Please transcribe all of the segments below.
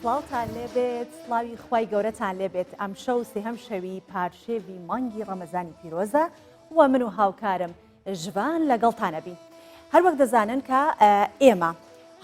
سڵاوتان لێبێت، سڵاوی خوای گەورەتان لێبێت. ئەم شەو سێهەم شەوی پارشێوی مانگی ڕەمەزانی پیرۆزە و من و هاوکارم ژوان لەگەڵتانە بین. هەر وەک دەزانن کە ئێمە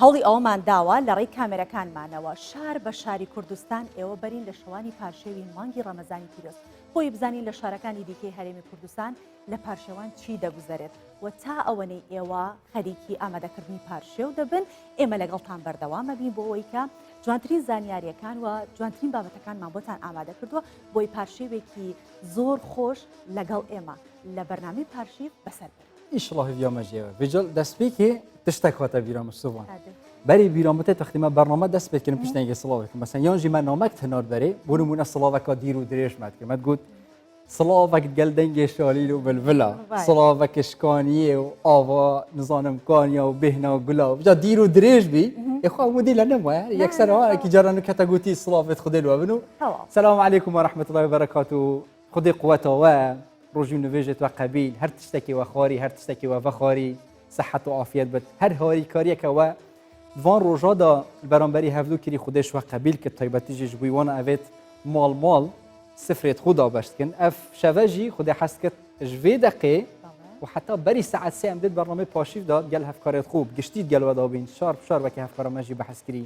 هەوڵی ئەوەمان داوە لە ڕێی کامێرەکانمانەوە شار بە شاری کوردستان ئێوە بەرین لە شەوانی پارشێوی مانگی ڕەمەزانی پیرۆز بۆی بزانین لە شارەکانی دیکەی هەرێمی کوردستان لە پارشێوان چی دەگوزارێت و تا ئەوەنەی ئێوە خەریکی ئامادەکردنی پارشێو دەبن ئێمە لەگەڵتان بەردەوامە بین بۆ ئەوەی کە جوانترین زانیاریەکان و جوانترین بابەتەکانمان بۆتان ئامادە کردووە بۆی پارشێوێکی زۆر خۆش لەگەڵ ئێمە لە بەرنامەی پارشیو بەسەر بێت. ئیشڵڵا هیڤیامەژێوە بێجل دەستپێکی تشتێک هاتە بیرامە سوڤان بەری بیرامەتە تەختیمە بەرنامە دەست پێکردن پشتێکی سڵاوێکم مەسەن یانژی من نامەک هەنار بەرێ بۆ نمونە سڵاوەکە دیر و درێژ مەدکرد گوت سڵاوەک گەلدەنگێ شالیل و بلڤلا سڵاوەکە شکانیە و ئاوا نزانم کانیا و بهنا و گولا بجا دیر و درێژ بی یخوا مودی لە نەمە یەکسەرەوەکی جاران و کەتەگوتی سڵاوێت خودێ لوابن و سلام علیکم و رحمة الله وبركاته خودێ قوتەوە ڕۆژی نوێژێت و قەبیل هەر تشتێکی وە خواری هەر تشتێکی وە بەخواری صحت و عافیت بێت هەر هاری کاریەکەوە وان ڕۆژادا بەرامبەری هەفتوو کری خودێش وە قەبیل کە تایبەتیژیش بووی وانە ئەوێت ماڵ سفرێت خودا بەشتکن ئەف شەڤەژی خودێ حەست کرد ژێ دەقێ و حتا بەری سەعات سێ ئەم دێت بەرنامەی پاشیفدا گەل هەفکارێت خوب گشتیت گەلوەدا بین شار وەکی هەفکارەمەژی بەحەسکری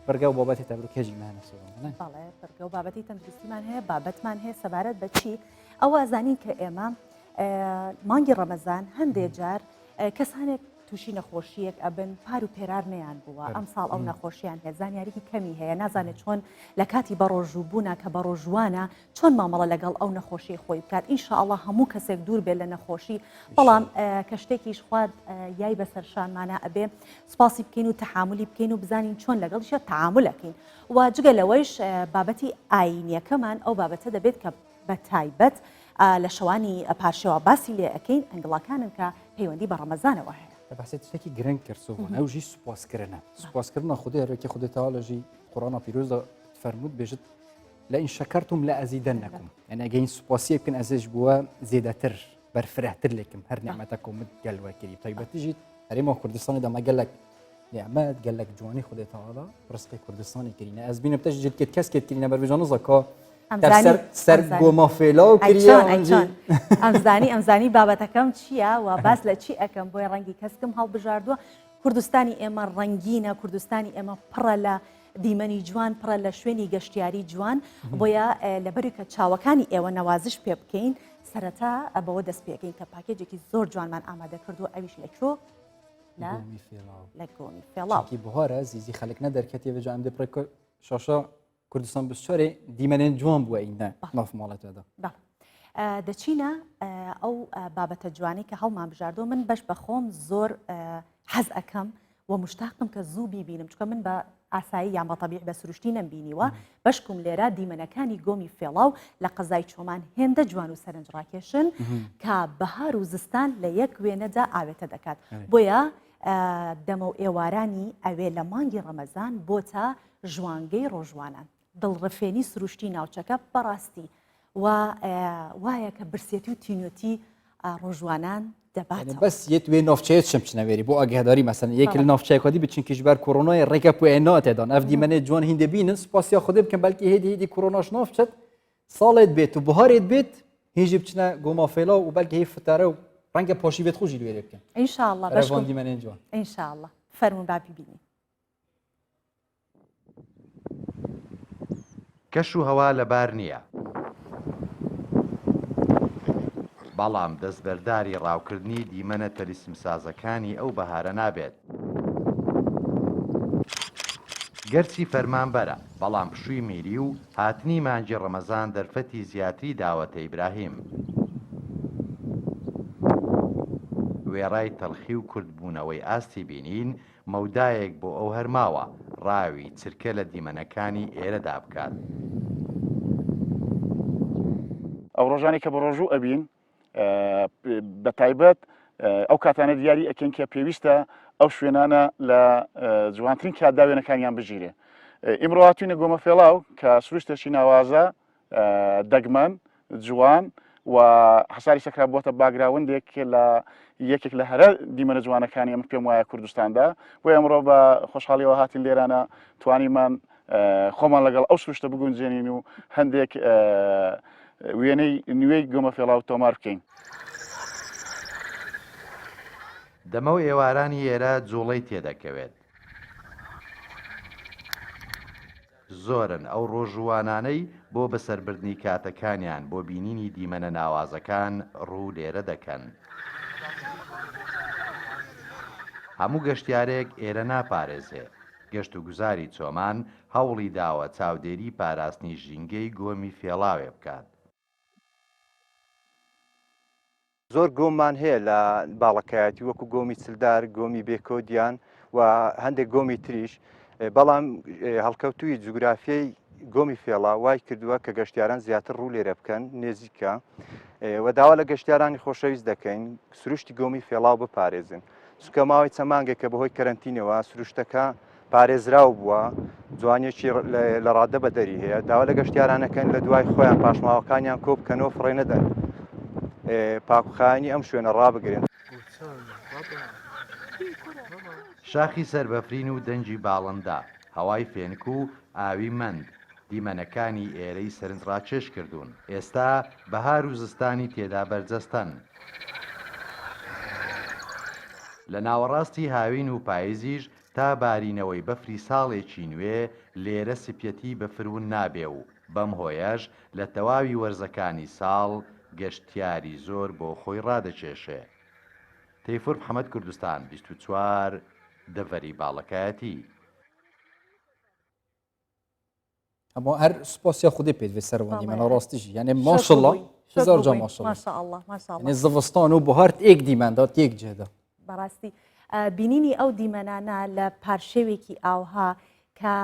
بەرگە و بابەتی تەبروکێژی مانە سۆڵە بەڵێ بەرگە و بابەتی تەندروستیمان هەیە بابەتمان هەیە سەبارەت بە چی ئەوە زانین کە ئێمە مانگی ڕەمەزان هەندێک جار کەسانێک تووشی نەخۆشیەک ئەبن پار و پێرار نەیان بووە ئەم ساڵ ئەو نەخۆشییان هەیە زانیاریی کەمی هەیە نازانێت چۆن لە کاتی بەڕۆژووبوونا کە بە ڕۆژوانە چۆن مامەڵە لەگەڵ ئەو نەخۆشی خۆی بکات ئینشاءڵڵا هەموو کەسێک دوور بێت لە نەخۆشی بەڵام کە شتێکیش خوارد یای بەسەر شانمانە ئەبێ سپاسی بکەین و تەحاملی بکەین و بزانین چۆن لەگەڵیشە تەعاملەکەین و جگە لەوەیش بابەتی ئاینیەکەمان ئەو بابەتە دەبێت کە بە تایبەت لە شەوانی پارشێوە باسی لێ ئەەکەین ئەنگڵاکانن کە پەیوەندی بە ڕەمەزانەوە هەیە بەسێت شتێکی گرنگ کرد سۆڤان ئەوژی سوپاسکردنە سوپاسکردنە خودی هەرێکی خودێتەوە لەژی قوڕانە پیرۆزدا فەرمووت بێژت لە ئین شەکەرتم لە ئەزیدەنەکم یعنی ئەگەین سوپاسیە بکەن ئەزێش بووە زێدەتر بەرفرەتر لێکم هەر نعمەتەکەمت گەلوەکردی تایبەتیژیت هەرێمە کوردستانی دەمە گەلک نعمەت گەلک جوانی خودێتەوەڵا ڕستقی کوردستانی کردینە ئەز بینم تەش جێت کەس کردینە بەربێژانە زەکا سەر گۆمافێلا و ئەمزانی بابەتەکەم چییە و باس لە چی ئەەکەم بۆی ڕەنگی کەسکم هەڵبژاردووە کوردستانی ئێمە ڕەنگینە کوردستانی ئێمە پڕە لە دیمەنی جوان پڕە لە شوێنی گەشتیاری جوان بۆیە لەبەری کە چاوەکانی ئێوە نەوازش پێ بکەین سەرەتا بەوە دەست پێکەین کە پاکێجێکی زۆر جوانمان ئامادە کردو ئەویش لەکۆ لە گۆمی فێڵاوکی بهارە زیزی خەلک نەدەرکەتی بەجا ئەم دەپڕێ شاشە کوردستان بسچۆرێ دیمەنێن جوان بووە ئینە ناف ماڵەتەدا دەچینە ئەو بابەتە جوانی کە هەڵمان بژاردۆ من بەش بە خۆم زۆر حەز ئەەکەم و مشتاقم کە زوو بیبینم چکە من بە ئاسایی یان بە تەبیع بە سروشتی نەمبینیوە بەشکم لێرە دیمەنەکانی گۆمی فێڵاو لە قەزای چۆمان هێندە جوان و سەرنجڕاکێشن کە بەهار و زستان لە یەک وێنەدا ئاوێتە دەکات بۆیە دەمە و ئێوارانی ئەوێ لە مانگی ڕەمەزان بۆ تا ژوانگەی ڕۆژوانان دڵڕفێنی سروشتی ناوچەکە بەڕاستی وایە کە برسێتی و تینوەتی ڕۆژوانان دەباتەوە بەس یەت وێ ناوچەیەت شەم بچنەوێری بۆ ئاگاداری مەسەن یەکی لە ناوچەیەکەدی بچینکیش بەر کۆڕۆنای ڕێگە پوێنەوە تێدان ئەف دیمەنێت جوان هین دەبینن سوپاسیا خودێ بکەن بەلکی هێدی کۆڕۆناش ناوچەت ساڵێت بێت و بهارێت بێت هینجی بچنە گۆمافێلا و بەلکی هی فتارە و ڕەنگە پاشی بێت خۆشی لێرێ بکەن ئینشاءڵڵا بەشکۆن دیمەنێن جوان ئینشاءڵڵا فەرمون با بیبینین کەش و هەوا لەبار نییە بەڵام دەستبەرداری ڕاوکردنی دیمەنە تەلیسمسازەکانی ئەو بەهارە نابێت گەرچی فەرمانبەرە بەڵام پشووی میری و هاتنی مانگی ڕەمەزان دەرفەتی زیاتری داوەتە ئیبراهیم وێڕای تەڵخی و کوردبوونەوەی ئاستی بینین مەودایەک بۆ ئەو هەرماوە ڕاوی چرکە لە دیمەنەکانی ئێرەدا بکات ئەو ڕۆژانی کە بە ڕۆژوو ئەبین بە تایبەت ئەو کاتانە دیاری ئەکەن کە پێویستە ئەو شوێنانە لە جوانترین کاتداوێنەکانیان بژیرێ ئیمڕۆ هاتوینە گۆمە فێڵاو کە سروشتێکی ناوازە دەگمەن جوان و حەساری سەکرا بۆتە باگراوندێک لە یەکێک لە هەرە دیمەنە جوانەکانی ئەمە پێم وایە کوردستاندا بۆ ئەمڕۆ بە خۆشحاڵیەوە هاتین لێرانە توانیمان خۆمان لەگەڵ ئەو سروشتە بگونجێنین و هەندێک وێنەی نوێی گۆمە فێڵاو تۆمار بکەین. دەمە و ئێوارانی ئێرە جوڵەی تێدەکەوێت. زۆرن ئەو ڕۆژوانانەی بۆ بەسەربردنی کاتەکانیان بۆ بینینی دیمەنە ناوازەکان ڕوو لێرە دەکەن. هەموو گەشتیارێک ئێرە ناپارێزێ. گەشت و گوزاری چۆمان هەوڵی داوە چاودێری پاراستنی ژینگەی گۆمی فێڵاوێ بکات. زۆر گۆممان هەیە لە باڵەکایەتی وەکو گۆمی چلدار، گۆمی بێکۆدیان و هەندێک گۆمی تریش، بەڵام هەڵکەوتووی جوگرافیای گۆمی فێڵا وای کردووە کە گەشتیاران زیاتر ڕوو لێرە بکەن نێزیکە و داوا لە گەشتیارانی خۆشەویست دەکەین سروشتی گۆمی فێڵاو بپارێزن. چونکە ماوەی چەمانگێک کە بەهۆی کەرەنتینەوە سروشتەکە پارێزراو بووە، جوانێکی لە ڕادە بە دەری هەیە، داوا لە گەشتیارانەکەن لە دوای خۆیان پاشماوەکانیان کۆ بکەنەوە فڕێ نەدەن پاکوخانی ئەم شوێنە ڕابگرن. شاخی سربەفرین و دەنجی باڵندا، هەوای فێنک و ئاوی مەند، دیمەنەکانی ئێرەی سەرنجڕاکێش کردوون. ئێستا بەهار و زستانی تێدا بەرجەستەن. لە ناوەڕاستی هاوین و پاییزیش تا بارینەوەی بەفری ساڵێکی نوێ لێرە سپیەتی بەفرون نابێ و بەم هۆیەش لە تەواوی وەرزەکانی ساڵ گەشتیاری زۆر بۆ خۆی ڕادەکێشێ. تەیفور محەممەد کوردستان 24 دەڤەری باڵەکایەتی. ئەمە هەر سوپاسیا خودی پێت بێ سەروەندی منە ڕاستیژی یعنی ماشەڵڵا هزار جا ماشەڵڵا زڤستان و بەهار ئێک دیمەندا تێک جێدا. بەڕاستی بینینی ئەو دیمەنانە لە پارشێوێکی ئاوها کە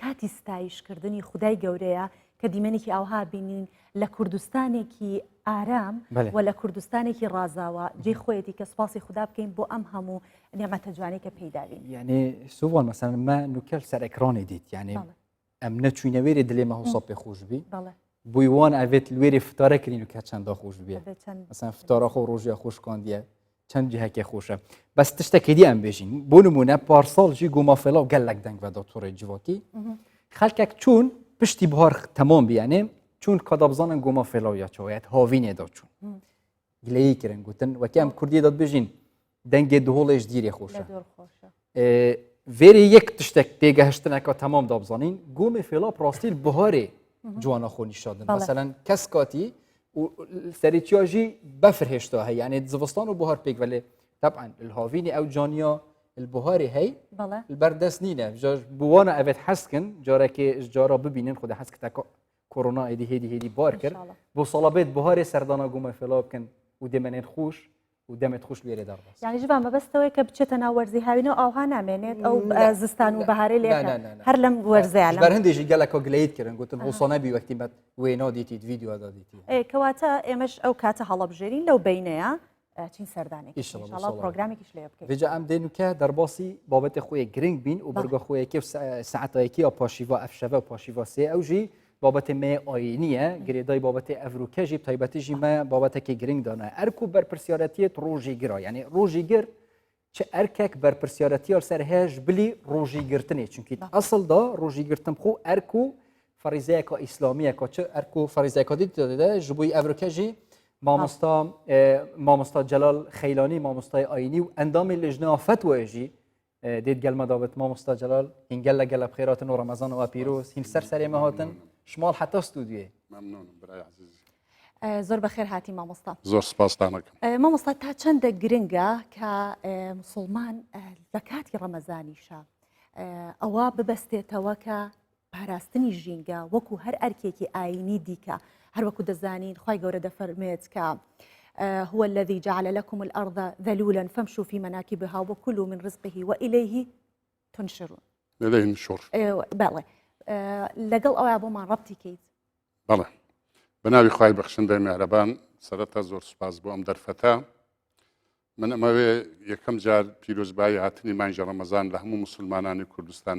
کاتی ستایشکردنی خودای گەورەیە کە دیمەنێکی ئاوها بینین لە کوردستانێکی ئارام و لە کوردستانێکی ڕازاوە جێ خۆیەتی کە سپاسی خوددا بکەین بۆ ئەم هەموو نێمەتە جوانەی کە پەیداوین. یعنی سوڤان مەسەن مە نوکەل سەر ئەکرانی دیت یعنی ئەم نەچوینەوێری دلێمە هەوسە پێ خۆش بی بووی وان ئەوێت لێری فتارە کردین و کە چەندە خۆش بێ مەسەن فتارە خۆ ڕۆژیە خۆشکاندیە چەند جهەکێ خۆشە بەس تشتێکی ئەم بێژین بۆ نمونە پارساڵژی گۆمافێڵا و گەلک دەنگ بەدا تۆڕێ جوواکی خەڵکێک چوون پشتی بهار تەمام بیانێ چون کە دەبزانن گۆمافێڵا یاچەوەیەت هاوینێدا چوون گلەیی کرن گوتن وەکی ئەم کوردی دەت بژین دەنگێ دوهۆڵێش دیرێ خۆشە vêrê yek tiştek têgehiştineka temam dabzanîn gomê fêla rastî biharê ciwana xwe nîşandin meselen keskatî û serîtiya jî befir hêşta heye yanê zivistan û bihar pêk velê teban li havînê ew caniya li biharê hey li berdest nîne bi wana evet heskin carekê ji cara bibînin xwe de heskiteka korona êdî hêdî hêdî bar kir bo salabêt biharê serdana gomê fêla bikin û demenên xûş و دەمێت خوش لێرێ دەڕاست یعنی ژبان بەبەستەوەی کە بچێتە ناو وەرزی هاوینەوە ئاوها نامێنێت ئەو زستان و بەهارەی لێ هەر لەم وەرزەیە بەر هەندێکی گەلەکە گلەیت کردن گوتن هۆسانەبی وەکتیمەت وێنا دیتیت ڤیدیۆدا دیتی کەواتە ئێمەش ئەو کاتە هەڵەبژێرین لەو بینەیە چین سەردانێکی پرۆگرامێکیش لێ بکەین vêca em dê nuke derbasî babetê xwe yê giring bîn û birga xwe yekê saetayekî ya paşîva ev şeve û paşîva sê ew jî babetê me ayînî ye girêdayî babetê evrûke jî taybetî jî me babetekê giring dane erk û berpirsiyaretiye rojî gira yani rojî gir çi erkek berpirsiyaretiya ser heye ji bilî rojî girtinê çünkü asıl da rojî girtin xwe erk û farizeyeka îslamiyeka çi erk û farizeyeka de ji bo evrûke jî mamosta Celal Xeylanî mamostayê ayînî û endamê lejna fetwayê jî dêt gelme dabet mamosta Celal hîn gel gel bixêratin û Remezan û pîroz hîn ser serê me hatin شمال حتا ستودیوی ممنونم برای عزیزی زۆر بەخێر هاتی مامۆستا زۆر سپاستان دەکەم مامۆستا تا چەندە گرنگە کە موسڵمان لە کاتی ڕەمەزانیشە ئەوە ببەستێتەوە کە پاراستنی ژینگە وەکو هەر ئەرکێکی ئاینی دیکە هەر وەکو دەزانین خی گەورە دەفەرمێت کە هو الذي جعل لكم الأرض ذلولا فامشوا في مناكبها وكلوا من رزقه وإليه تنشرون إليه النشور بەڵێ لەگەڵ ئەوە بۆمان ڕەبتی کەیت بەڵێ بەناوی خوای بەخشندەی میهرەبان سەرەتا زۆر سوپاس بۆ ئەم دەرفەتە من ئەمەوێ یەکەم جار پیرۆزبایی هاتنی مانگی ڕەمەزان لە هەموو موسڵمانانی کوردستان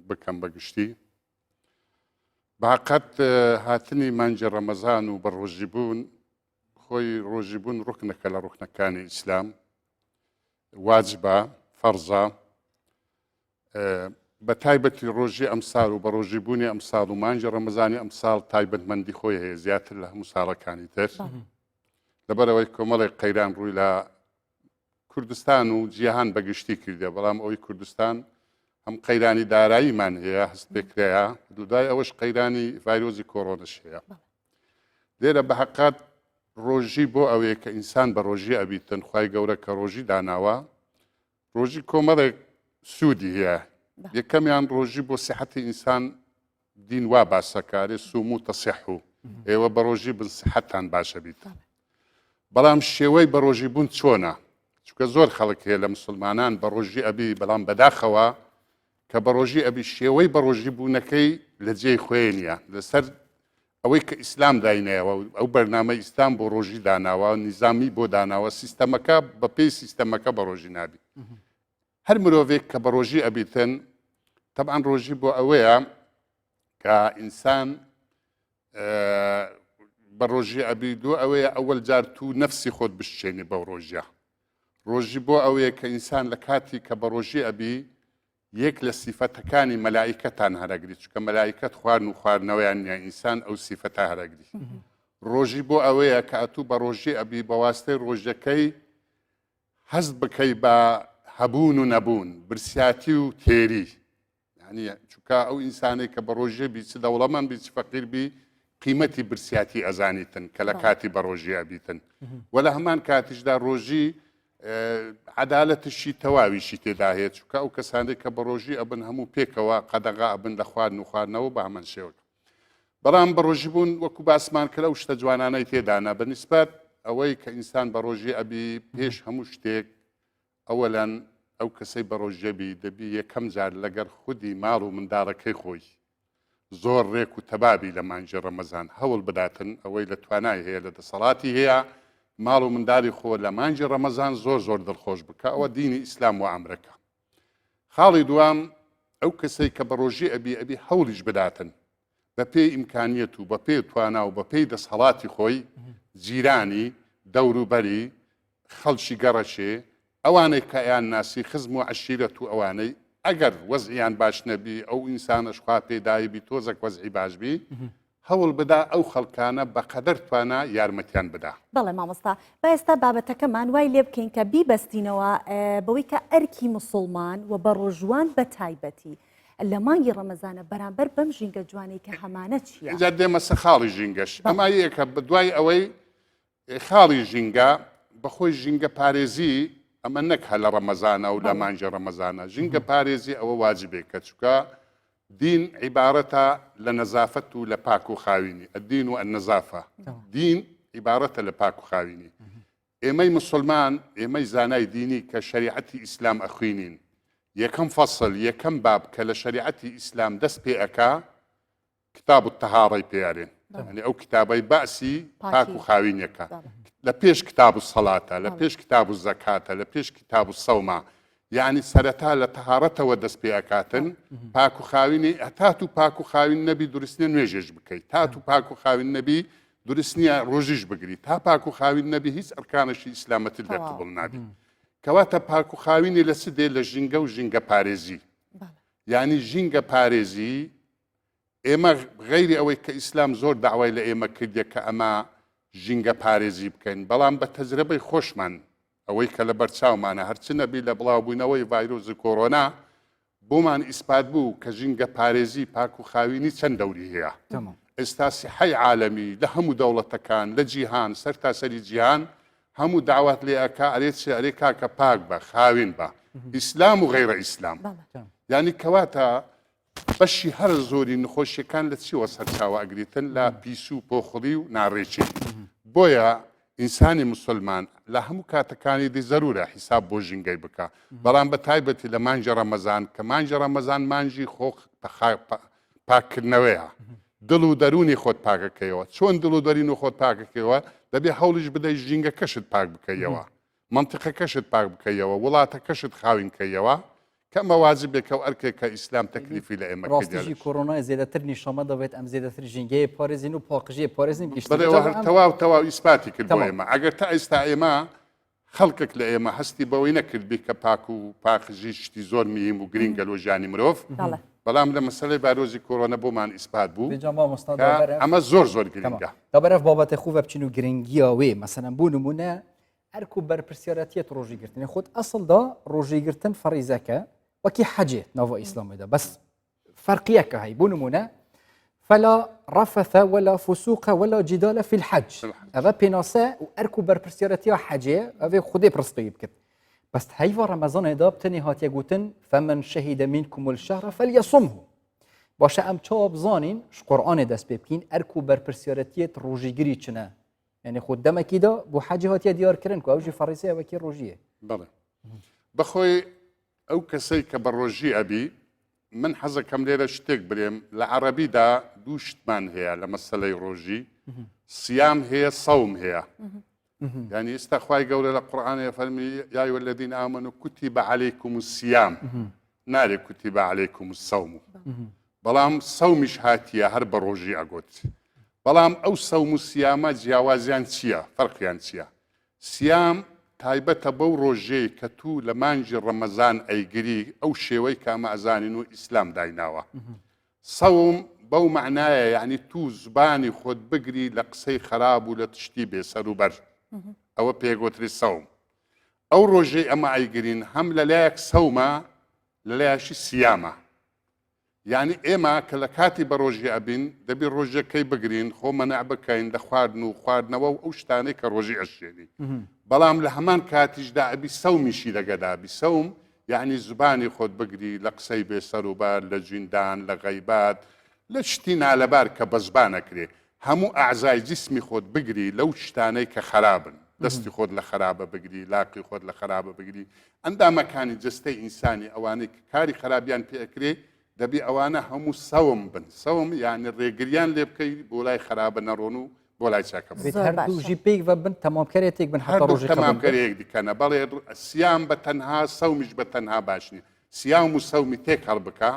بکەم بەگشتی بەحەقەت هاتنی مانگی ڕەمەزان و بەڕۆژی بوون خۆی ڕۆژیبوون ڕوکنەکە لە ڕوکنەکانی ئیسلام واجبە فەرزە بە تایبەتی ڕۆژی ئەمساڵ و بە ڕۆژیبوونی ئەمساڵ و مانجی ڕەمەزانی ئەمساڵ تایبەتمەندی خۆی هەیە زیاتر لە هەموو ساڵەکانی تر لەبەرەوەی کۆمەڵی قەیران ڕووی لە کوردستان و جیهان بەگشتی کردە بەڵام ئەوەی کوردستان هەم قەیرانی داراییمان هەیە هەست پێکرایە دوودای ئەوەش قەیرانی ڤایرۆزی کۆڕۆنەش هەیە لێرە بە حەقات ڕۆژی بۆ ئەوەیە کە ئینسان بە ڕۆژی ئەبیتن خوای گەورە کە ڕۆژی داناوە ڕۆژی کۆمەڵێک سوودی هەیە یەکەمیان ڕۆژی بۆ سیحەتی ئینسان دین وا باسەکارێ سوم و تەسیح و ئێوە بە ڕۆژی بن سیحەتتان باشە بیت بەڵام شێوەی بە ڕۆژی بوون چۆنە چونکە زۆر خەڵک هەیە لە مسلمانان بە ڕۆژی ئەبی بەڵام بەداخەوە کە بە ڕۆژی ئەبی شێوەی بە ڕۆژی بوونەکەی لە جێی خۆی نییە لەسەر ئەوەی کە ئیسلام داینەوە ئەو بەرنامە ئیسلام بۆ ڕۆژی داناوە نیزامی بۆ داناوە سیستەمەکە بە پێی سیستەمەکە بە ڕۆژی نابی هەر مرۆڤێک کە بە ڕۆژی ئەبیتن طبعا ڕۆژی بۆ ئەوەیە کە ئینسان بە ڕۆژی ئەبی دو ئەوەیە ئەوەل جار تو نەفسی خۆت بشتێنی بەو ڕۆژیە ڕۆژی بۆ ئەوەیە کە ئینسان لە کاتی کە بە ڕۆژی ئەبی یەک لە سیفەتەکانی مەلایکەتان هەرەگری چکە مەلایکەت خوارن و خواردنەوەیان نیە ئینسان ئەو سیفەتە هەرەگری ڕۆژی بۆ ئەوەیە کە ئەتوو بە ڕۆژی ئەبی بە واستەی ڕۆژەکەی هەست بکەی بە هەبوون و نەبوون برسیاتی و تێری یعنی چونکە ئەو ئینسانێک کە بە ڕۆژێ بی چ دەوڵەمەند بی چ فەقیر بی قیمەتی برسیاتی ئەزانیتن کە لە کاتی بە ڕۆژی ئەبیتن وە لە هەمان کاتیشدا ڕۆژی عەدالەتشی تەواویشی تێدا هەیە چونکە ئەو کەسانێک کە بە ڕۆژی ئەبن هەموو پێکەوە قەدەغا ئەبن لە خواردن و خواردنەوە بە هەمان شێوە بەڵام بە ڕۆژی بوون وەکو باسمان کرا و شتە جوانانەی تێدانا بەنسبەت ئەوەی کە ئینسان بە ڕۆژی ئەبی پێش هەموو شتێک ئەوەلەن ئەو کەسەی بە ڕۆژەبی دەبی یەکەم جار لەگەر خودی ماڵ و منداڵەکەی خۆی زۆر ڕێک و تەبابی لە مانجی ڕەمەزان هەوڵ بداتن ئەوەی لە توانای هەیە لە دەسەڵاتی هەیە ماڵ و منداری خۆ لە مانجی ڕەمەزان زۆر زۆر دڵخۆش بکە ئەوە دینی ئیسلام و ئەمرەکە خاڵی دوام ئەو کەسەی کە بە ڕۆژی ئەبی هەوڵیش بداتن بە پێی ئیمکانیەت و بە پێی توانا و بە پێی دەسەڵاتی خۆی جیرانی دەوروبەری خەڵکی گەڕەشێ ئەوانەی کەیان ناسی خزم و عشیرەت و ئەوانەی ئەگەر وەزعیان باش نەبی ئەو ئینسانەش خوا پێدایبی تۆزێک وەزعی باشبی هەوڵ بدا ئەو خەڵکانە بەقەدەر توانە یارمەتیان بدا بەڵێ مامۆستا با ئێستا بابەتەکەمان وای لێ بکەین کە بیبەستینەوە بەوەی کە ئەرکی مسلمان و بە ڕۆژوان بە تایبەتی لە مانگی ڕەمەزانە بەرامبەر بەم ژینگە جوانەی کە هەمانە چییە؟ اینجا دێمە سە خاڵی ژینگەش ئەما یەکە بەدوای ئەوەی خاڵی ژینگە بەخۆی ژینگە پارێزی ئەمە نەک هە لە ڕەمەزانە و لە مانجی ڕەمەزانە ژینگە پارێزی ئەوە واجبێ کە چووکە دین عیبارەتە لە نەزافەت و لە پاک و خاوینی ئەدین و ئەنەزافە دین عیبارەتە لە پاک و خاوینی ئێمەی مسلمان ئێمەی زانای دینی کە شەریعەتی ئیسلام ئەخوینین یەکەم فەسڵ یەکەم باب کە لە شەریعەتی ئیسلام دەست پێ ئەکا کتاب التەهارەی پێیارێن یعنی ئەو کتابەی باسی پاک و خاوینیەکە لە پێش کتاب و سەڵاتە لە پێش کتاب و زەکاتە لە پێش کتاب و سەوما یعنی سەرەتا لە تەهارەتەوە دەست پێ ئەکاتن پاک و خاوینی هەتات و پاک و خاوین نەبی دروستنیە نوێژێش بکەیت تات و پاک و خاوین نەبی دروست نییە ڕۆژیش بگری تا پاک و خاوین نەبی هیچ ئەرکانەشی ئیسلامەتی لێتبڵ نابی کەواتە پاک و خاوینی لە سدێ لە ژینگە و ژینگە پارێزی یعنی ژینگە پارێزی ئێمە غەیری ئەوەی کە ئیسلام زۆر داوای لە ئێمە کردێ کە ئەمە ژینگە پارێزی بکەین بەڵام بە تەجربەی خۆشمان ئەوەی کە لە بەرچاومانە هەرچ نەبی لە بڵاوبوونەوەی ڤایرۆزی کۆڕۆنا بۆمان ئیسپات بوو کە ژینگە پارێزی پاک و خاوینی چەند دەوری هەیە ئێستا سیحەی عالەمی لە هەموو دەوڵەتەکان لە جیهان سەر تاسەری جیهان هەموو داوات لێ ئەکا ئەرێ کاکە پاک بە خاوین بە ئیسلام و غەیرە ئیسلام یعنی کەواتە بەشی هەر زۆری نخۆشیەکان لە چیوە سەرچاوە ئەگریتن لە پیس و پۆخڵی و ناڕێکی بۆیە ئینسانی مسلمان لە هەموو کاتەکانی دی زەرورە حیساب بۆ ژینگەی بکە بەڵام بە تایبەتی لە مانجی ڕەمەزان کە مانجی ڕەمەزان مانجی خۆ پاکردنەوەیە دڵ و دەرونی خۆت پاکەکەیەوە چۆن دڵ و دەرین و خۆت پاکەکەیەوە دەبێ هەوڵیش بدەی ژینگەکەشت پاک بکەیەوە منتیقەکەشت پاک بکەیەوە وڵاتەکەشت خاوینکەیەوە کەمە واجبێکە و ئەرکێک کە ئیسلام تەکلیفی لە ئێمە ڕاستیژی کۆرۆنای زیاتر نیشەمە دەبێت ئەم زیاتر ژینگەی پارێزین و پاقژی پارێزین بەڵێ تەواو ئیسپاتی کرد بۆ ئێمە ئەگەر تا ئێستا ئێمە خەڵکێک لە ئێمە هەستی بەوەی نەکردبی کە پاک و پاقژی شتی زۆر میم و گرینگە لۆژانی مرۆڤ بەڵام لە مەسلەی بارۆزی کۆرۆنە بۆمان ئیسپات بوو ئەمە زۆر گرنگە دەبەرەف بابەتە خوو بچین و گرنگیاوێ مەسەنەم بوو نمونە ئەرک و بەرپرسیارەتیەت ڕۆژیگرتنی خۆت ئەسڵدا ڕۆژیگرتن فەریزەکە وەکی حەجێ ناوە ئیسلامێدا بەس فەرقیەکە هەی بوو نمونە فلا رفث ولا فسوق ولا جدال في الحج هذا بيناسا واركو بربرسيارتيا حجه هذا خدي برستيب كت بس هيفا رمضان هذا بتني هاتيا قوتن فمن شهد منكم الشهر فليصمه باشا ام تشاب زانين ش قرآن دست ببكين اركو بربرسيارتيا روجيگري چنا يعني خود دم كده بو حجه هاتيا ديار كرن كو اوجي فريسيه وكي روجيه بله بخوي او كسي كبروجي ابي من حەزەکەم لێرە شتێک برێم لە عەرەبیدا دوو شتمان هەیە لە مەسەلەی ڕۆژی سیام هەیە سەوم هەیە یعنی ئێستا خوای گەورە لە قورئانە فەرمی یا ئەیها الذین ئامنوا کتب عەلەیکم الصیام نارێ کتب عەلەیکم الصەوم بەڵام سەومیش هاتیە هەر بە ڕۆژی ئەگوت بەڵام ئەو سەوم و سیامە جیاوازیان چییە فەرقیان چییە سیام تایبەتە بەو ڕۆژەی کە تو لە مانجی ڕەمەزان ئەیگری ئەو شێوەی کامە ئەزانین و ئیسلام دایناوە سەوم بەو معنایە یعنی تو زبانی خۆت بگری لە قسەی خراپ و لە تشتی بێسەر و بەر ئەوە پێگوتری سەوم ئەو ڕۆژەی ئەمە ئەیگرین هەم لەلایەک سەومە لەلایەشی سیامە یعنی ئێمە کە لە کاتی بە ڕۆژی ئەبین دەبی ڕۆژەکەی بگرین خۆ مەنع بکەین لە خواردن و خواردنەوە و ئەو شتانەی کە ڕۆژی ئەشێنی بەڵام لە هەمان کاتیشدا ئەبی سەومیشی لەگەدابی سەوم یعنی زبانی خۆت بگری لە قسەی بێسەر و بار لە جیندان لە غەیبات لە شتی نالەبار کە بە زبانەکرێ هەموو ئەعزای جسمی خۆت بگری لەو شتانەی کە خراپن دەستی خۆت لە خراپە بگری لاقی خۆت لە خراپە بگری ئەندامەکانی جستەی ئینسانی ئەوانەی کە کاری خراپیان پێکرێ دەبی ئەوانە هەموو سەوم بن سەوم یعنی ڕێگریان لێ بکەی بۆ لای خراپە نەڕۆن و بۆ لای چاکە هەردووژی پێک بن تەمامکارێتێک بن تەمامکارێک دیکەنە بەڵێ سیام بە تەنها سەومیش بە تەنها باش نیە سیام و سەومی تێک هەڵ بکە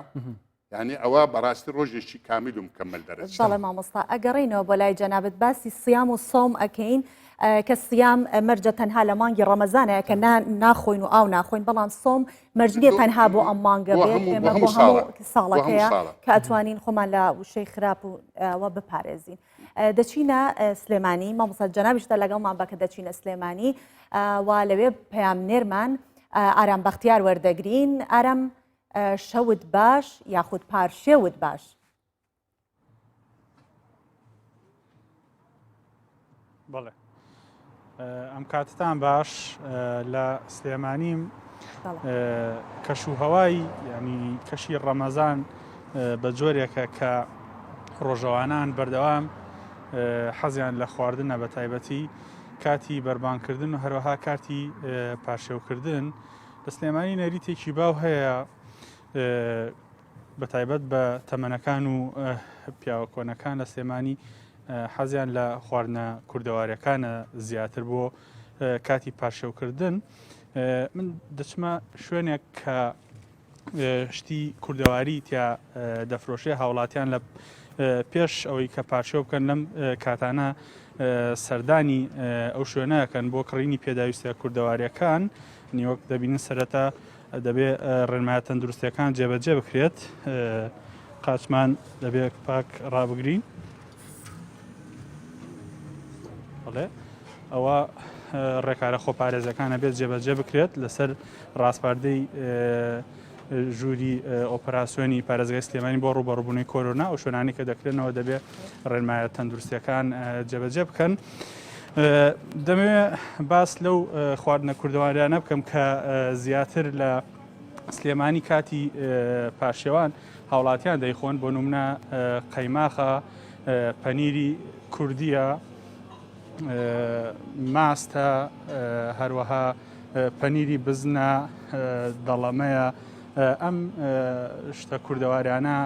یعنی ئەوە بەڕاستی ڕۆژێکی کامیل و مکەمەل دەرەچێت بەڵێ مامۆستا ئەگەڕێینەوە بۆ لای جەنابەت باسی سیام و سۆم ئەکەین کە سیام مەرجە تەنها لە مانگی ڕەمەزانەیە کە ناخۆین و ئاو ناخۆین بەڵام سۆم مەرج نییە تەنها بۆ ئەم مانگە بێت ئێمە بۆ هەموو ساڵەکەیە کە ئەتوانین خۆمان لە وشەی خراپ و ئەوە بپارێزین دەچینە سلێمانی مامۆستا جەنابیشتە لەگەڵمان بە کە دەچینە سلێمانی وا لەوێ پەیامنێرمان ئارام بەختیار وەردەگرین ئارام شەوت باش یاخود پارشێوت باش بەڵێ ئەم کاتتان باش لە سلێمانیم کەش و هەوای ینی کەشی ڕەمەزان بە جۆرێکە کە ڕۆژەوانان بەردەوام حەزیان لە خواردنە بە تایبەتی کاتی بەربانکردن و هەروەها کاتی پاشێوکردن لە سلێمانی نەریتێکی باو هەیە بە تایبەت بە تەمەنەکان و پیاوە کۆنەکان لە سلێمانی حەزیان لە خواردنە کوردەوارەکانە زیاتر بۆ کاتی پاشێوکردن من دەچمە شوێنێک کە شتی کوردەواری تیا دەفرۆشێ هاوڵاتیان لە پێش ئەوەی کە پاشێو بکەن لەم کاتانە سەردانی ئەو شوێنەکەن بۆ کڕینی پێداویستە کوردەواریەکان نیوەک دەبینن سەرەتا دەبێت ڕێنمایە تەندروستیەکان جێبەجێ بکرێت قاچمان دەبێت پاک ڕابگرین بەڵێ ئەوە ڕێکارە خۆپارێزەکانە بێت جێبەجێ بکرێت لەسەر ڕاستپاردەی ژووری ئۆپەراسیۆنی پارێزگای سلێمانی بۆ ڕوبەڕووبوونی کۆرۆنا ئەو شوێنانی کە دەکرێنەوە دەبێت ڕێنمایە تەندروستیەکان جێبەجێ بکەن دەمەوێت باس لەو خواردنە کوردەواریانە بکەم کە زیاتر لە سلێمانی کاتی پاشێوان هاوڵاتیان دەیخۆن بۆ نمونە قەیماخە پەنیری کوردیە ماستە هەروەها پەنیری بزنە دەڵەمەیە ئەم شتە کوردەواریانە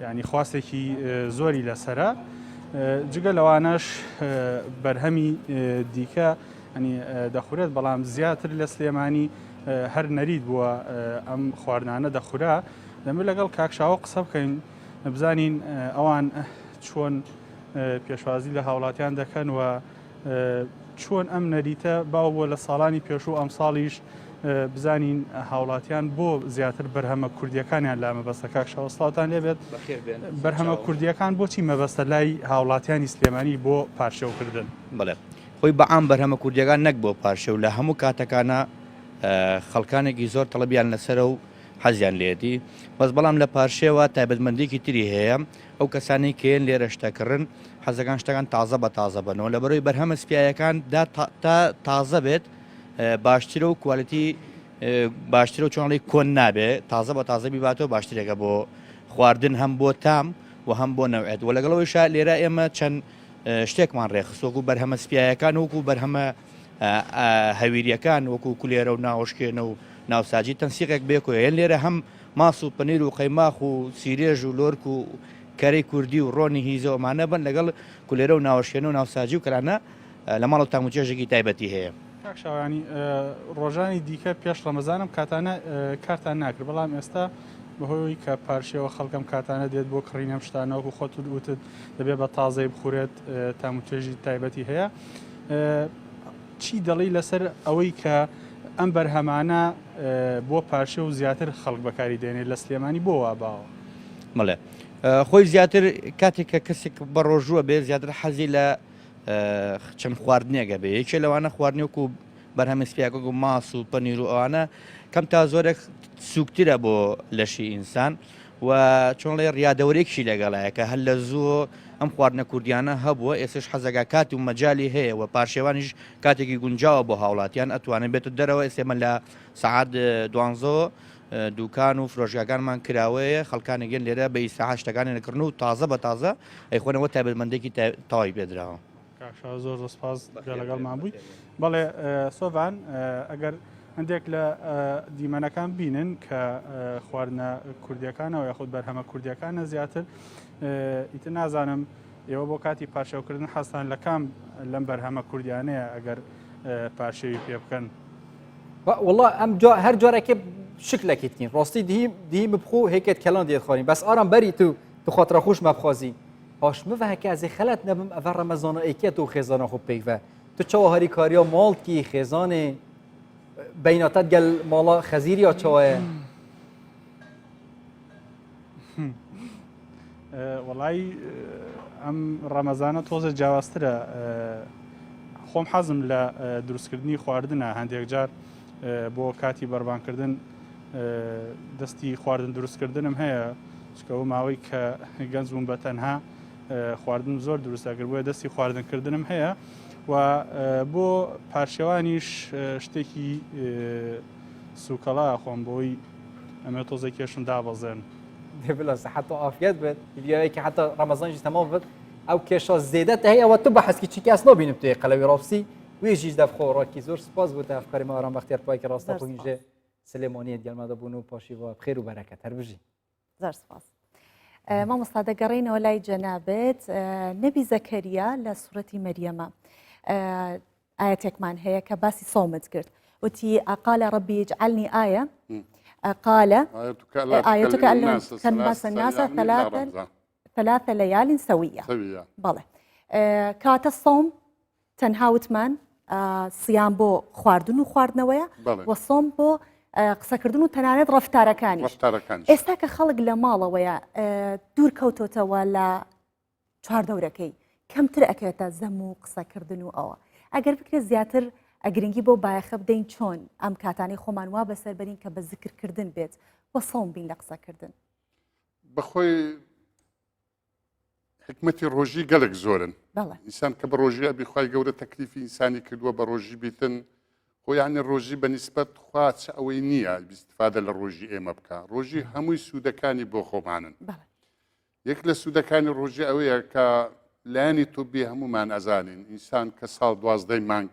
ینی خواستێکی زۆری لەسرە جگە لەوانەش بەرهەمی دیکە ئەنی دەخورێت بەڵام زیاتر لە سلێمانی هەر نەرید بووە ئەم خواردانە دەخورا دەمە لەگەڵ کاکشاوە قسە بکەین بزانین ئەوان چۆن پێشوازی لە هاوڵاتیان دەکەن و چۆن ئەم نەریتە باو بووە لە ساڵانی پێشوو ئەم ساڵیش بزانین هاوڵاتیان بۆ زیاتر بەرهەمە کوردیەکانیان لا مەبەستە کاکشاوە سڵاتان لێبێت بەرهەمە کوردیەکان بۆچی مەبەستە لای هاوڵاتیانی سلێمانی بۆ پارشێوکردن بڵێ خۆی بەعام بەرهەمە کوردیەکان نەک بۆ پارشە و لە هەموو کاتەکانە خەڵکانێکی زۆر تەڵەبیان لەسرە و حەزیان لێتی بەس بەڵام لە پارشێوە تایبەتمەندێکی تری هەیە ئەو کەسانی کێن لێرە شتەکردن حەزەکان شتەکان تازە بە تازە بنەوە لە بەرەوەی بەرهەمە سپیایەکان تا تازە بێت باشترە و کوالەتی باشترە و چۆنڵی کۆن نابێت تازە بە تازە بیباتەوە باشترێکە بۆ خواردن هەم بۆ تام و هەم بۆ نەوێت و لەگەڵەوەیشا لێرە ئێمە چەند شتێکمان ڕێخست وەکو بەرهەمە سپیایەکان وەکو بەرهەمە هەویریەکان وەکو کولێرە و ناوەشکێنە و ناوساجی تەنسیقێک بێکۆیان لێرە هەم ماس و پەنیر و قەیماخ و سیرێژ و لۆرک و کەرەی کوردی و ڕۆنی هیزەوەمانە بن لەگەڵ کولێرە و ناوەشکێنە و ناوساجی و کەرانە لە ماڵ و تاموچێژێکی تایبەتی هەیە. کاکشاوانی ڕۆژانی دیکە پێش ڕەمەزانم کاتانە کارتان ناکرد بەڵام ئێستا بەهۆی کە پارشێەوە خەڵکەم کاتانە دێت بۆ کڕینەم شتانەوەکو خۆت وتت دەبێت بە تازەی بخورێت تاموچێژی تایبەتی هەیە چی دەڵی لەسەر ئەوەی کە ئەم بەرهەمانە بۆ پارشێ و زیاتر خەڵک بەکاری دێنێت لە سلێمانی بۆ واباوە مەڵێ خۆی زیاتر کاتێک کە کەسێک بە ڕۆژووە بێ زیاتر حەزی لە چەند خواردنێگە بێ یەکێ لەوانە خواردنێک و بەرهەمە سپیاکە و ماس و پەنیر و ئەوانە کەم تا زۆرێک سوکترە بۆ لەشی ئینسان و چۆن لێ ڕیادەورێکشی لەگەڵایەکە هەر لە زوو ئەم خواردنە کوردیانە هەبووە ئێسش حەزەکە کات و مەجای هەیە و پارشێوانیش کاتێکی گونجاوە بۆ هاوڵاتیان ئەتوانێت بێتە دەرەوە ئێسێمە لە سەعات دوانزەوە دوکان و فرۆژگاکانمان کراوەیە خەڵکانی گەن لێرە بە ئیساحە شتەکانی نەکردن و تازە بە تازە ئەیخۆنەوە تایبەتمەندێکی تەواوی پێدراوە. زۆر سپاس لەگەڵمان بووی بەڵێ سۆڤان ئەگەر هەندێک لە دیمەنەکان بینن کە خواردنە کوردیەکانەوە یاخود بەرهەمە کوردیەکانە زیاتر ئیتر نازانم ئێوە بۆ کاتی پاشەوکردن حەستان لە کام لەم بەرهەمە کوردیانەیە ئەگەر پاشەوی پێ بکەن والله ئەم هەر جارێکێ شکلێکیتکین ڕاستی دیهی ببخۆ هێکێت کەلان دێت خوارین بەس ئارام بەری تو خۆترە خۆش مەبخوازی هاشمە هەکە خەلەت نەبم ئەڤە ڕەمەزانە ئەیکێت و خێزانە خۆ پێیڤە تو چاوە هەری کاریا ماڵکی خێزانێ بیناتت گەل ماڵا خەزیری یا چاوەیە وەڵی ئەم ڕەمەزانە تۆزە جیاوازترە خۆم حەزم لە دروستکردنی خواردنە هەندێک جار بۆ کاتی بەربانکردن دەستی خواردن دروستکردنم هەیە چکەوە ماوەی کە گەنج بووم بە تەنها خواردن زۆر دروستەکرد بۆیە دەستی خواردنکردنم هەیە و بۆ پارشێوانیش شتێکی سوکەڵا خۆم بۆی ئەمە تۆزە کێشم دابەزێن بلا صحة وعافية بيت اليوم حتى رمضان جي تمام بيت أو كيشا زيادات هي وتبع حس كي كاس نو بين بتوي قلبي راسي ويجي داف خورا كي زور سباس بوت أفكار ما رام بختيار بايك راستا خوينجا سليمانية ديال ما دبونو باشي بخير وبركة هربجي زار سباس ما مصطفى قرينا ولا جنابت نبي زكريا لسورة مريم آياتك من هي كباسي صومت قلت وتي قال ربي اجعلني آية قال آيتك أن تنبس الناس ثلاث ليال سوية بله كات الصوم تنهاوت من صيام بو خواردن و خواردنەوەیە والصوم بۆ قسەکردن و تەنانەت ڕەفتارەکانیش ئێستا کە خەڵک لە ماڵەوەیە دوور کەوتۆتەوە لە چواردەورەکەی کەمتر ئەکرێتە زەم و قسەکردن و ئەوە ئەگەر بکرێت زیاتر ئەگرنگی بۆ بایەخە بدەین چۆن ئەم کاتانی خۆمان وا بەسەر بەرین کە بە زیکردکردن بێت بە سەوم بین لە قسەکردن بەخۆی حکمەتی ڕۆژی گەلێک زۆرن ئینسان کە بە ڕۆژی ئەبی خوای گەورە تەکلیفی ئینسانی کردووە بە ڕۆژی بیتن خۆ یعنی ڕۆژی بەنسبەت خوا چ ئەوەی نییە بیستفادە لە ڕۆژی ئێمە بکە ڕۆژی هەمووی سوودەکانی بۆ خۆمانن یەک لە سوودەکانی ڕۆژی ئەوەیە کە لایانی تۆبی هەمومان ئەزانین ئینسان کە ساڵ 12 مانگ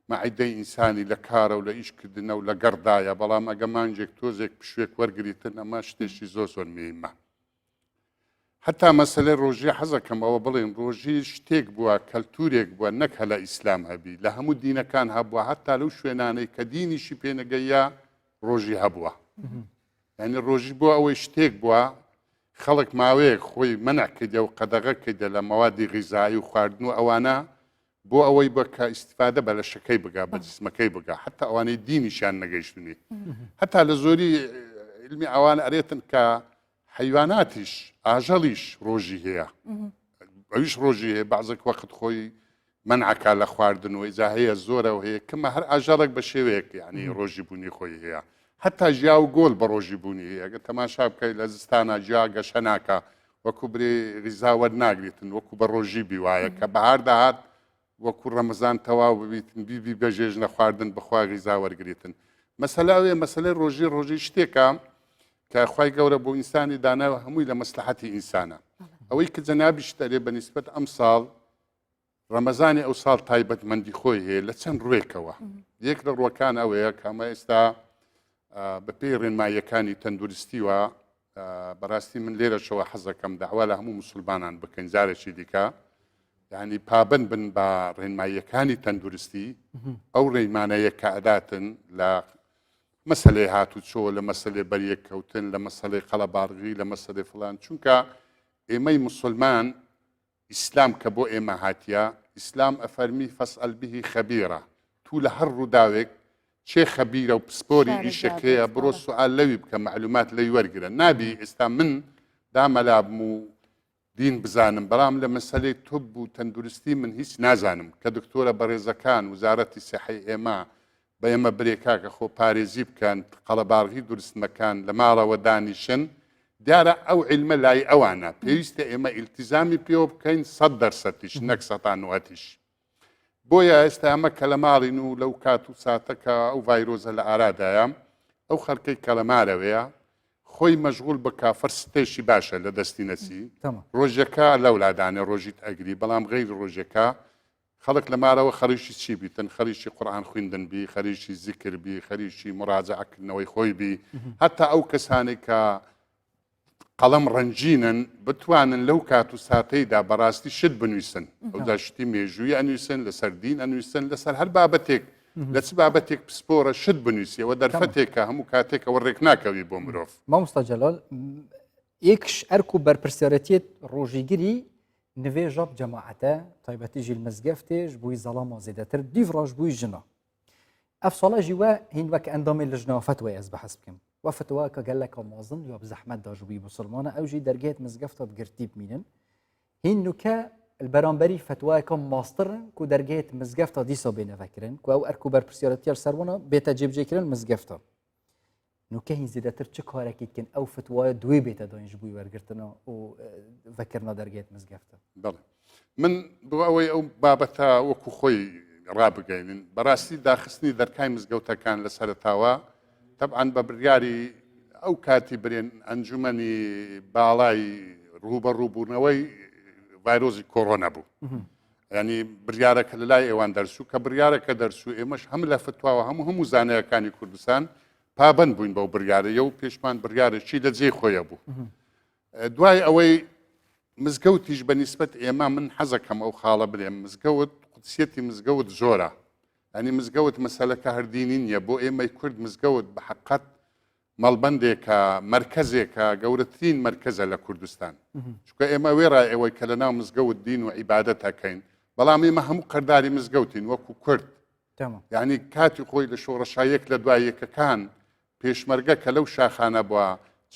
مەعیدەی ئینسانی لە کارە و لە ئیشکردنە و لە گەردایە بەڵام ئەگە مانجێک تۆزێک پشوێک وەرگریتن ئەمە شتێکی زۆر زۆر مهمە حتا مەسلەی ڕۆژی حەزەکەم ئەوە بڵێن ڕۆژی شتێک بووە کەلتورێک بووە نەک هەلە ئیسلام هەبی لە هەموو دینەکان هەبووە هەتا لەو شوێنانەی کە دینیشی پێنەگەیە ڕۆژی هەبووە یعنی ڕۆژی بووە ئەوەی شتێک بووە خەڵک ماوەیەک خۆی منع کردە و قەدەغە کردە لە مەوادی غیزایی و خواردن و ئەوانە بۆ ئەوەی بە کە ئیسیفادە بە لە شەکەی بگا بە جسمەکەی بگا حتا ئەوانەی دینیشان نەگەیشتنی هەتا لە زۆری علمی ئەوان ئەرێتن کە حیواناتیش ئاژەڵیش ڕۆژی هەیە ئەویش ڕۆژی هەیە بەعزێک وەخت خۆی منعکا لە خواردن و ئیجا هەیە زۆرەوە هەیە کەمە هەر ئاژەڵێک بە شێوەیەک یعنی ڕۆژی بوونی خۆی هەیە حتا ژیا و گۆل بە ڕۆژی بوونی هەیە ئەگە تەماشا بکەیت لە زستانە جیا گەشە ناکە وەکو برێ غیزا وەرناگریتن وەکو بە ڕۆژی بیوایە کە بەهار داهات وەکو ڕەمەزان تەواو ببیتن بیبی بەژێژنە خواردن بخوا غیزا وەرگریتن مەسەلاوێ مەسلەی ڕۆژی شتێکە کە خوای گەورە بۆ ئینسانی داناوە هەمووی لە مەسلحەتی ئینسانە ئەوەی کە جەنابی شتەرێ بە نیسبەت ئەم ساڵ ڕەمەزانی ئەو ساڵ تایبەتمەندی خۆی هەیە لە چەند ڕوێکەوە یەک لە ڕوەکان ئەوەیە کەمە ئێستا بە پێی ڕێنماییەکانی تەندروستیوە بەڕاستی من لێرەشەوە حەزەکەم داوا لە هەموو مسلمانان بکەین جارێکی دیکە یعنی پابند بن بە ڕێنماییەکانی تەندروستی ئەو ڕێنمانەیە کە ئەداتن لە مەسلەی هاتوچۆ لە مەسلەی بەریەککەوتن لە مەسلەی قەڵەبارغی لە مەسلەی فڵان چونکە ئێمەی مسلمان ئیسلام کە بۆ ئێمە هاتیە ئیسلام ئەفەرمی فەسئەل بهی خەبیرە تو لە هەر ڕووداوێک چێ خەبیرە و پسپۆری ئیشەکەیە بڕۆ سوال لەوی بکە معلومات لەی وەرگرە نابی ئێستا من دامەلابم و دین بزانم بەڵام لە مەسلەی تۆب و تەندروستی من هیچ نازانم کە دکتۆرە بەڕێزەکان وزارەتی سیحەی ئێمە بە ئێمە برێکا کە خۆ پارێزی بکەن قەڵەبارغی دروست مەکان لە ماڵەوە دانیشن دیارە ئەو عیلمە لای ئەوانە پێویستە ئێمە ئیلتیزامی پێوە بکەین 100% نەک 100%. بۆیە ئێستا ئەمە کە لە ماڵین و لەو کات و ساتەکە ئەو ڤایرۆزە لە ئارادایە ئەو خەڵکەی کە لە مارەوەیە خۆی مەشغول بە کافرستێشی باشە لە دەستی نەسی ڕۆژەکە لەولادانێ ڕۆژیت ئەگری بەڵام غەیر ڕۆژەکە خەڵک لە مارەوە خەریشی چی بیتن خەریشی قورئان خوێندن بی خەریشی زیکر بی خەریشی مراجعەکردنەوەی خۆی بی هەتا ئەو کەسانێک کە قەڵەم ڕەنجینن بتوانن لەو کات و ساتەیدا بەڕاستی شت بنووسن ئەودا شتی مێژووی ئەنووسن لەسەر دین ئەنووسن لەسەر هەر بابەتێک لە چ بابەتێک پسپۆرە شت بنووسیەوە دەرفەتێکە هەموو کاتێکەوە ڕێک ناکەوی بۆ مرۆڤ مامۆستا جەلال یەکش ئەرک و بەرپرسیارەتیت ڕۆژیگیری نوێژە جەماعەتە تایبەتیژی مەزگەفتێش بووی زەڵامە زێدەتر دیڤڕۆژ بووی ژنە ئەف ساڵەژی وە هین وەک ئەندامی لە ژنەوە فتوای ئەس بەحەس بکەم وە فتووا کە گەلەکە مازن یا بزەحمەت داژبووی مسلمانە ئەوژی دەرگێت مزگەفتە بگرتی بمینن هین نوکە البەرامبەری فتوایەکە ماسترن و دەرگێت مزگەفتە دیسە بێنەڤەکردن و ئەو ئەرک و بەرپرسیارەتیار سەربوونە بێتە جێبجێکردن مزگەفتە نوکە هین زیدەتر چ کارێکی بکەن ئەو فتوایە دوێ بێتە داینج بووی وەرگرتنەوە و ڤەکردنە دەرگێت مزگەفتە بەڵێ من بۆ ئەوەی ئەو بابەتە وەکو خۆی ڕابگەینن بەڕاستی داخستنی دەرکای مزگەوتەکان لە سەرتاوە طبعاً بە بڕیاری ئەو کاتی برێن ئەنجومەنی باڵای ڕوبەڕووبوونەوەی ڤایرۆزی کۆڕۆنا بوو ینی بریارەکە لە لای ئێوان دەرسوو کە بریارەکە دەرسوو ئێمەش هەم لە فتواوە هەموو زانایەکانی کوردستان پابند بووین بەو بریارەیە و پێشمان بریارێکی لە جێی خۆیە بوو دوای ئەوەی مزگەوتیش بە نیسبەت ئێمە من حەزەکەم ئەو خاڵە برێم مزگەوت قودسیەتی مزگەوت زۆرە ینی مزگەوت مەسەلەکە هەردینی نییە بۆ ئێمەی کورد مزگەوت بە حقەت مەڵبەندێکە مرکزێکە گەورەترین مرکزە لە کوردستان چونکە ئێمە وێڕای ئەوەی کە لە ناو مزگەوت دین و عیبادەت ئەکەین بەڵام ئێمە هەموو قەرداری مزگەوتین وەکو کورد یعنی کاتی خۆی لە شۆڕەشایەک لە دوای یەکەکان پێشمەرگە کە لەو شاخانە بووە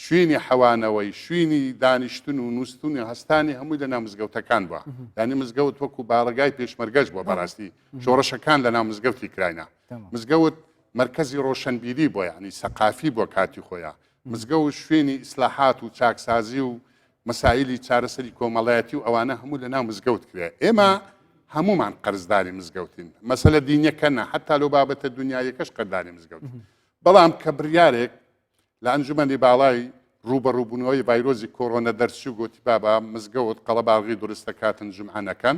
شوێنی حەوانەوەی شوێنی دانیشتن و نووسون و هەستانی هەمووی لە ناو مزگەوتەکان بووە ینی مزگەوت وەکو باڵگای پێشمەرگەش بووە بەڕاستی شۆڕەشەکان لە ناو مزگەوتی کراینە مزگەوت مرکزی ڕۆشنبیری بۆ ینی سەقافی بۆ کاتی خۆیان مزگەوت شوێنی ئیسلاحات و چاکسازی و مەسائلی چارەسەری کۆمەڵایەتی و ئەوانە هەموو لە ناو مزگەوت کرێ ئێمە هەمومان قەرزداری مزگەوتین مەسەلە دینیەکە نە حتا لەو بابەتە دنیایەکەش قەرداری مزگەوت بەڵام کە بڕیارێک لە ئەنجومەنی باڵای ڕوبەڕووبوونەوەی ڤایرۆزی کۆڕۆنە دەرچوو گوتی بابا مزگەوت قەڵەباڵغی دروستە کاتن جمعانەکەن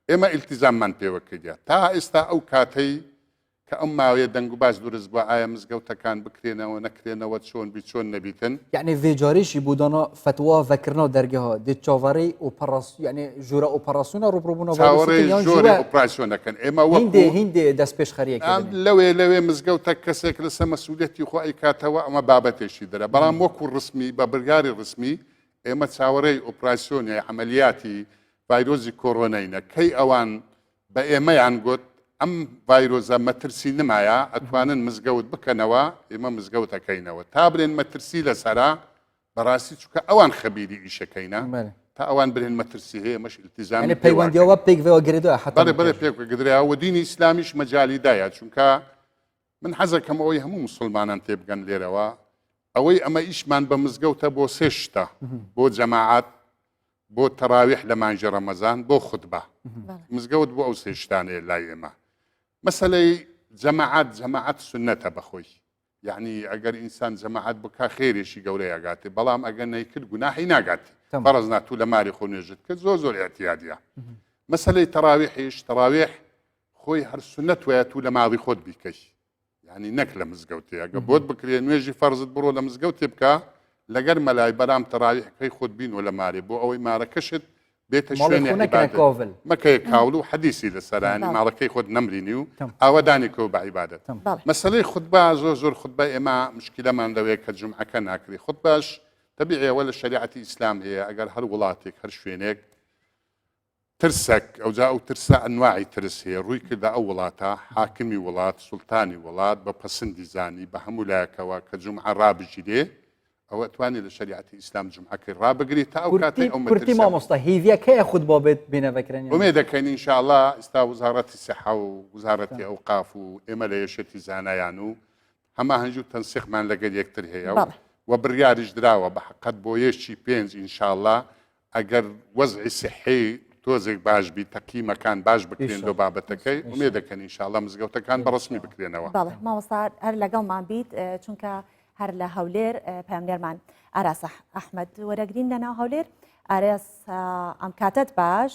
ئێمە ئیلتیزاممان پێوە کردیا تا ئێستا ئەو کاتەی کە ئەم ماوەیە دەنگ و باش دروست بووە ئایا مزگەوتەکان بکرێنەوە نەکرێنەوە چۆن بی چۆن نەبیتن یعنی vêjarîşî bûdana fetwa vekirina dergeha dê çavarê yani jûra operasyona rûbirûbûna چاوەڕێ ژۆرە ئۆپراسیۆنەکەن ئێمە هیندێ دەستپێشخەریەکە لەوێ مزگەوتە کەسێک لەسەر مەسئولیەتی خۆ ئەیکاتەوە ئەمە بابەتێکی دەرە بەڵام وەکو ڕسمی بە بڕیاری ڕسمی ئێمە چاوەڕێی ئۆپراسیۆنی عملیاتی ڤایرۆزی کۆڕۆنەینە کەی ئەوان بە ئێمەیان گوت ئەم ڤایرۆزە مەترسی نمایە ئەتوانن مزگەوت بکەنەوە ئێمە مزگەوتەکەینەوە تا برێن مەترسی لەسەرا بەڕاستی چونکە ئەوان خەبیری ئیشەکەینە تا ئەوان برێن مەترسی هەیە مەش التیزامی پەیوەندیەوە پێکەوە گرێدەوە بەڵێ پێکگرراوە دینی ئیسلامیش مەجالیدایە چونکە من حەزەکەم ئەوەی هەموو مسلمانان تێبگەن لێرەوە ئەوەی ئەمە ئیشمان بە مزگەوتە بۆ سێ شتە بۆ جەماعەت بۆ تەراویح لە مانجە ڕەمەزان بۆ خوتبە مزگەوت بۆ ئەو سێ شتانەیە لای ئێمە مەسەلەی جەماعەت سنەتە بەخۆی یعنی ئەگەر ئینسان جەماعەت بکا خێرێکی گەورەی ئەگاتێ بەڵام ئەگەر نەیکرد گوناحی ناگاتی بەڕز ناتوو لە ماری خۆ نوێژت کرد زۆر ئەتیادیە مەسەلەی تەراویحیش تەراویح خۆی هەر سنەت وایە تو لە ماڵی خۆت بیکەی یعنی نەک لە مزگەوتێ ئەگە بۆت بکرێ نوێژی فەرزت بڕۆ لە مزگەوتێ بکە لەگەر مەلای بەرام تەراویحەکەی خۆت بینەوە لە مارێ بۆ ئەوەی مارەکەشت بێتە شوێنی مەکەیە کاول و حەدیسی لەسەرانی ماڵەکەی خۆت نەمرینی و ئاوەدانێکەوە بە عیبادەت مەسەلەی خودبا زۆر خودبا ئێمە مشکلەمان لەوەیە کە جومعەکە ناکری خود باش تەبیعیەوە لە شریعەتی ئیسلام هەیە ئەگەر هەر وڵاتێک هەر شوێنێک ترسك ئەو جا ئەو ترسە ئەنواعی ترس هەیە ڕووی کردە ئەو وڵاتە حاکمی وڵات سوڵتانی وڵات بە پەسەندی زانی بە هەموو لایەکەوە کە جومعە ڕابژیرێ ئەوە توانێت لە شریعەتی ئیسلام جومعەکەی ڕابگریت تا ئەو کاتەی ئەو کورتی مامۆستا هیڤیەکەیە خود بۆ بێت بینەوەکردنی ئومێ دەکەین ئینشاءالله ئێستا وزارەتی سەحا و وزارەتی ئەوقاف و ئێمە لە یەشێتی زانایان و هەما هەنجوو تەنسیقمان لەگەر یەکتر هەیە و بڕیاریش دراوە بە حقەت بۆ یەشی پێنج ئینشاءالله ئەگەر وەزعی سیحی تۆزێک باش بی تەقیمەکان باش بکرێن لە بابەتەکەی ئومێ دەکەن ئینشاءالله مزگەوتەکان بەڕسمی بکرێنەوە بەڵێ مامۆستا هەر لەگەڵمان بیت چونکە هەر لە هەولێر پاملێرمان ئاراس ئەحمەد وەرەگرین لەناو هەولێر ئاراس ئەم کاتت باش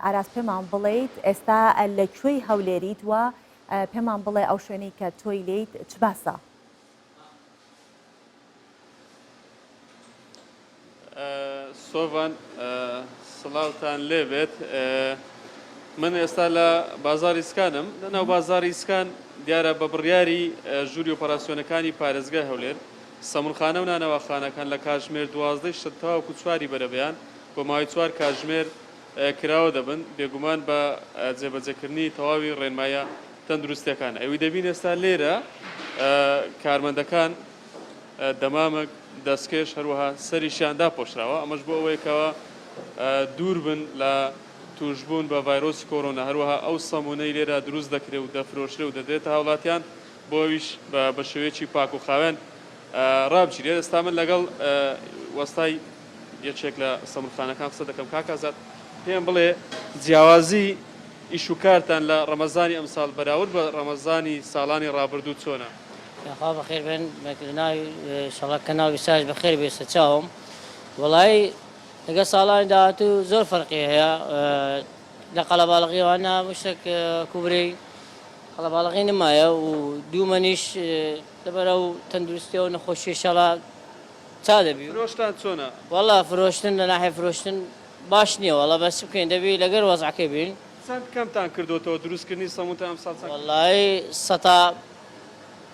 ئاراس پێمان بڵێیت ئێستا لەکوێی هەولێریت وە پێمان بڵێ ئەو شوێنەی کە تۆی لێیت چ باسە سۆڤان سڵاوتان لێبێت من ئێستا لە بازاری سکانم لەناو بازاری سکان دیارە بە بڕیاری ژووری ئۆپەراسیۆنەکانی پارێزگای هەولێر سەمونخانە و نانەوەخانەکان لە کاتژمێر 12 شت تاوەکو چواری بەرەبەیان بۆ ماوەی 4 کاتژمێر کراوە دەبن بێگومان بە جێبەجێکردنی تەواوی ڕێنمایە تەندروستیەکان ئەوی دەبین ئێستا لێرە کارمەندەکان دەمامک دەستکێش هەروەها سەریشیاندا پۆشراوە ئەمەش بۆ ئەوەیەکەوە دوور بن لە توشبوون بە ڤایرۆسی کۆڕۆنا هەروەها ئەو سەمونەی لێرە دروست دەکرێت و دەفرۆشرێ و دەدرێتە هاوڵاتیان بۆویش بە شێوەیەکی پاک و خاوێن ڕابگیرێت ئێستا من لەگەڵ وەستای یەکێک لە سەمونخانەکان قسە دەکەم کاکازات پێم بڵێ جیاوازی ئیش و کارتان لە ڕەمەزانی ئەمساڵ بەراورد بە ڕەمەزانی ساڵانی ڕابردوو چۆنە خوا بەخێر بێن ناوی شەڵک کە ناوی ساژ بەخێر بێستە چاوم وڵی لەگە ساڵانی داهاتوو زۆر فەرقی هەیە لە قەڵەباڵغیوانە مشتێک کوبرەی قەڵەباڵغی نمایە و دوومەنیش لەبەرە و تەندروستی و نەخۆشی شەڵا چا دەبی فرۆشتان چۆنە وەڵا فرۆشتن لە ناحیە فرۆشتن باش نییە وەڵا بەس بکەین دەبی لەگەر وەزعەکەی بین چەند کەمتان کردوتەوە دروستکردنی سەمونتە ئەمساڵ وەڵی سەتا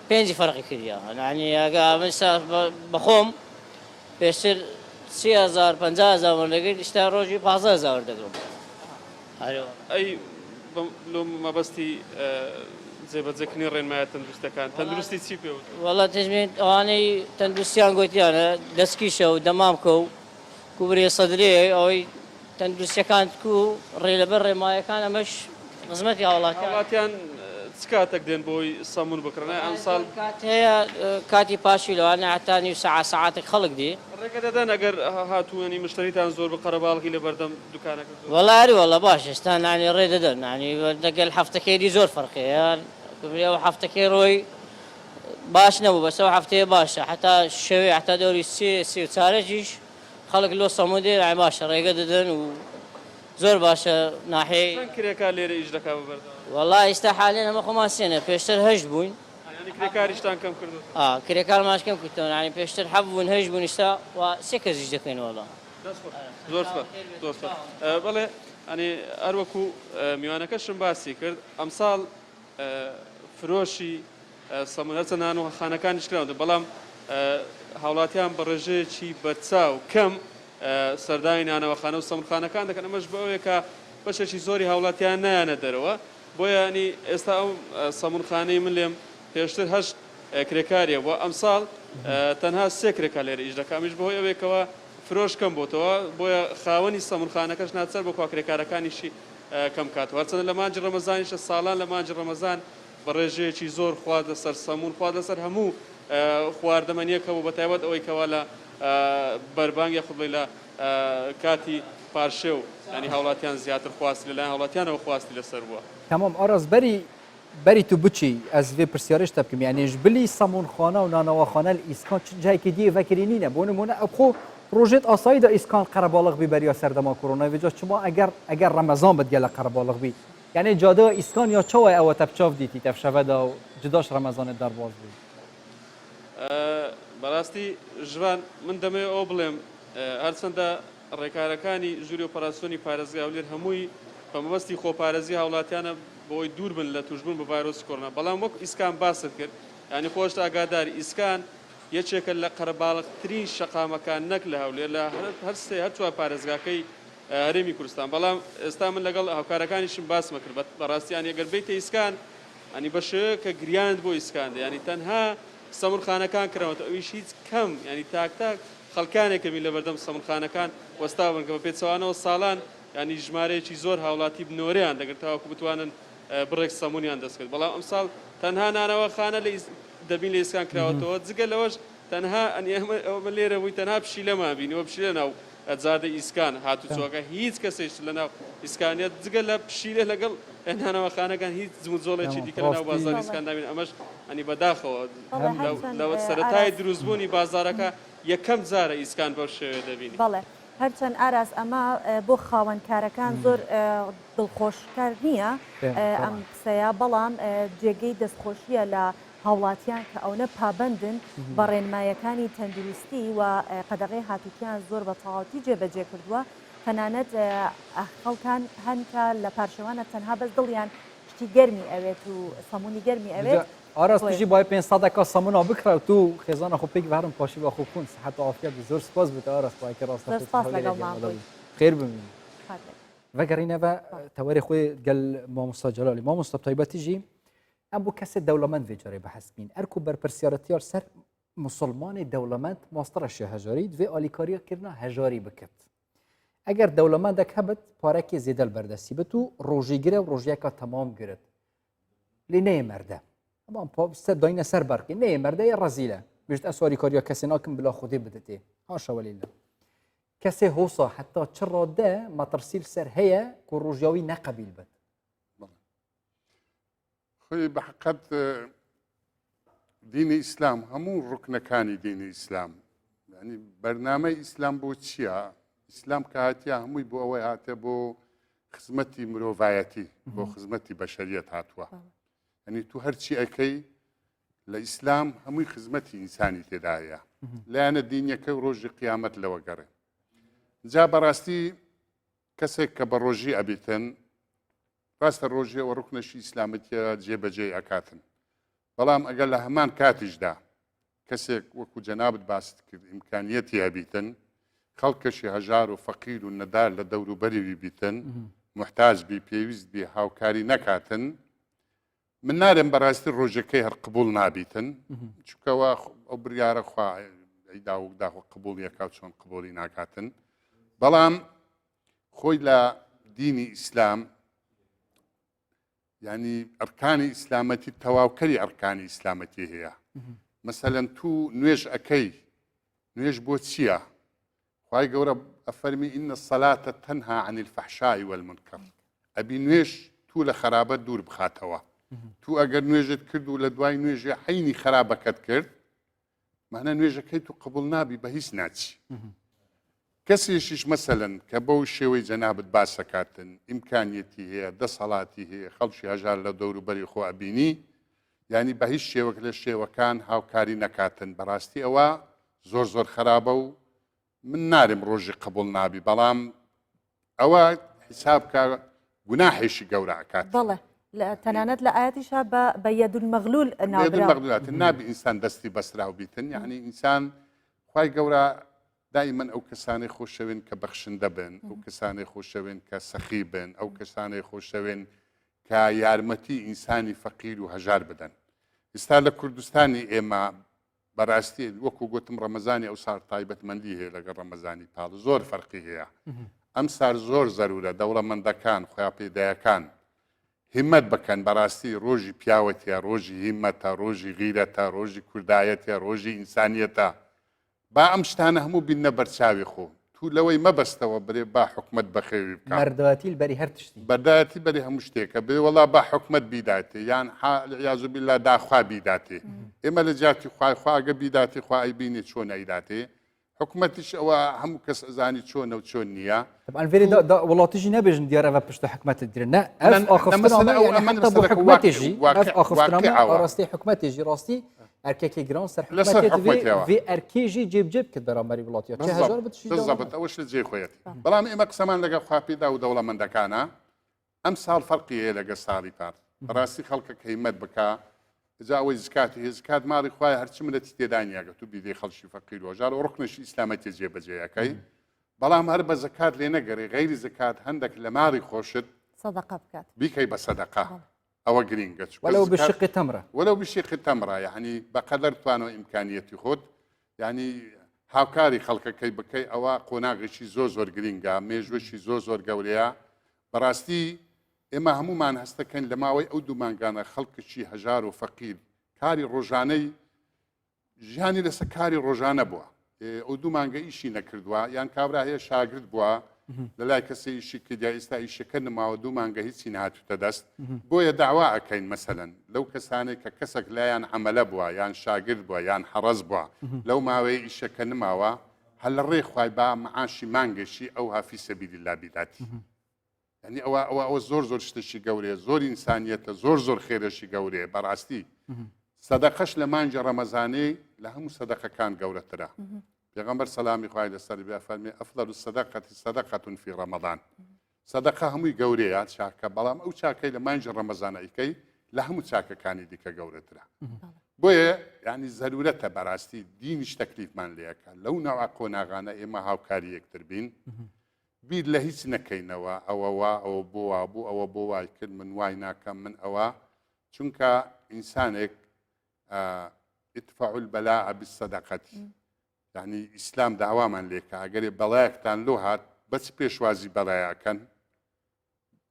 پێنجی فەرقی کردیە ینی ئەگە من بەخۆم پێشتر 30,000 50,000 وەردەگرت ئشتا ڕۆژی 15,000 وەردەگرم ئەی مەبەستی جێبەجێکردنی ڕێنمایە تەندروستەکان تەندروستی چی پێ وەڵا تژمێت ئەوانەی تەندروستیان گوتیانە دەستکیشە و دەمامکە و کوبرێ سەدرێ ئەوەی تەندروستیەکان و ڕێ لەبەر ڕێمایەکان ئەمەش خزمەتی هاوڵاتیان چ کاتێک دێن بۆی سەمون بکڕنە ئەمساڵ هەیە کاتی پاشی لەوانە حتانی و سەعاتێک خەڵک دی ڕێگە دەدەن ئەگەر هاتووەنی مشتریتان زۆر بە قەرەباڵغی لە بەردەم دوکانەکە وەڵاری وەڵە باش ئێستا نانی ڕێ دەدەن نانی دەگەل هەفتەکەی زۆر فەرقەیە ئەو هەفتەکەی ڕۆی باش نەبوو بەسەوە هەفتەیە باشە حتا شەوێ حتا دەوری سێ و چارەجیش خەڵک لۆ سەمون دێ باشە ڕێگە دەدەن و زۆر باشە ناحەیە کرێکا لێرە ئیش دەکا بە بەردەوام والله ئێستا حالێن ئەمە خۆمان سێنە پێشتر هەشت بووین ینی کرێکاریشتان کەم کردو کرێکارماش کەم کردەوە ینی پێشتر حەب بوون هەشت بوون ئێستا و سێ کەسیش دەکەینەوەڵە زۆر زۆر بەڵێ ئەنی ئەروەکو میوانەکەشم باسی کرد ئەمساڵ فرۆشی سەمونەرچە نان و خانەکانیش کراوە بەڵام هاوڵاتیان بە ڕێژەیەکی بەرچاو کەم سەردانی نانەوەخانە و سەمونخانەکان دەکەن ئەمەش بەوەیە کە بەشێکی زۆری هاوڵاتیان نایانە دەرەوە بۆیە ینی ئێستا ئەو سەمونخانەی من لێم پێشتر هەشت کرێکاریە بۆ ئەمساڵ تەنها سێ کرێکا لێرە ئیش دەکامیش بەهۆی ئەوەیەکەوە فرۆش کەم بۆتەوە بۆیە خاوەنی سەمونخانەکەش ناچەر بۆ کرێکارەکانیشی کەم کاتەوە هەرچەندە لە مانجی ڕەمەزانیشە ساڵان لە مانجی ڕەمەزان بە ڕێژەیەکی زۆر خوارد لەسەر سەمون خوارد لەسەر هەموو خواردەمەنیەکە بوو بەتایبەت ئەوەی کەوا لە بەربانگی خوڵی لە کاتی پارشێ و ینی هاوڵاتیان زیاتر خواستی لەلایەن هاوڵاتیانەوە خواستی لەسەر بووە تمام ئاراز بەری تو بچی ئەس vê pirsiyarîş te bikim yani ji bilî semûnxana û nanewaxane li îskan çi cihekê diyê vekirî nîne bû nimûne ew xwe projeyê asayî da îskan qerebalix bî beriya serdema korona vêca çima eger remezan bid gele qerebalix bî yani cadeya îskan ya çawa ew te çav dîtî te şeveda û cidaş remezanê derbas bî بەڕاستی ژوان من دەمەوێت ئەو بڵێم هەرچەندە ڕێکارەکانی ژووری ئۆپەراسیۆنی پارێزگای هەولێر هەمووی بە مەبەستی خۆپارێزی هاوڵاتیانە بۆی دوور بن لە توشبوون بە ڤایرۆسی کۆڕۆنا بەڵام وەک ئیسکان باست کرد ینی خۆشت ئاگاداری ئیسکان یەکێکە لە قەرەباڵغترین شەقامەکان نەک لە هەولێر لە هەر چوار پارێزگاکەی هەرێمی کوردستان بەڵام ئێستا من لەگەڵ هاوکارەکانیشم باسمە کرد بەڕاستیان ئەگەر بیتە ئیسکان ئەنی بەشەیە کە گریاند بۆ ئیسکاندە ینی تەنها سەمونخانەکان کراوەتە ئەویش هیچ کەم ینی تاک خەڵکانێکەمی لە بەردەم سەمونخانەکان وەستا بن کە بە پێچەوانەوە ساڵان ینی ژمارەیەکی زۆر هاوڵاتی بنۆریان دەگرێت تاوەکو بتوانن بڕێک سەمونیان دەستکرد بەڵام ئەمساڵ تەنها نانەوەخانە دەبین لە ئێسکان کراوەتەوە جگە لەوەش تەنها ئەمە لێرە بووی تەنها پشیلەمان بینەوە پشیلە ناو ئەجاردە ئیسکان هاتوچۆکە هیچ کەسێش لەناو ئیسکانیت جگە لە پشیلە لەگەڵ نانەوەخانەکان هیچ جموجۆڵێکی دیکە لەناو بازار ئیسکان نابین ئەمەش ئەنی بەداخەوە لەوە سەرەتای دروستبوونی بازارەکە یەکەم جارە ئیسکان بەو شێوێ دەبینی بەڵێ هەرچەند ئاراس ئەمە بۆ خاوەنکارەکان زۆر دڵخۆشکار نییە ئەم قسەیە بەڵام جێگەی دەستخۆشیە لە هاوڵاتیان کە ئەوە پابندن بە ڕێنمایەکانی تەندروستی و قەدەغی هاتووکیان زۆر بە تەواوەتی جێبەجێ کردووە تەنانەت خەڵکان هەنکە لە پارشەوانە تەنها بەس دڵیان شتی گەرمی ئەوێت و سەمونی گەرمی ئەوێت ئاراز توژی باید 500 سەمونە بکرا و تو خێزانە خۆ پێی بەرم پاشی بە خۆ کون صحت و عافیت زۆر سپاس بێت ئاراز پایکە ڕاستە خێر بمین vegerineve tewerê xwe gel mamosta Celalî mamosta taybetî jî em bû kesê dewlemend vê carê bihes bîn er ku berpirsyaretiya ser musulmanê dewlemend mastera şêhejarî divê alîkariya kirina hejarî bikit eger dewlemendek hebit parekê zêde li berdestî bit û rojîgire û rojiyeka temam girit lê neyê merde se dayîne ser berkê neyê merde yê rezîl e bijît ez alîkariya kesê nakim bila xwedê biditê haşa welîle kesê hosa heta çi rade matirsîl ser heye ku rojyawî neqebîl bit خۆی بە حقەت دینی ئیسلام هەموو ڕوکنەکانی دینی ئیسلام ینی بەرنامەی ئیسلام بۆ چییە؟ ئیسلام کە هاتیە هەمووی بۆ ئەوەی هاتە بۆ خزمەتی مرۆڤایەتی بۆ خزمەتی بەشەریەت هاتووە ینی تو هەرچی ئەەکەی لە ئیسلام هەمووی خزمەتی ئینسانی تێدایە لایەنە دینیەکە و ڕۆژی قیامەت لەوە گەڕێ جا بەڕاستی کەسێک کە بە ڕۆژی ئەبیتن ڕاستە ڕۆژی ئەوە ڕوکنەشی ئیسلامەتیە جێبەجێ ئەکاتن بەڵام ئەگەر لە هەمان کاتیشدا کەسێک وەکو جەنابەت باست کرد ئیمکانیەتی هەبیتن خەڵکەشی هەژار و فەقیر و نەدار لە دەوروبەری بیتن محتاج بی پێویست بی هاوکاری نەکاتن من نارێم بەڕاستی ڕۆژەکەی هەر قبول نابیتن چونکەوە ئەو بریارە خوا داوەکدا قبول یەکات چۆن قبولی ناکاتن بەڵام خۆی لە دینی ئیسلام ینی ئەرکانی ئیسلامەتی تەواوکەری ئەرکانی ئیسلامەتی هەیە مەسەلەن تو نوێژ ئەەکەی نوێژ بۆ چییە؟ خوای گەورە ئەفەرمی ئینە الصەلاتە تەنها عن الفەحشاء والمنکەر ئەبی نوێژ تو لە خەرابەت دوور بخاتەوە تو ئەگەر نوێژت کرد و لە دوای نوێژی حینی خەرابەکەت کرد مانە نوێژەکەی تو قبول نابی بە هیچ ناچی کەسێکیش مەسەلەن کە بەو شێوەی جەنابەت باسەکاتن ئیمکانیەتی هەیە دەسەڵاتی هەیە خەڵکی هەژار لە دەوروبەری خۆ ئەبینی ینی بە هیچ شێوەک لە شێوەکان هاوکاری نەکاتن بەڕاستی ئەوە زۆر زۆر خراپە و من نارم ڕۆژی قبول نابی بەڵام ئەوە حیسابکە گوناحێکی گەورە ئەکات بەڵێ تەنانەت لە ئاەتیشا بە یەدون مەغلول مەغلولات نابی ئینسان دەستی بەسرا و بیتن یعنی ئینسان خی گەورە دائما ئەو کەسانی خۆشەوێن کە بەخشندە بن ئەو کەسانی خۆشەوێن کە سەخی بن ئەو کەسانی خۆشەوێن کە یارمەتی ئینسانی فەقیر و هەژار بدەن ئێستا لە کوردستانی ئێمە بەڕاستی وەکو گوتم ڕەمەزانی ئەو سار تایبەتمەندی هەیە لەگەڵ ڕەمەزانی پاڵ زۆر فەرقی هەیە ئەم سار زۆر زەرورە دەوڵەمەندەکان خۆیان پێدایەکان هیمەت بکەن بەڕاستی ڕۆژی پیاوەتە ڕۆژی هیمەتە ڕۆژی غیرەتە ڕۆژی کوردایەتە ڕۆژی ئینسانیەتە با ئەم شتانە هەموو بینە بەرچاوی خۆ تو لەوەی مەبەستەوە برێ با حکومت بەخێوی بکە مەردەواتی بەری هەر تشتی بەردایەتی بەری هەموو شتێکە بێ وەڵا با حکومت بیداتێ یان یازوو بالله داخوا بیداتێ ئێمە لە جاتی خواگە بیداتی خوا ئەیبینێ چۆن ئەیداتێ حکومەتیش ئەوە هەموو کەس ئەزانی چۆنە و چۆن نییە ئەنفێری وڵاتیژی نەبێژن دیارەوە پشتە حکومەتت درێنە حکومەتێژی ڕاستی حکومەتێژی ڕاستی ئەرکێکی گران سەر حکومەتێ ئەرکێژی جێبجێب کرد بەرامبەری وڵاتیات ئەوەش لە جێ خۆیەتی بەڵام ئێمە قسەمان لەگە خواپیدا و دەوڵەمەندەکانە ئەم ساڵ فەرقی هەیە لەگە ساڵی پار بەڕاستی خەڵکە کەیمەت بکە جاوەی زکاتی هێ زکات ماڵی خوای هەرچی منەتی تێدانیاگە تو بیدەی خەڵکی فەقیر و هەژار و ڕوکنشی ئیسلامەتی جێبەجێیەکەی بەڵام هەر بە زکات لێ نەگەڕی غەیری زکات هەندێک لە ماڵی خۆشت سەدەقە بکات بیکەی بە سەدەقە ئەوە گرینگە وەلەو بشقی تەمرە وەلەو بشقی تەمرە یعنی بەقەدەر توانەوە ئیمکانیەتی خۆت ینی هاوکاری خەڵکەکەی بکەی ئەوە قۆناغێکی زۆر زۆر گرینگە مێژوەشی زۆر زۆر گەورەیە بەڕاستی ئێمە هەمومان هەستەکەن لە ماوەی ئەو دوومانگانە خەڵکشی هەژار و فەقیر کاری ڕۆژانەی ژیانی لەسەر کاری ڕۆژانە بووە ئەو دوومانگە ئیشی نەکردووە یان کابرا هەیە شاگرد بووە لە لای کەسی ئیشی کردیا ئێستا ئیشەکە نماوە دوومانگە هیچی نهاتوتە دەست بۆیە داوا ئەەکەین مەسەلەن لەو کەسانێک کە کەسێک لایەن عەمەلە بووە یان شاگرد بووە یان حەڕەز بووە لەو ماوەی ئیشەکە نماوە هەل لە ڕێی خوای با مەعاشی مانگەشی ئەو هافی سەبیلی الله بیداتی ینی ئەوە زۆر زۆر شتێکی گەورەیە زۆر ئینسانیەتە زۆر زۆر خێرەشی گەورەیە بەڕاستی سەدەقەش لە مانجە ڕەمەزانەی لە هەموو سەدەقەکان گەورەترە پێغەمبەر سەلامی خوای لەسەر بێ فەرمێ ئەفضل الصەدەقەتی صەدەقەة فی ڕەمەضان سەدەقە هەمووی گەورەیە چاکە بەڵام ئەو چاکەی لە مانجە ڕەمەزانەیەکەی لە هەموو چاکەکانی دیکە گەورەترە بۆیە ینی زەرورەتە بەڕاستی دینیش تەکلیفمان لێەکە لەو ناوە قۆناغانە ئێمە هاوکاری یەکتر بین بیر لە هیچ نەکەینەوە ئەوە وا ئەوە بۆ وا بوو ئەوە بۆ وای کرد من وای ناکەم من ئەوە چونکە ئینسانێک ئیدفعوا البەلاء بالصەدەقەة یعنی ئیسلام داوامان لێکە ئەگەرێ بەڵایەکتان لۆ هات بەچ پێشوازی بەڵایەکەن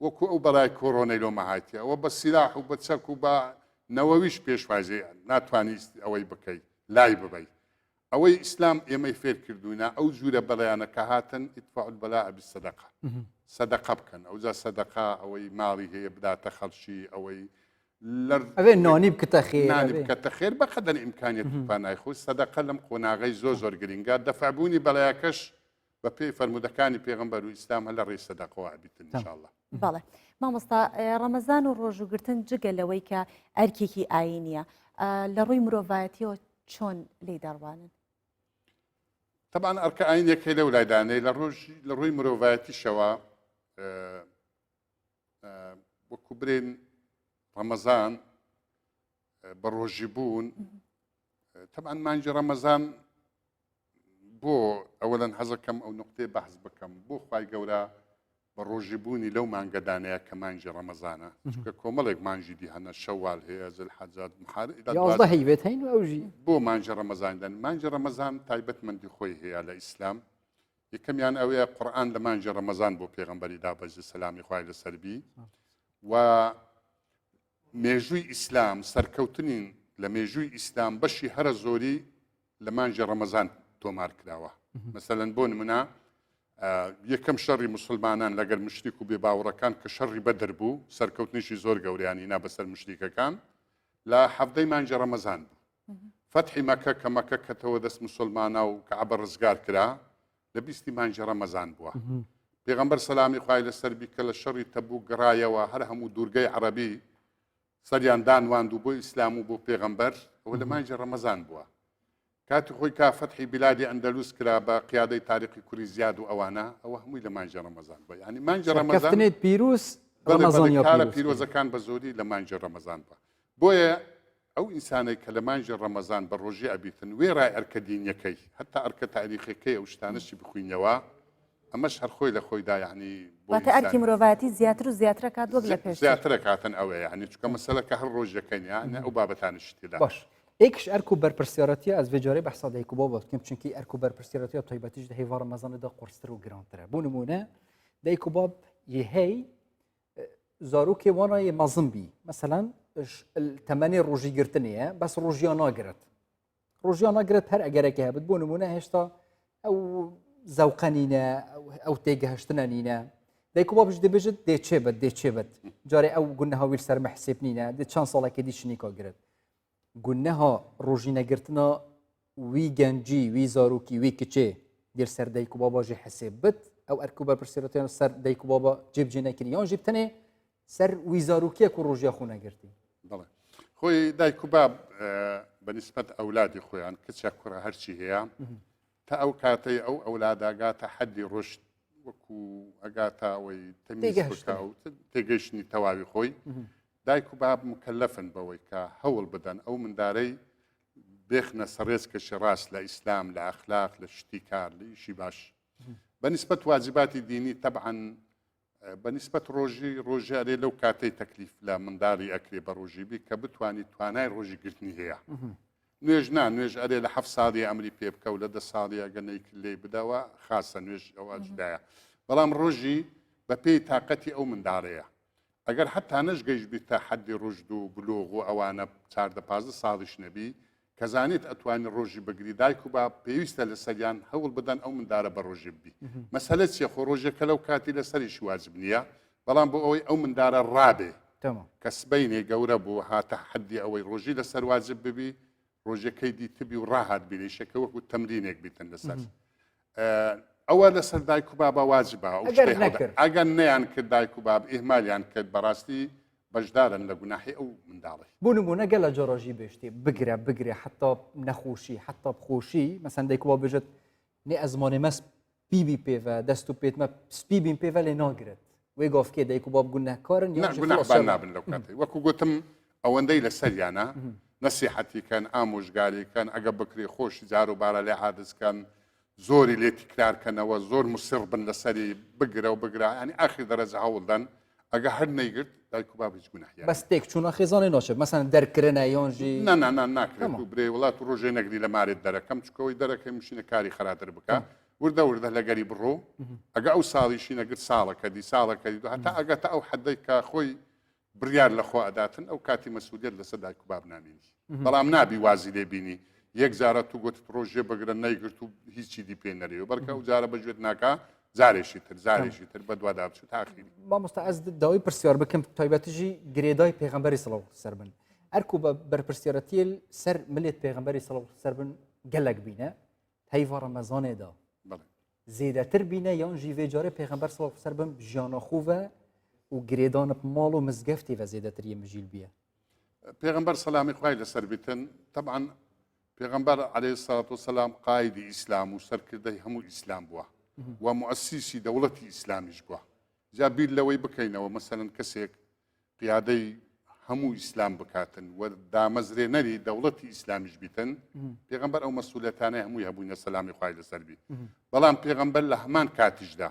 وەکو ئەو بەڵای کۆڕۆنەی لۆ مەهاتی ئەوە بە سیلاح و بە چەک و بە نەوەویش پێشوازی ناتوانانی ئەوەی بکەیت لای ببەیت ئەوەی ئیسلام ئێمەی فێر کردوونە ئەو جوورە بەڵیانە کە هاتن ئیدفعوا البەلاء بالصەدەقە سەدەقە بکەن ئەوجا سەدەقە ئەوەی ماڵی هەیە بداتە خەڵکی ئەوەی ئەوێ نانی بکەتە خێر نانی بکەتە خێر بەقەدەر ئیمکانیەت پانایخۆی سەدەقە لەم قۆناغەی زۆر زۆر گرینگە دەفعبوونی بەڵایەکەش بە پێی فەرمودەکانی پێغەمبەر و ئیسلام هەل لە ڕێی سەدەقەوە ئەبیتن ئینشاءالله بەڵێ مامۆستا ڕەمەزان و ڕۆژوگرتن جگە لەوەی کە ئەرکێکی ئاینیە لە ڕووی مرۆڤایەتیەوە چۆن لێی دەڕوانن طبعا ئەرکە ئاینێکی لەو لایدانەی لە ڕووی مرۆڤایەتیشەوە وەکو برێن ڕەمەزان بە ڕۆژی بوون طبعا مانجی ڕەمەزان بۆ ئەوەلەن حەزەکەم ئەو نقطەی بەحث بکەم بۆ خوای گەورە بە ڕۆژی بوونی لەو مانگەدانەیە کە مانجی ڕەمەزانە چونکە کۆمەڵێک مانجی دیهەنە شەوال هەیە زولحەجات یازدە هەیبێت هەین و ئەوژی بۆ مانجی ڕەمەزاندن مانجی ڕەمەزان تایبەتمەندی خۆی هەیە لە ئیسلام یەکەمیان ئەوەیە قورئان لە مانجی ڕەمەزان بۆ پێغەمبەری دابەزی سەلامی خوای لەسەربی و مێژووی ئیسلام سەرکەوتنین لە مێژووی ئیسلام بەشی هەرە زۆری لە مانجی ڕەمەزان تۆمار کراوە مەسەلەن بۆ نمونە یەکەم شەڕی مسلمانان لەگەر مشریک و بێباوڕەکان کە شەڕی بەدر بوو سەرکەوتنیشی زۆر گەوریانی نا بەسەر مشریکەکان لە حەفتەی مانجی ڕەمەزان بوو فەتحی مەکە کە مەکە کەتەوە دەست مسلمانە و کەعبە ڕزگار کرا لە 20 مانجی ڕەمەزان بووە پێغەمبەر سەلامی خوای لەسەربی کە لە شەڕی تەبوو گەڕایەوە هەر هەموو دوورگەی عەرەبی سەریان دانواند و بۆ ئیسلام و بۆ پێغەمبەر ئەوە لە مانجی ڕەمەزان بووە کاتی خۆی کا فەتحی بیلادی ئەندەلوس کرا بە قیادەی تاریقی کوری زیاد و ئەوانە ئەوە هەمووی لە مانجی ڕەمەزان بووە یعنی مانجی ڕەمەزان کەفتنێت پیرۆز کارە پیرۆزەکان بە زۆری لە مانجی ڕەمەزان بووە بۆیە ئەو ئینسانەی کە لە مانجی ڕەمەزان بە ڕۆژی ئەبیتن وێ ڕای ئەرکە دینیەکەی هەتا ئەرکە تاریخەکەی ئەو شتانەشی بخوینەوە ئەمەش هەر خۆی لە خۆیدا یعنی واتە ئەرکی مرۆڤەتی زیاتر و زیاترە کات وەک لە پێش زیاترە کاتن ئەوەیە یعنی چکە مەسەلەکە هەر ڕۆژەکەین یعنی ئەو بابەتانش تێدا باش ئێکش ئەرک و بەرپرسیارەتی ئەس بێجارێ بەحسا دایک و بابە بکەم چونکی ئەرک و بەرپرسیارەتی تایبەتیش لە هێوا ڕەمەزانەدا قورستر و گرانترە بۆ نمونە دایک و باب یهەی زارۆکێ وانە یە مەزم بی مەسەلەن تەمەنی ڕۆژیگرتنیە بەس ڕۆژیان ناگرێت ڕۆژیان ناگرێت هەر ئەگەرەکە هەبێت بۆ نمونە هێشتا ئەو زەوقەنینە ئەو تێگەهشتنە نینە دایک و بابش دەبێژێت دێچێبێت دێچێبێت جارێ ئەو گونەها ویل سەر مەحسێب نینە دێ چەند ساڵێکی دیشنیکا گرێت گونەها ڕۆژی نەگرتنە وی گەنجی وی زارۆکی وی کچێ دێر سەر دایک و باباژی حسێب بت ئەو ئەرک و بەرپرسیارەتیان سەر دایک و بابا جێبجێ نەکردی یان ژی بتەنێ سەر وی زارۆکیەک و ڕۆژیا خۆ نەگرتی بڵێ خۆی دایک و باب بەنسبەت ئەولادی خۆیان کچە کوڕە هەرچی هەیە تا ئەو کاتەی ئەو ئەولاداگاتە حەدی ڕۆشت وەکو ئەگاتە ئەوەی تەمیز بکە و تێگەیشتنی تەواوی خۆی دایک و باب مکەلەفن بەوەی کە هەوڵ بدەن ئەو مندارەی بێخنە سەرێزکەشی ڕاست لە ئیسلام لە ئەخلاق لە شتی کار لە ئیشی باش بەنسبەت واجباتی دینی تەبعەن بەنسبەت ڕۆژارێ لەو کاتەی تەکلیف لە منداری ئەکرێ بە ڕۆژیبی کە بتوانانی توانای ڕۆژی گرتنی هەیە نوێژ نوێژ ئەرێ لە 7 ساڵی ئەمری پێ بکە و لە 10 ساڵی ئەگەنەی لێ بدەوە خاصە نوێژ ئەوە جدایە بەڵام ڕۆژی بە پێی تااقەتی ئەو منداڕەیە ئەگەر حتا نەش گەیشت بیتە حەدی ڕژد و بلوغ و ئەوانە 14 ساڵیش نەبی کەزانێت ئەتوانی ڕۆژی بگری دایک و با پێویستە لە سەریان هەوڵ بدەن ئەو مندارە بە ڕۆژی ببی مەسەلە چیە خۆ ڕۆژێکە لەو کاتی لەسەریش واجب نییە بەڵام بۆ ئەوەی ئەو مندارە ڕابێ کە سبەینێ گەورە بوو هاتە حەدی ئەوەی ڕۆژی لەسەر واجب ببی ڕۆژەکەی دیتبی و ڕاهات بینیشەکە وەکو تەمرینێک بیتن لەسەر ئەوە لەسەر دایک و بابا واجبە ئەگەر نەیان کرد دایک و باب ئیهمالیان کرد بەڕاستی بەشدارن لە گوناحی ئەو منداڵی بۆ نمونە گەلە جۆڕۆژی بێشتی بگرێ حتا نەخۆشی حتا بخۆشی مەسەن دایک و باب بێژێت نێ ئەزمانێ مەس پیبی پێوە دەست و پێتمە سپیبین پێوە لێ ناگرێت وێ گافکێ دایک و باب گوناهکارن نابن لەو کاتەی وەکو گوتم ئەوەندەی لە سەریانە نەسیحەتیکەن ئامۆژگاریکەن ئەگە بکری خۆشی جار و بارە لێ حادثکەن زۆری لێ تکرارکەنەوە زۆر مسر بن لەسەری بگرە و بگرا ینی ئاخی دەرەجە هەوڵدەن ئەگە هەر نەیگرت دایک و باب هیچ گوناهی بەس تێک چوونە خێزانێ ناشێت مەسەن دەرکردنە یۆنژی ناکرێت و برێ وڵات و ڕۆژێ نەگری لە مارێت دەرەکەم چکەوەی دەرەکەی مشینە کاری خەراتر بکە وردە لەگەری بڕۆ ئەگە ئەو ساڵیشی نەگرت ساڵەکە دی ساڵەکە دی هەتا ئەگەتە ئەو حەدەی کە خۆی بڕیار لەخۆ ئەداتن ئەو کاتی مەسئولیت لەسەر دایک و باب نامێنی بەڵام نابی وازی لێ بینی یەک جارە تو گوتت ڕۆژێ بگرە نەیگرت و هیچی دی پێ نەرێ بەڵکە ئەو جارە بەگوێت ناکە زارێکی تر بە دووادار بچێت تاخیری مامۆستا ئەس داوای پرسیار بکەم تایبەتیژی گرێدای پێغەمبەری سەڵاو سەر بن ئەرک و بە بەرپرسیارەتی سەر ملێت پێغەمبەری سەڵاو سەر بن گەلک بینە هەیڤە ڕەمەزانێدا زێدەتر بینە یان ژیڤێ جارێ پێغەمبەر سەڵاو سەر بن ژیانە خوڤە و گرێدانە ماڵ و مزگەفتی بە زێدەتریە مژیل بیە پێغەمبەر سەلامی خوای لەسەر بیتن طبعا پێغەمبەر عەلەیهی سەڵات وسەلام قایدی ئیسلام و سەرکردەی هەموو ئیسلام بووە و مؤسیسی دەوڵەتی ئیسلامیش بووە جا بیر لەوەی بکەینەوە مەسەلەن کەسێک قیادەی هەموو ئیسلام بکاتن و دامەزرێنەری دەوڵەتی ئیسلامیش بیتن پێغەمبەر ئەو مەسئولیەتانەی هەمووی هەبووینە سەلامی خوای لەسەر بی بەڵام پێغەمبەر لە هەمان کاتیشدا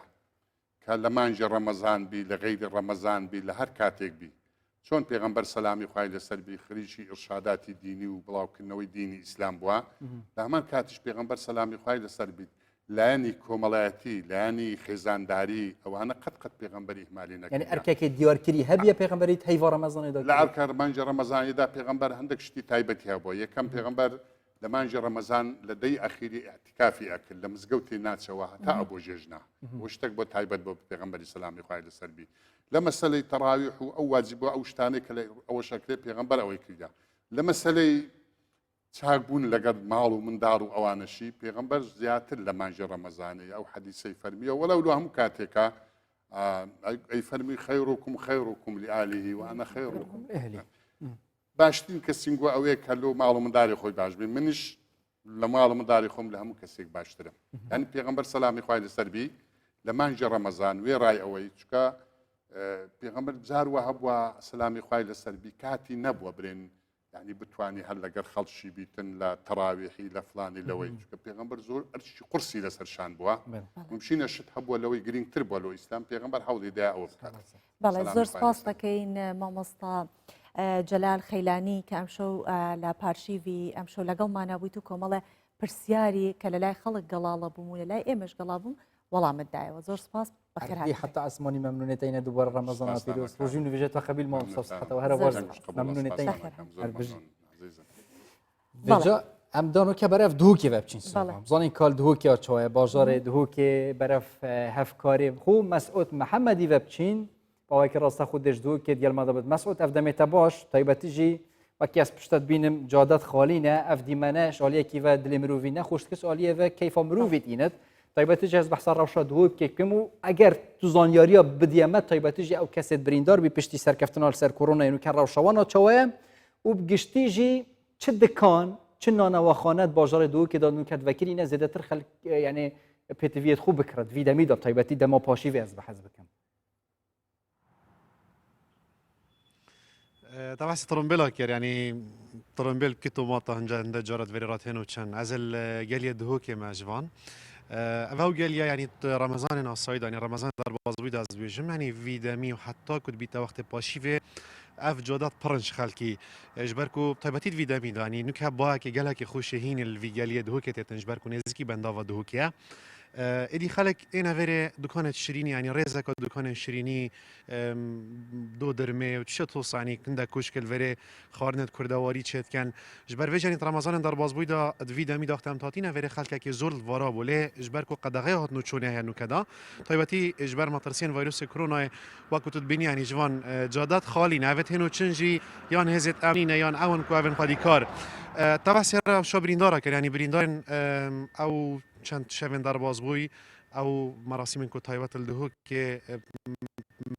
کە لە مانجی ڕەمەزان بی لە غەیری ڕەمەزان بی لە هەر کاتێک بی چۆن پێغەمبەر سەلامی خوای لەسەر بی خریشی ئیرشاداتی دینی و بڵاوکردنەوەی دینی ئیسلام بووە لە هەمان کاتیش پێغەمبەر سەلامی خوای لەسەر بیت لایەنی کۆمەڵایەتی لایەنی خێزانداری ئەوانە قەت پێغەمبەری ئیهمالی نەکرد یعنی ئەرکێکی دیوارکردی هەبیە پێغەمبەریت هەیڤە ڕەمەزانێدا لە ئەرکە مانجی ڕەمەزانیدا پێغەمبەر هەندێک شتی تایبەتی هەبووە یەکەم پێغەمبەر لە مانجی ڕەمەزان لە دەی ئەخیری ئەعتیکافی ئەکرد لە مزگەوتی ناچەوە هەتا ئەبۆ ژێژنا بۆ شتێک بۆ تایبەت بۆ پێغەمبەری سەلامی خوای لەسەر بی لە مەسەلەی تەڕاویح و ئەو واجب بووە ئەو شتانەی کە ئەوە شەکرێ پێغەمبەر ئەوەی کردە لە مەسەلەی چاکبوون لەگەڵ ماڵ و منداڵ و ئەوانەشی پێغەمبەر زیاتر لە مانجی ڕەمەزانەی ئەو حەدیسەی فەرمیە وەلەو لە هەموو کاتێکە ئەی فەرمی خەیڕکم خەیڕکم لعالیه وأنا خەیڕکم باشترین کەسینگووە ئەوەیە کە لەو ماڵ و منداڵی خۆی باش بێ منیش لە ماڵ و منداڵی خۆم لە هەموو کەسێک باشترم یعنی پێغەمبەر سەلامی خوای لەسەر بی لە مانجی ڕەمەزان وێ ڕای ئەوەی چکە پێغەمبەر جار وە هەبووە سەلامی خوای لەسەر بی کاتی نەبووە برێن يعني بتواني هل لەگەر خەڵکی بیتن لە تەراویحی لە فلانی لەوەی چکە پێغەمبەر زۆر ئەرچی قورسی لەسەرشان بووە ممشینە شت هەبووە لەوەی گرنگتر بووە لە ئیسلام پێغەمبەر هەوڵی دا ئەوە بکات. بەڵێ زۆر سپاس دەکەین مامۆستا جەلال خەیلانی کە ئەمشەو لە پارشیوی ئەمشەو لەگەڵمانە بوویت و کۆمەڵە پرسیاری کە لە لای خەڵک گەڵاڵە بووم و لە لای ئێمەش گەڵا بووم وەڵامتدایەوە زۆر سپاس بەخێرهاتی حتى عسماني ممنونيتين دوباره رمضان بيروس روجين فيجيت وخبيل ما صحته وهذا ورد ممنونيتين بجا ام دانو که برف دهوکی وبچین سلام زانی کال دهوکی آچوه بازار دهوکی برف هفکاری خو مسعود محمدی وبچین با که راسته خودش دهوکی دیال ما داد مسعود افدمت باش تایبتیجی و کی از پشتت بینم جادت خالی نه افدیمنش عالیه کی و دل مروی نه خوشت کس عالیه و کیف مرویت اینت تایبتیجی از بحث روشا دهوکی کمو اگر تو زانیاریا بدیامت تایبتیجی او کست بریندار بی پشتی سرکفتنال سر کرونا اینو کن روشوانا چوه و بگشتیجی چه دکان چه نانواخانات بازار دو که دادن کرد وکیل اینا زیاده تر خلق یعنی پتویت خوب بکرد ویدمی داد تایبتی دما پاشی و از بحث بکن طبعا ترمبيلا كير يعني ترمبيل كتو ماطا هنجا جارت فيرات هنا وشان عزل قاليا دهوكي مع جوان أفاو قاليا يعني رمضان الصعيد يعني رمضان ضرب بازويد از بيجم يعني فيدامي وحتى كنت بيتا وقت باشيفه اف جودات برنش خالكي جبركو طيبتيت فيدامين يعني نكها باكي قالك خوش هين الفيجاليه دهوكي تنجبركو نزكي بندافا دهوكيا ادي خلق انا فيري دكان شيريني يعني ريزك دكان شيريني دو درمي وتشتوص يعني كندا كوشكل فيري خارنت كردواري تشت كان جبر فيجاني رمضان در بازبويدا فيدامي داختم تاتينا فيري خلق كي زور الفارا بوله جبركو قدغه هات نوچونه هنو كدا طيبتي جبر مطرسين فيروس كورونا وقت تبيني يعني جوان جادات خالي نافت هنو تشنجي يان هزت امنينه يان اون كوافن خديكار طبعا سر شو بريندارا كان يعني بريندارن او چند شبن در بازبوی او مراسم کو تایبت الدهو که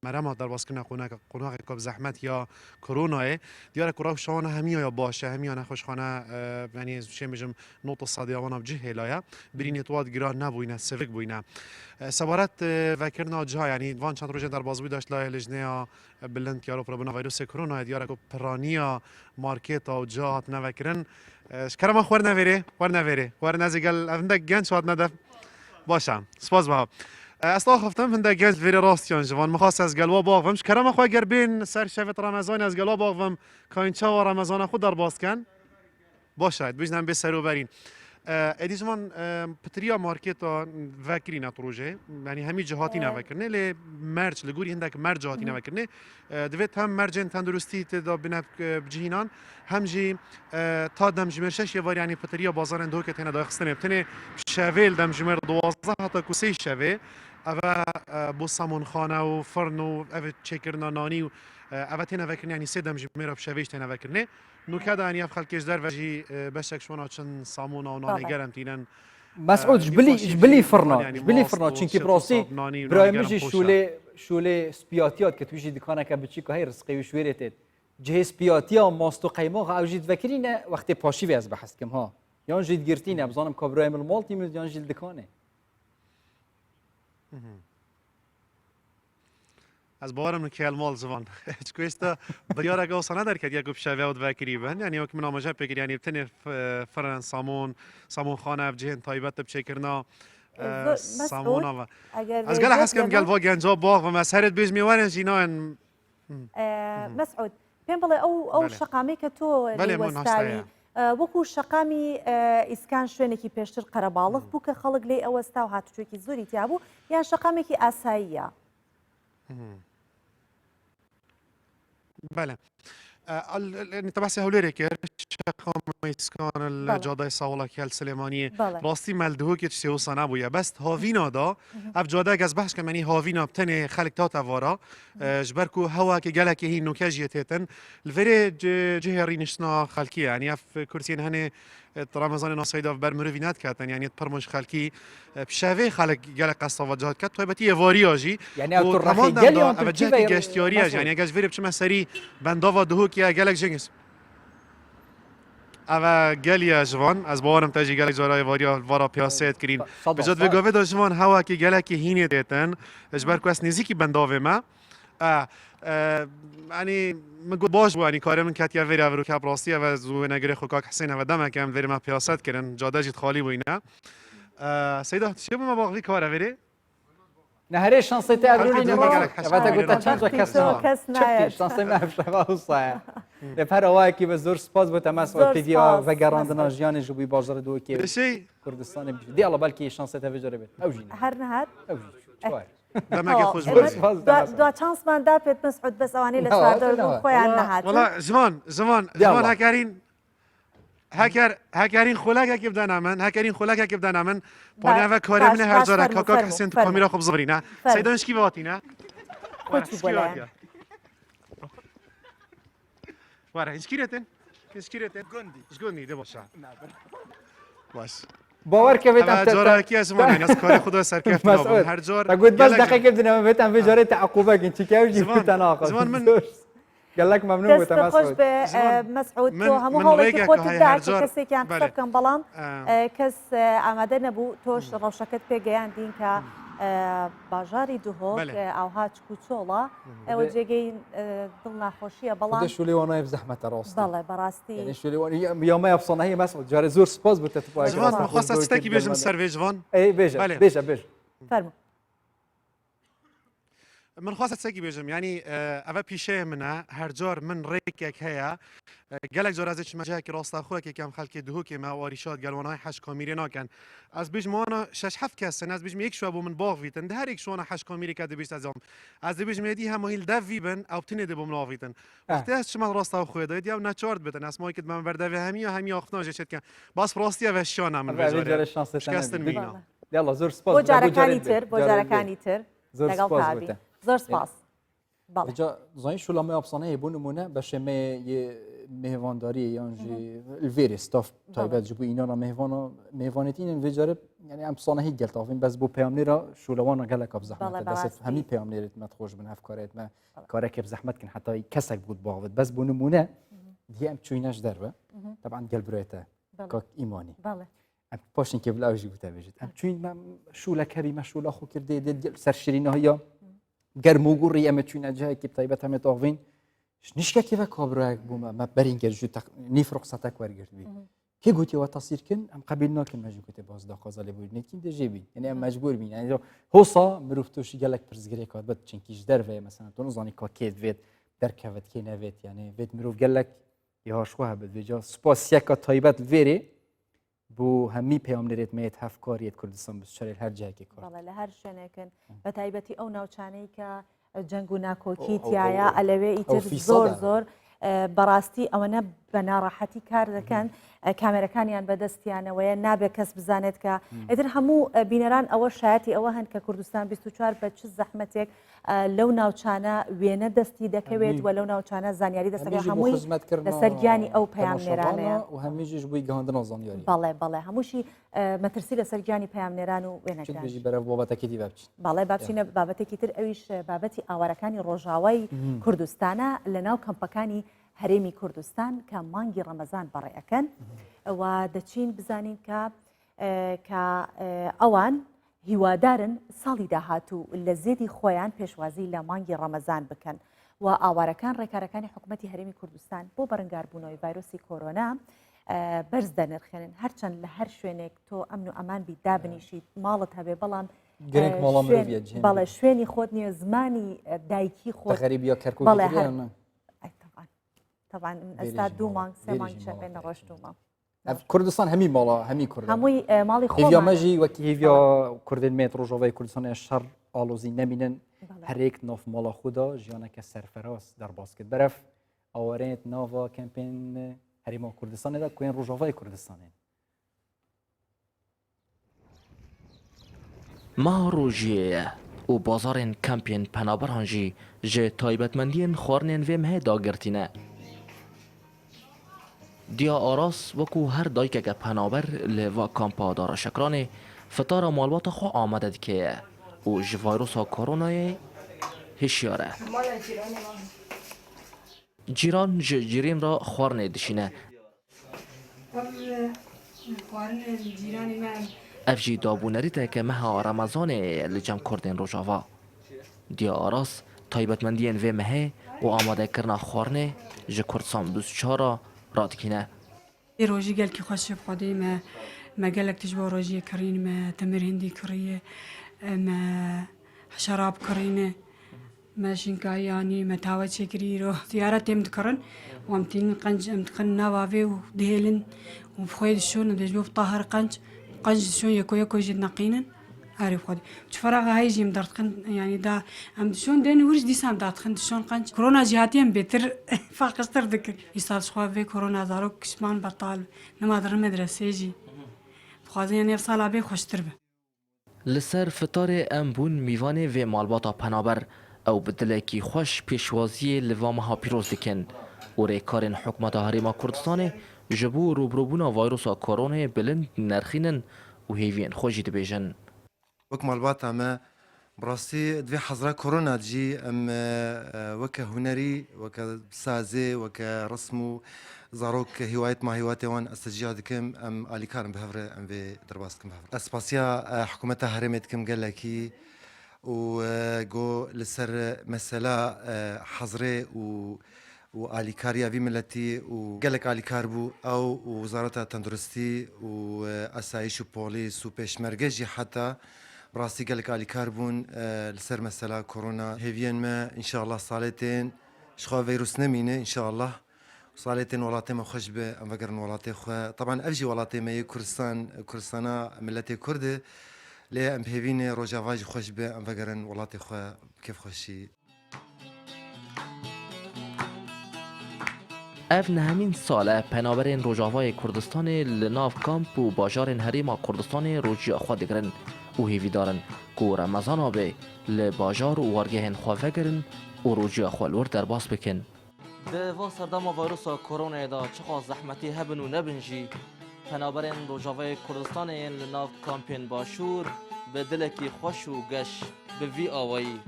مرام در باز کنه قناق کب زحمت یا کرونا دیار کراو شانه همیا یا باشه همیا نخوشخانه یعنی چه میگم نوت صادیوانه بجه لایا برینی تواد گران نبوینه سفک بوینه سوارت وکرنا جا یعنی وان چند روز در بازبوی داشت لای لجنه بلند یارو پروبنا ویروس کرونا دیار کو پرانیا مارکت او جات نوکرن شکرم خور نویره نزیگل عندك جنس واد ندف باشم سپاس بها اصلا خفتم هنده گنج ویری راستیان جوان مخواست از گلوا باغم شکرم خو اگر بین سر شفت رمضان از گلوا باغم کاینچا و رمضان خود در باز کن باشد بجنم به سرو برین ادی زمان پتریا مارکت وکری نتروجه یعنی همی جهاتی نوکرنه لی مرج لگوری هندک مرج جهاتی نوکرنه دویت هم مرجن تندرستی تدا بناب بجهینان هم جی تا دم جمرشش یوار یعنی پتریا بازار دو که تنها داخستنه بتنه شویل دم جمر 12 حتی کوسی شوی اوه بو سامون خانه و فرن و اوه چکرنا نانی و اوه تنها وکرنه یعنی سه دم جمر بشویش تنها وکرنه نوكادا يعني افخل كيش در وجي بشك شونا چن سامونا و ناني گرم تينن مسعود جبلي فرنا چنكي براسي براي مجي شوله سبياتيات که توجي دكانه که بچي که هي رزقي وشويرتت جه سبياتيا ماستو قيماغ او جيد وكرين وقت پاشي ويز بحث كم ها يان جيد گرتين ابزانم كابراي من المالتي من يان جيد دكانه از باورم که المال زبان چکویستا بریاره که وصلنا در کدیا گفت شوی و دواکری بن یعنی وقت من آماجه بگیر یعنی بتنی فرن سامون خانه بجهن تایبت بچکرنا سامون و از قال حس کم قال واقعا جاب باغ و مسهرت بیش میوارن جینان مسعود بين بلا او شقامي كتو وستاوي وەکو شەقامی ئیسکان شوێنێکی پێشتر قەرەباڵغ بوو کە خەڵک لێ ئەوەستا و هاتوچێکی زۆری تیا بوو یان شەقامێکی ئاساییە بله يعني تبعسي هوليري كير شقام يسكان الجادة ساولا كيال سليمانية راستي مالدهو كي تشتيو صنابويا بس هافينا دا اف جادة جز بحش كماني هافينا بتني خلق تاتا فارا جبركو هوا كي جالا كي هي نوكاجية تيتن الفري جهري نشنا خلقي يعني اف كرسين هني رمضان نصيدا في برمروفينات كاتن يعني تبرمج خلقي بشافي خلق جالا قصة وجهات كات طيبتي فارياجي يعني او رمضان ترخي دا افجاكي جاشتيورياج يعني جاش فيري بشما سري بندافا دهو كي جالك جنس اما گلیا جوان از باورم تاجی گلک جارای وارا پیاسات کرین بجد به گاوه دا جوان هوا که گلکی هینه دیتن اجبر کو اس نزیکی بنداوه ما يعني مقول باش يعني كارم من كاتيا فيري افرو كاب راسي و زو نگری خو کاک حسین و دم کم فيري ما پیاسات کردن جاده جیت خالی وینا سیدا چه ما باقی کار فيري نهاري شانسي تاع بروني قالك فاتا قلت تشانجا كاسنا شانسي ما فشوا وصايا لفهر واكي بزور سباز بتماس وبيديا وغاراندنا جياني جوبي باجر دو كي شيء كردستان دي الله بالكي شانسي تاع فيجر بيت اوجي هر نهار اوجي شوار دمك خوش باش دو تشانس مان دابت مسعود بس اواني لسادر خويا النهار والله زمان هكارين هكارين خلاك كيف بدنا من هكارين خلاك كيف بدنا من بنا و کاری من هر جا کاکا حسین تو کامیرا خوب زبرینا سیدانش کی واتینا خوش بولا واره اشكيرتن جندي ده باشه باش باور که بیت جارا کی از من از کار خدا سر کف نبود هر جار تقول بس دقیقه بدنا بیتم به جاره تعقوبه کن چی که جی تناقض زمان من قال لك ممنوع بتمسعود مسعود تو همو هولێکی خۆت دا کەسێکیان قسە بکەم بەڵام کەس ئامادە نەبوو تۆش ڕەوشەکەت پێگەیاندین کە باژاری دوهۆک ئاوها چکوچۆڵە ئەوە جێگەی دڵ ناخۆشیە بەڵام شولێوانای زەحمەتە ڕاست بەڵێ بەڕاستی یاما ئەفسانەیە مسعود جارێ زۆر سپاس بۆ تەتبووە جوان خواستە ستێکی بێژم سەر وێ جوان بێژە فەرموو من خواست ساقي بيجم يعني أبا بيشة منا هرجار من ريكك هيا قالك جار ازش مجاك راست أخوك كم خلك دهوك ما واريشات قال وانا حش كاميرنا كان از بيج ما أنا شش حف كسن از بيج ميك شو أبو من باغ فيتن ده هريك شو أنا حش كاميري كده بيش تزام از بيج ميدي هم هيل دافي بن أو بتني دبوا من لافيتن وقتها شمال راست أخوي ده يا وناتشارد بتن اسمه كده من بردافي همي أخنا جشت كان بس راستي وشانا من بجارة شكستن مينا يلا زور سباس بوجاركاني تر لقل زۆر سپاس زانین شولامای ئەفسانەیە بۆ نمونە بە شێمەیە مهێوانداری یانژی الڤێری ستاف تایبەت ji بۆ ئینانا مهێوانێتینن vêjarib yani ئەمسانە هیچ geltavîn bes بۆ پەیامنێرە شولەوانە gelek ab zehmet dest hemî peyamnêrê me xۆş bin hevkarێt me karekê zehmet kin heta kesek bû bavit bes bû nimûne diye em çûyneş derve teban gel buraya te kak îmanî em paşên kevla jî bû te bêjit em çûyn me şûlek hebî me şûla xwe kirdê dê ser şirînahiya گرموگوری ام چون اجای کی تایبت هم تاوین نشکه کی و کابرای بوم ما برین گرجو نیف رخصت اکور گردی کی گوتی و تصویر کن ام قبیل نکن مجبور کتی باز داخل بود نکین دجی بی یعنی ام مجبور بین یعنی حوصا مروفتوش گلک پرزگری کات بد چنکیش در و مثلا تو نزانی کا کید وید در کوت کی نوید یعنی وید مروف گلک یا شوه بد وجا سپاسیا کا تایبت ویری بو همی پیامنێرێت مێت هەفکاریت کوردستان بشارێت هەر جایەکی کار بەڵێ لە هەر شوێنێکن بە تایبەتی ئەو ناوچانەی کە جەنگ و ناکۆکی تایە ئەلەوێ ئیتر زۆر بەڕاستی ئەوەنە بە ناڕەحەتی کار دەکەن کامێرەکانیان بەدەستیانەوەیە نابێت کەس بزانێت کە ئیتر هەموو بینەران ئەوە شایەتی ئەوە هەن کە کوردستان 24 بە چ زەحمەتێک لەو ناوچانە وێنە دەستی دەکەوێت و لەو ناوچانە زانیاری دەستەکە هەمووی لەسەر گیانی ئەو پەیامنێرانەیە و هەمیشیش بووی گەهاندنەوە زانیاری بەڵێ هەمووشی مەترسی لەسەر گیانی پەیامنێران و وێنەگران بەرەو بابەتەکەی بچین بەڵێ بابچینە بابەتێکی تر ئەویش بابەتی ئاوارەکانی ڕۆژاوای کوردستانە لە ناو کەمپەکانی هەرێمی کوردستان کە مانگی ڕەمەزان بەڕێەکەن و دەچین بزانین کە ئەوان هیوادارن ساڵی داهاتوو لە زێدی خۆیان پێشوازی لە مانگی ڕەمەزان بکەن و ئاوارەکان ڕێکارەکانی حکوومەتی هەرێمی کوردستان بۆ بەرەنگاربوونەوەی ڤایرۆسی کۆرۆنا بەرز دەنرخێنن هەرچەند لە هەر شوێنێک تۆ ئەمن و ئەمان بی دابنیشیت ماڵت هەبێ بەڵام بەڵێ شوێنی خۆت نییە زمانی دایکی خۆت غەریبی کەرکوو طبعا ئێستا 2 مانگ 3 مانگ شەپێ نەڕۆشتومە کوردستان هەمی ماڵە هەمی کورد هەمووی ماڵی خۆمەژی وەکی هیڤیا کوردن مێت ڕۆژەوەی کوردستانی شەڕ ئالۆزی نەبینن هەرێک ناف ماڵە خوددا ژیانەکە سەرفەراز دەرباز کرد بەرەف ئەوەرێت ناڤ کەمپین هەریما کوردستانێدا کوێن ڕۆژاوای کوردستانێن. ما ڕۆژیەیە و بازارên کەمپین پەنابەران jî ji taybetmendiyên xwarinên vê mehê dagirtîne. Diya aras wekû her dayikeke penaber li va kampa Daraşekranê fitara malbata xwe amade dike û ji vîrusa koronayê hişyar e. Cîran ji cîrên re xwarinê dişîne. Ev jî dabûnerîteke meha Remezanê li cem Kurdên Rojava. Diya aras taybetmendiyên vê mehê û amadekirina xwarinê ji Kurdistan 24 radikîne. روژی گل که خوش بخوادی ما گلک تجوا روژی کرین ما تمر هندی کریه ما شراب کرینه ما شنکایانی ما تاوت شکری رو زیارت هم دکرن و هم تین قنج هم دکن نوافی و دهلن و بخوید شون دجوا طاهر قنج شون يكو جد نقينا عارف خدي تفرغ هاي جيم دارتخن يعني دا ام شون دين ورش دي سام دارتخن شون قنج كورونا جهاتيا بيتر فاقستر ذكر يستاذ خوا في كورونا دارو كشمان بطال نما در مدرسه جي خوازي يعني صالا بي خوشتر به لسر فتار ام بون میوان و مالباتا پنابر او بدلکی خوش پیشوازی لوامها پیروز دکن و ریکارن حکمت هریما کردستان جبو روبروبونا ویروسا کرونا بلند نرخینن و هیوین خوشی دبیجن. وك مالبات اما براسي دوي حضرة كورونا تجي ام وك هنري وك سازي وك رسمو زاروك هوايت مع هوايتي وان استجيادكم ام اليكارم بهفر ام في درباستكم بهفر اسباسيا حكومتها هرمتكم قال لكي وجو لسر مسألة حظري واليكاريا في ملتي وقالك اليكاربو او وزارة التندرستي واسايش وبوليس وبيشمركجي حتى براسي قالك اليكاربون لسر مسألة كورونا هيفين ما ان شاء الله صالتين شخوا فيروس نمينه ان شاء الله صالتين ولاتي ما خوش به ام فكرن ولاتي خو طبعا افجي ولاتي ما كردستان ملتي كرد ليه ام هيفين روجافاج خوش به ام فكرن ولاتي خو كيف خوشي اف نهمین ساله پنابرین روجاوای کردستان لناف کامپ و باجارین هریما کردستان روجی خود دگرن و هیوی دارن که رمضان آبه لباجار و وارگهن خواه گرن و روجی خوالور در باس بکن. ده و سردام ویروس کرونا دا چقا زحمتی هبن و نبنجی پنابرین روجاوای کردستان لناف کامپین باشور به دلکی خوش و گش به وی آوایی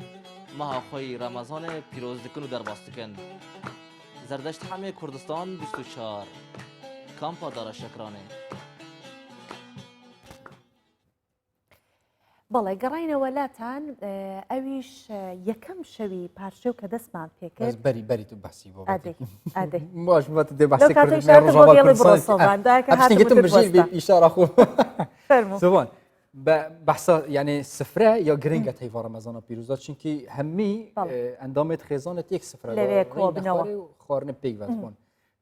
ماه خوی رمضان پیروز دکن و در باس دکن. زردشت همه کردستان 24 کامپا داراشکرانه. بەڵێ گەڕینەوە لاتان ئەویش یەکەم شەوی پارچە و کە دەستمان پێکرد بەری تو باسی بۆ باش دێ باسی کردنیگەتم بژی ئیشارە خۆ زبان بحثا يعني سفرة يا جرينجا تيفا رمضان بيروزات شنكي همي اندامت خزانة يك سفرة لريكو بنوا خارن بيك واتفون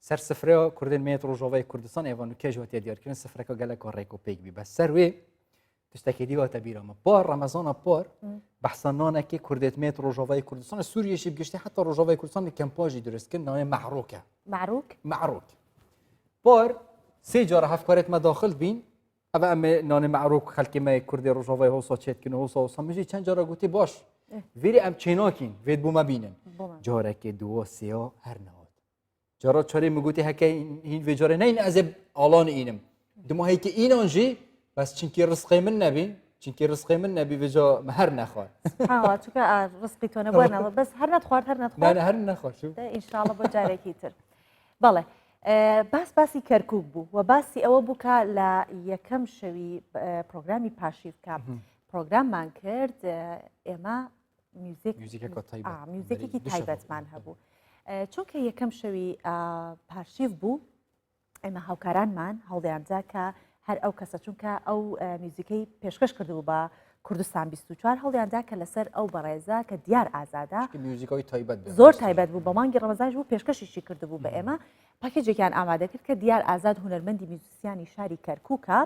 سر سفرة كردن ميت روجاوي كردستان ايوانو كاجوات يديار كرن سفرة كجلك وريكو بيك بي بس سروي تشتكي دي وتبيرا ما بار رمضان بار بحثا نانا كي كردت ميت روجاوي كردستان سوريا شي بقشتي حتى روجاوي كردستان كامباجي درست كنا معروك بار سي جاره هفكارت ما داخل بين أبا أمي نان معروك خلقي ما كردي روجاوي هوسا تشيت كنو هوسا مجي چند جارا قوتي باش ویری ام چیناکین وید بوما بینن جاره که دو سیا هر نهاد جاره چاره مگوتی هکه این و جاره نه این از آلان اینم دما هی که این آنجی بس چنکی رزقی من نبی و جا هر نخواد ها تو که رزقی تو نبود بس هر نخواد نه هر نخواد شو ان شاء الله با جاره کیتر بله باسی کرکوک بو و باسی او بو که ل یکم شوی پروگرامی پاشیف که پروگرام من کرد اما میوزیکی کی تایبەت من هبو چون که یکم شوی پاشیف بو اما هاوکاران من هەوڵیان دا که هر او کەسە چونکە ئەو میوزیکەی پێشکەش کردبوو بە کوردستان 24 هەوڵیان دا کە لەسەر ئەو بەڕێزە کە دیار ئازادە زۆر تایبەت بوو بە مانگی ڕەمەزانش بوو پێشکەشیشی کردبوو بە ئێمە پاکێجێکیان ئامادە کرد کە دیار ئازاد هونەرمەندی میوزیسیانی شاری کەرکووکە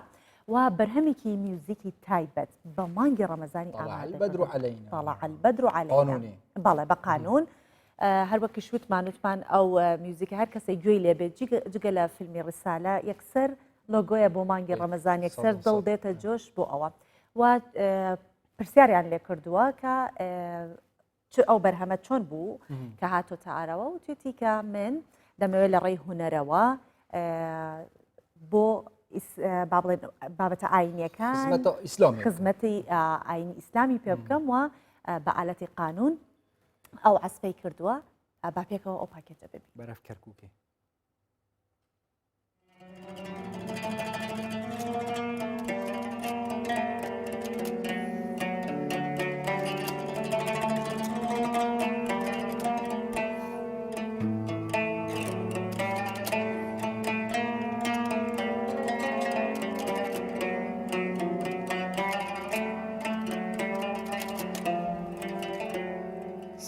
و بەرهەمێکی میوزیکی تایبەت بە مانگی ڕەمەزانی ئامادە طلع البدر علينا بەڵێ بە قانون هەر وەکی شوتمان ئەو میوزیکە هەر کەسێک گوێی لێبێت جگە لە فیلمی ڕسالە یەکسەر لۆگۆیە بۆ مانگی ڕەمەزان یەکسەر دڵ دێتە جۆش بۆ ئەوە و پرسیاریان لێ کردووە کە ئەو بەرهەمە چۆن بوو کە هاتۆتە ئارەوە و توێتی کە من دەمەوێت لە ڕێی هوەرەوە بۆ بابەتە ئاینیەکان خزمەتی ئاینی ئیسلامی پێ بکەم و بە ئالەتی قانون ئەو عسپەی کردووە با پێکەوە ئەو پاکێتە ببی بەرەف کەرکووکێ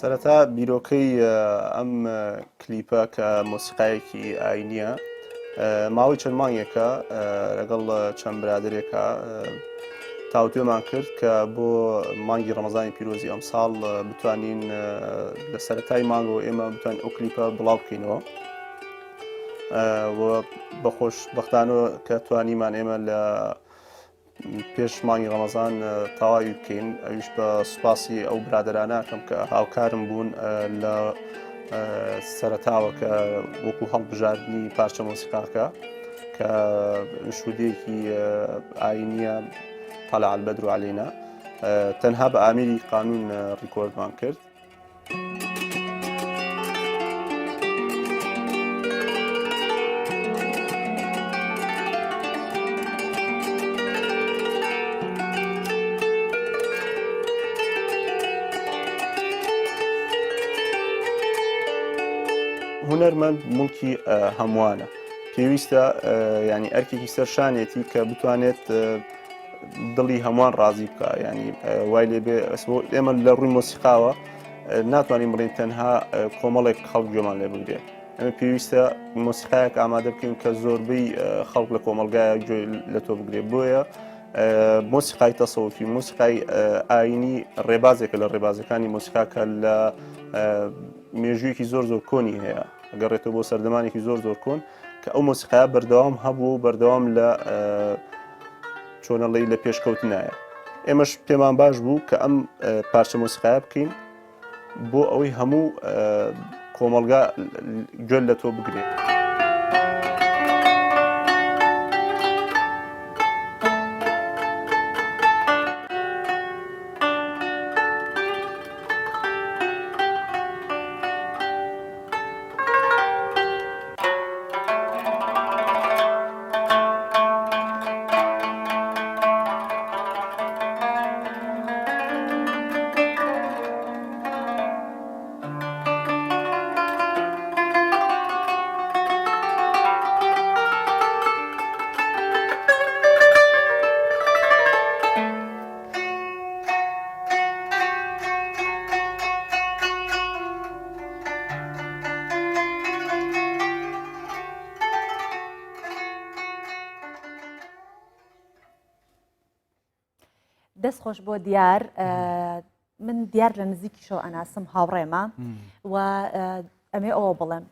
سەرەتا بیرۆکەی ئەم کلیپە کە مۆسیقایەکی ئاینیە ماوەی چەند مانگێکە لەگەڵ چەند برادرێکە تاوتوێمان کرد کە بۆ مانگی ڕەمەزانی پیرۆزی ئەمساڵ بتوانین لە سەرەتای مانگەوە ئێمە بتوانین ئەو کلیپە بڵاو بکەینەوە بەخۆش بەختانەوە کە توانیمان ئێمە لە پێش مانگی ڕەمەزان تەواوی بکەین ئەویش بە سوپاسی ئەو برادرانەکەم کە هاوکارم بوون لە سەرەتاوە کە وەکو هەڵبژاردننی پارچە مۆسیقاکە کە شودەیەکی ئاینیە طلع البدر علينا تەنها بە ئامیری قانون ڕیکۆردمان کرد. هونەرمەند مڵکی هەمووانە پێویستە ینی ئەرکێکی سەرشانێتی کە بتوانێت دڵی هەمووان ڕازی بکە ینی وای لێبێ ئێمە لە ڕووی مۆسیقاوە ناتوانین بڵین تەنها کۆمەڵێک خەڵک گوێمان لێ بگرێ ئەمە پێویستە مۆسیقایەک ئامادە بکەین کە زۆربەی خەڵک لە کۆمەلگایە گوێ لە تۆ بگرێ بۆیە مۆسیقای تەسەوفی مۆسیقای ئاینی ڕێبازێکە لە ڕێبازەکانی مۆسیقاکە لە مێژوویەکی زۆر کۆنی هەیە گەڕێتەوە بۆ سەردەمانێکی زۆر کۆن کە ئەو مۆسیقایا بەردەوام هەبوو بەردەوام لە چۆنەڵی لە پێشکەوتنایە ئێمەش پێمان باش بوو کە ئەم پارچە مۆسیقایا بکەین بۆ ئەوەی هەموو کۆمەلگا گوێ لە تۆ بگرێت. دەست خۆش بۆ دیار من دیار لە نزیکیشەوە ئەناسم هاوڕێمە و ئەمێ ئەوە بڵێم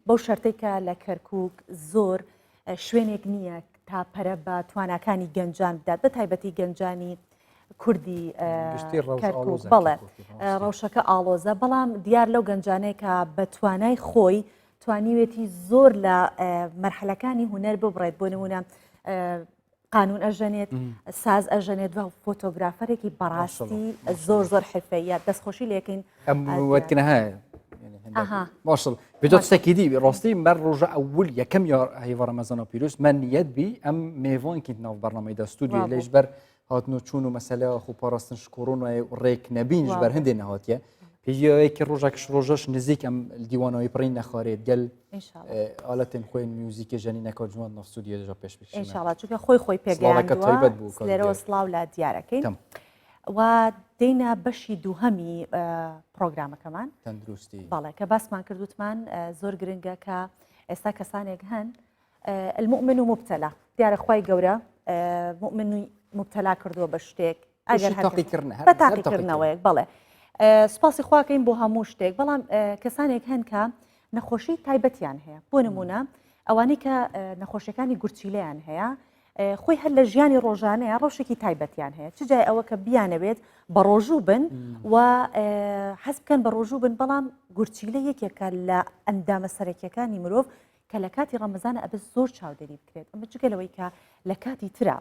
بەو شەرتێکە لە کەرکووک زۆر شوێنێک نییە تا پەرە بە تواناکانی گەنجان بدات بە تایبەتی گەنجانی کوردی کەرکووک بڵێ ڕەوشەکە ئاڵۆزە بەڵام دیار لەو گەنجانەیەکە بە توانای خۆی توانیوێتی زۆر لە مەرحەلەکانی هوەر ببڕێت بۆ نمونە قانون ئەژەنێت ساز ئەژەنێت و فۆتۆگرافەرێکی بەڕاستی زۆر حرفەیە دەستخۆشی لێکەین وەتکنە هەیە باشڵ بێتۆ شتێکی دی ڕاستی مەر ڕۆژە ئەول یەکەم یا هەیڤە ڕەمەزانە پیرۆز من نیەت بی ئەم میێڤۆنکی ناو بەرنامەی دەستوودی لەش بەر هاتنۆ چوون و مەسەلە خوپاراستن شکۆڕۆن و ڕێک نەبینش بەر هەندێ نەهاتیە پێیەوەیەکی ڕۆژێکش ڕۆژەش نزیک ئەم دیوانەوەی پڕی نەخوارێت گەل ئالەتێن خۆین میوزیکە ژەنی نەکە جوان نەفسودیە دەژە پێش ئینشاءڵڵا چونکە خۆی پێگەیاندووە لێرەوە سڵاو لە دیارەکەین و دێنە بەشی دووهەمی پرۆگرامەکەمان تەندروستی باڵێ کە باسمان کردوتمان زۆر گرنگە کە ئێستا کەسانێک هەن المؤمن و مبتەلا دیارە خوای گەورە مؤمن و مبتەلا کردووە بە شتێک ئەگەر بە تاقیکردنەوەیەک بەڵێ سپاسی خواکەین بۆ هەموو شتێک بەڵام کەسانێک هەن کە نەخۆشی تایبەتیان هەیە بۆ نمونە ئەوانەی کە نەخۆشیەکانی گورچیلەیان هەیە خۆی هەر لە ژیانی ڕۆژانەیە ڕۆژێکی تایبەتیان هەیە چ جای ئەوە کە بیانەوێت بە ڕۆژوو بن و حەز بکەن بە ڕۆژوو بن بەڵام گورچیلە یەکێکە لە ئەندامە سەرەکیەکانی مرۆڤ کە لە کاتی ڕەمەزانە ئەبێت زۆر چاودێری بکرێت ئەمە جگەلەوەی کە لە کاتی ترا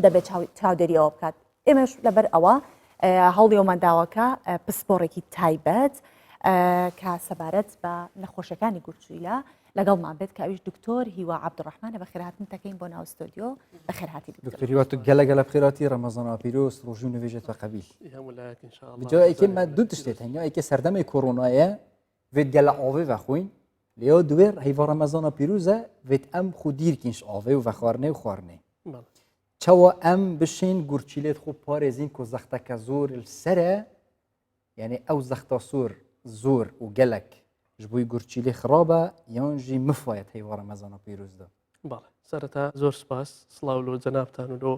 دەبێت چاودێریەوە بکات ئێمەش لەبەر ئەوە هەوڵیەوەمان داوەکە پسپۆڕێکی تایبەت کە سەبارەت بە نەخۆشیەکانی گورچیلە لەگەڵمان بێت کە ئەویش دکتۆر هیوا عەبدوڕەحمانە بەخێرهاتن تەکەین بۆ ناو ستۆدیۆ بەخێرهاتی دکتۆر هیوا تو گەلە بخێراتی ڕەمەزانە پیرۆز ڕۆژوو نوێژێت بە قەبیل جا ئەیکێمە دوو تشتێت هەنگا ئەیکێ سەردەمەی کۆڕۆنایە vêt gela avê vexwîn lêya divêr heyva remezana pîrûz e vêt em xû dîrkînş avê û vexwarinê û xwarinê çawa em bişên gurçîlê xwe parêzîn ku zexteke zor li ser e yani ew zexta sor zor û gelek ji bo gurçîlê xirab e yan jî mifayet heyva remezana pîrûz da بەڵێ سەرەتا زۆر سپاس سڵاو لۆ جەنابتان و لۆ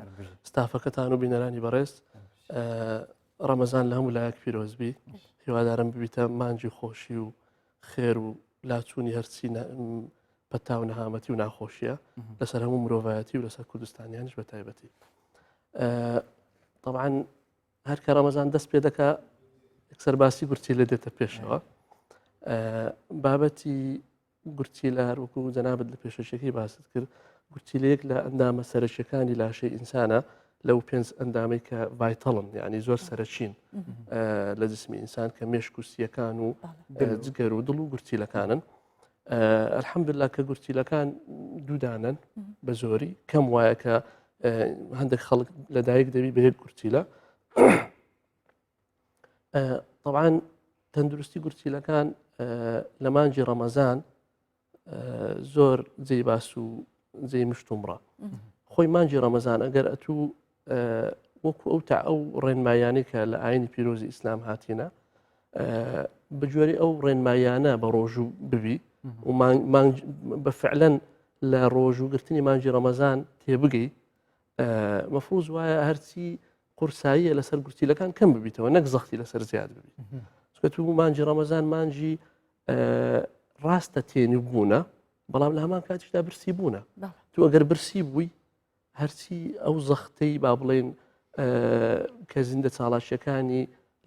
ستافەکەتان و بینەرانی بەڕێز ڕەمەزان لە هەموو لایەک پیرۆزبی هیوادارم ببیتە مانجی خۆشی و خێر و لاچوونی هەرچی پەتا و نەهامەتی و ناخۆشیە لەسەر هەموو مرۆڤایەتی و لەسەر کوردستانیانش بە تایبەتی طبعاً هەر کە ڕەمەزان دەست پێ دەکا یەکسەر باسی گورچیلە دێتە پێشەوە بابەتی گورچیلە هەروەکو جەنابەت لە پێشەشەکەی باست کرد گورچیلەیەک لە ئەندامە سەرچیەکانی لاشەی ئینسانە لەو پێنج ئەندامەی کە ڤایتەڵن یعنی زۆر سەرچین لە جسمی ئینسان کە مێشک و سیەکان و جگەر و دڵ و گورچیلەکانن ئەلحەمدولیلا کە گورچیلەکان دوودانن بە زۆری کەم وایە کە هەندێک خەڵک لەدایک دەبی بەیەک گورچیلە طبعاً تەندروستی گورچیلەکان لە مانجی ڕەمەزان زۆر جێی باس و جێی مشتومڕە خۆی مانجی ڕەمەزان ئەگەر ئەتوو وەکو ئەو ڕێنمایانەی کە لە ئاینی پیرۆزی ئیسلام هاتیینە بەگوێری ئەو ڕێنمایانە بە ڕۆژوو ببی و بەفعلەن لە ڕۆژووگرتنی مانجی ڕەمەزان تێبگەی مەفروض وایە هەرچی قورساییە لەسەر گورچیلەکان کەم ببیتەوە نەک زەختی لەسەر زیاد ببی تو مانجی ڕەمەزان مانجی ڕاستە تێنی بوونە بەڵام لە هەمان کاتیشدا برسی بوونە تو ئەگەر برسی بووی هەرچی ئەو زەختەی با بڵێن کە زیندە چاڵاشیەکانی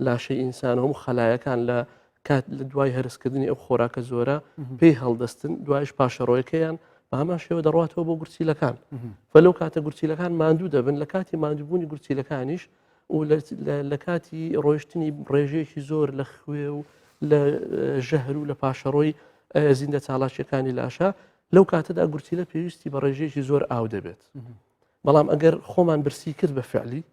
لاشەی ئینسان هەموو خەلایەکان لە کات لە دوای هەرسکردنی ئەو خۆراکە زۆرە پێی هەڵدەستن دوایش پاشەڕۆیەکەیان بە هەمان شێوە دەڕاتەوە بۆ گورچیلەکان فەلەو کاتە گورچیلەکان ماندوو دەبن لە کاتی ماندووبوونی گورچیلەکانیش و لە کاتی ڕۆیشتنی ڕێژەیەکی زۆر لە خوێ و لە ژەهر و لە پاشەڕۆی زیندە چاڵاشیەکانی لاشە لەو کاتەدا گورچیلە پێویستی بە ڕێژەیەکی زۆر ئاو دەبێت بەڵام ئەگەر خۆمان برسی کرد بە فعلی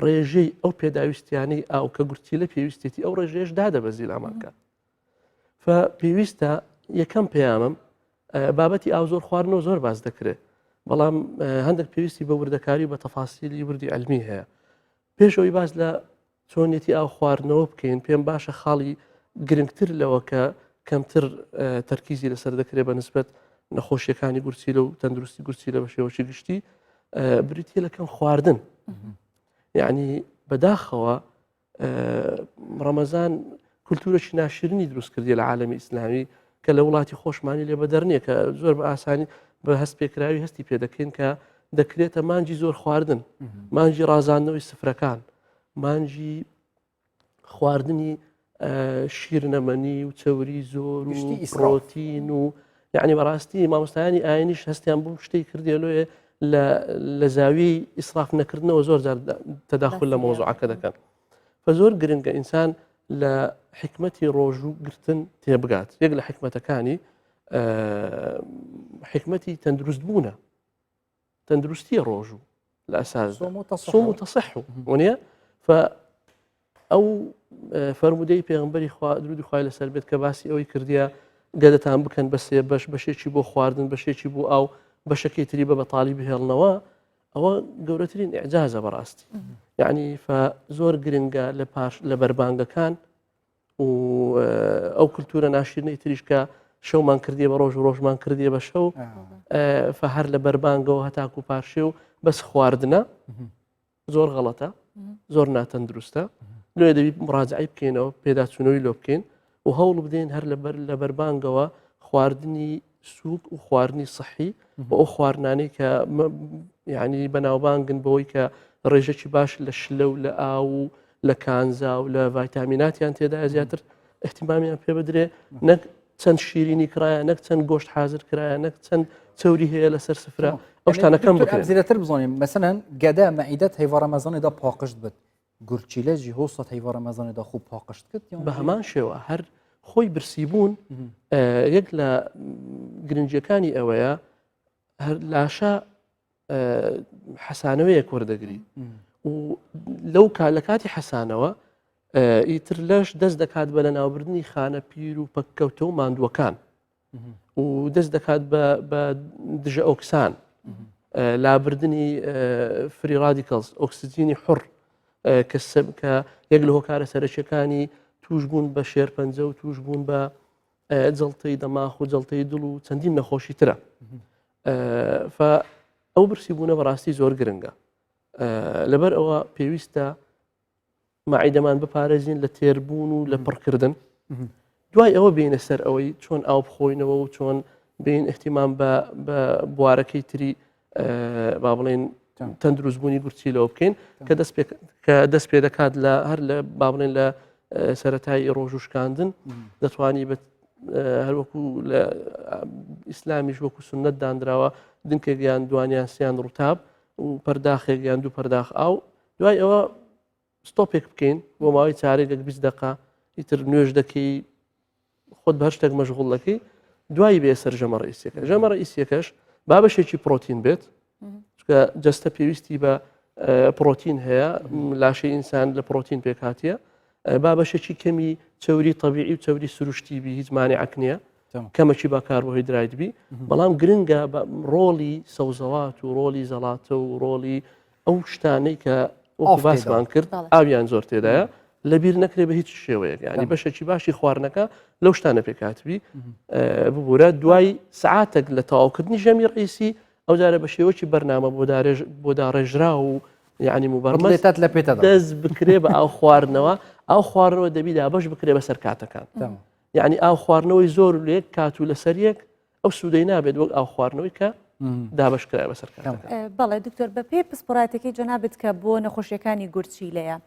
ڕێژەی ئەو پێداویستیانەی ئاو کە گورچیلە پێویستێتی ئەو ڕێژەیەش دادەبەزی لامان کات پێویستە یەکەم پەیامم بابەتی ئاو زۆر خواردنەوە زۆر باز دەکرێت بەڵام هەندێک پێویستی بە وردەکاری بە تەفاسیلی وردی علمی هەیە پێشەوەی باز لە چۆنیەتی ئاو خواردنەوە بکەین پێم باشە خاڵی گرنگتر لەوە کە کەمتر تەرکیزی لەسەر دەکرێت بە نسبەت نەخۆشیەکانی گورچیلە و تەندروستی گورچیلە بە شێوەی گشتی بریتە لەکەم خواردن یعنی بەداخەوە ڕەمەزان کولتورێکی ناشرنی دروست کردی لە عالەمی ئیسلامی کە لە وڵاتی خۆشمانی لێ بەدەرنیە کە زۆر بە ئاسانی بە هەست پێکراوی هەستی پێ دەکەین کە دەکرێتە مانجی زۆر خواردن مانجی ڕازاندنەوەی سفرەکان مانجی خواردنی شیرنەمەنی و چەوری زۆر و پرۆتین و یعنی بەڕاستی مامۆستایانی ئاینیش هەستیان بوو شتەی کردێ لۆیە لە زاویەی ئیسراف نەکردنەوە زۆر جار تەداخل لە مۆزوعەکە دەکەن فزۆر گرنگە ئینسان لە حکمەتی ڕۆژوو گرتن تێبگات یەک لە حکمەتەکانی حکمەتی تەندروست بوونە تەندروستی ڕۆژوو لە ئەساس صوم وتصح وەنیە ئەو فەرمودەی پێغەمبەری خوا درودی خوای لەسەر بێت کە باسی ئەوەی کردیە گەدەتان بکەن بە سێ بەش بەشێکی بۆ خواردن بەشێکی بۆ ئاو بەشەکەی تری بە بەتاڵی بهێڵنەوە ئەوە گەورەترین ئیعجازە بەڕاستی یعنی زۆر گرنگە لە بەربانگەکان و ئەو کولتورە ناشرینەی تریش کە شەومان کردیە بە ڕۆژ و ڕۆژمان کردیە بە شەو هەر لە بەربانگەوە هەتاکو و پاشێ و بەس خواردنە زۆر غەڵەتە زۆر ناتەندروستە لێ دەبی مڕاجعی بکەینەوە پێداچوونەوەی لۆ بکەین و هەوڵ بدەین هەر لە بەربانگەوە خواردنی سووک و خواردنی صحی و ئەو خواردنانەی کە یعنی بەناوبانگن بەوەی کە ڕێژەکی باش لە شلە و لە ئاو و لە کانزا و لە ڤایتامیناتیان تێدا زیاتر احتیمامیان پێ بدرێ نەک چەند شیرینی کرایە نەک چەند گۆشت حازر کرایە نەک چەند چوری هەیە لەسەر سفرە ئەو شتانەکەم بکرێت زیاتر بزانین مەسەن گەدا مەعیدەت هەیڤە ڕەمەزانێدا پاقشت بێت گورچیلەژی هۆسە هەیڤە ڕەمەزانێدا خوب پاقشت کرد بە هەمان شێوە هەر خۆی برسیبوون یەک لە گرنجەکانی ئەوەیە هەر لاشە حەسانەوەیەک وەردەگری و لەو لە کاتی حەسانەوە ئیتر لەش دەست دەکات بە لە ناوبردنی خانە پیر و پەککەوتە و ماندووەکان و دەست دەکات بە دژە ئۆکسان لابردنی فری رادیکلز ئۆکسسیجینی حڕ کە یەک لە هۆکارە سەرچەکانی توش بوون بە شێرپەنجە و توش بوون بە جەڵتەی دەماخ و جەڵتەی دڵ و چەندین نەخۆشی ترە ئەو برسیبوونە بەڕاستی زۆر گرنگە لەبەر ئەوە پێویستە مەعیدەمان بپارێزین لە تێربوون و لە پڕکردن دوای ئەوە بینە سەر ئەوەی چۆن ئاو بخۆینەوە و چۆن بین احتیمام بە بوارەکەی تری با بڵێن تەندروستبوونی گورچیلەوە بکەین کە دەست پێ دەکات لە هەر لە با بڵێن لە سەرەتایی ڕۆژوشکاندن دەتوانی هەروەکو لە ئیسلامیش وەکو سنەت دانراوە دنکێکیان دوانیان سیان ڕووتاب و پەرداخێکیان دوو پەرداخ ئاو دوای ئەوە ستۆپێک بکەین بۆ ماوەی چارێکێک 20 دقا ئیتر نوێژ دەکەی خۆت بە هەر شتێک مەشغوڵ دەکەی دوایی بێ سەر ژەمە ڕئیسیەکە ژەمە ڕئیسیەکەش با بەشێکی پرۆتین بێت چکە جەستە پێویستی بە پرۆتین هەیە لاشەی ئینسان لە پرۆتین پێکاتیە با بەشێکی کەمی چەوری طبیعی و چەوری سروشتی بی هیچ مانعێک نییە کەمەکی با کاربۆهیدرات بی بەڵام گرنگە بە ڕۆڵی سەوزەوات و ڕۆڵی زەڵاتە و ڕۆڵی ئەو شتانەی کە وەکو باسمان کرد ئاویان زۆر تێدایە لەبیر نەکرێ بە هیچ شێوەیەک ینی بەشێکی باشی خواردنەکە لەو شتانە پێکاتبی ببوورە دوای سعاتێک لە تەواوکردنی ژەمی ڕئیسی ئەو جارە بە شێوەی بەرنامە بۆ داڕێژرا و یعنی مبەرمەت لە پێ دەست بکرێ بە ئاو خواردنەوە ئاو خواردنەوە دەبی دابەش بکرێ بەسەر کاتەکان یعنی ئاو خواردنەوەی زۆر لێک کات و لەسەر یەک ئەو سوودەی نابێت وەک ئاو خواردنەوەی کە دابش کرای بەسەر کاتەکان بەڵێ دکتۆر بە پێی پسپۆراتەکەی جەنابێت کە بۆ نەخۆشیەکانی گورچیلەیە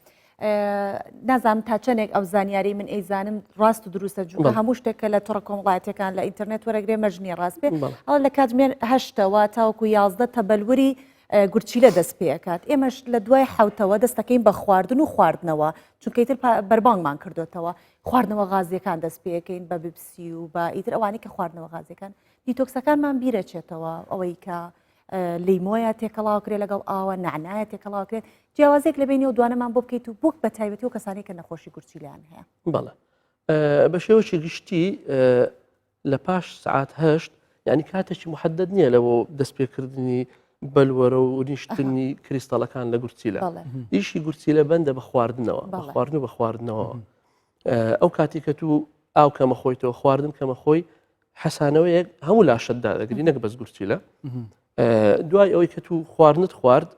نازانم تا چەندێک ئەو زانیاری من ئەیزانم ڕاست و دروستە جوکە هەموو شتێکە لە تۆڕە کۆمەڵایەتەکان لە ئینتەرنێت وەرەگرێ مەژنی ڕاست پێ ئەڵ لە کاتژمێر 8ەوە تاوەکو 11 تەبەلوری گورچیلە دەست پێکات ئێمەش لە دوای حوتەوە دەستەکەین بە خواردن و خواردنەوە چونکە ئیتر بەربانگمان کردوێتەوە خواردنەوە غازیەکان دەست پێەکەین بە بپسی و بە ئیتر ئەوانی کە خواردنەوە غازیەکان دیتۆکسەکانمان بیرەچێتەوە ئەوەی کە لیمۆیە تێکەڵاوکرێت لەگەڵ ئاوە نعنایە تێکەڵاوکرێت جیاوازێک لە بینی و دوانەمان بۆ بکەیت و بۆک بە تایبەتی و کەسانی کە نەخۆشی گورچیلیان هەیە بەڵێ بە شێوەی گشتی لە پاش سعات هەشت ینی کاتێکی محدد نییە لەوە دەستپێکردنی بەلوەرە و نیشتنی کریستاڵەکان لە گورچیلە ئیشی گورچیلە بەندە بە خواردنەوە خواردن و بە خواردنەوە ئەو کاتی کە تو ئاو کەمە خۆیتەوە خواردن کەمە خۆی حەسانەوەیەک هەموو لاشتدا دەگری نەک بەس گورچیلە دوای ئەوەی کە تو خواردنت خوارد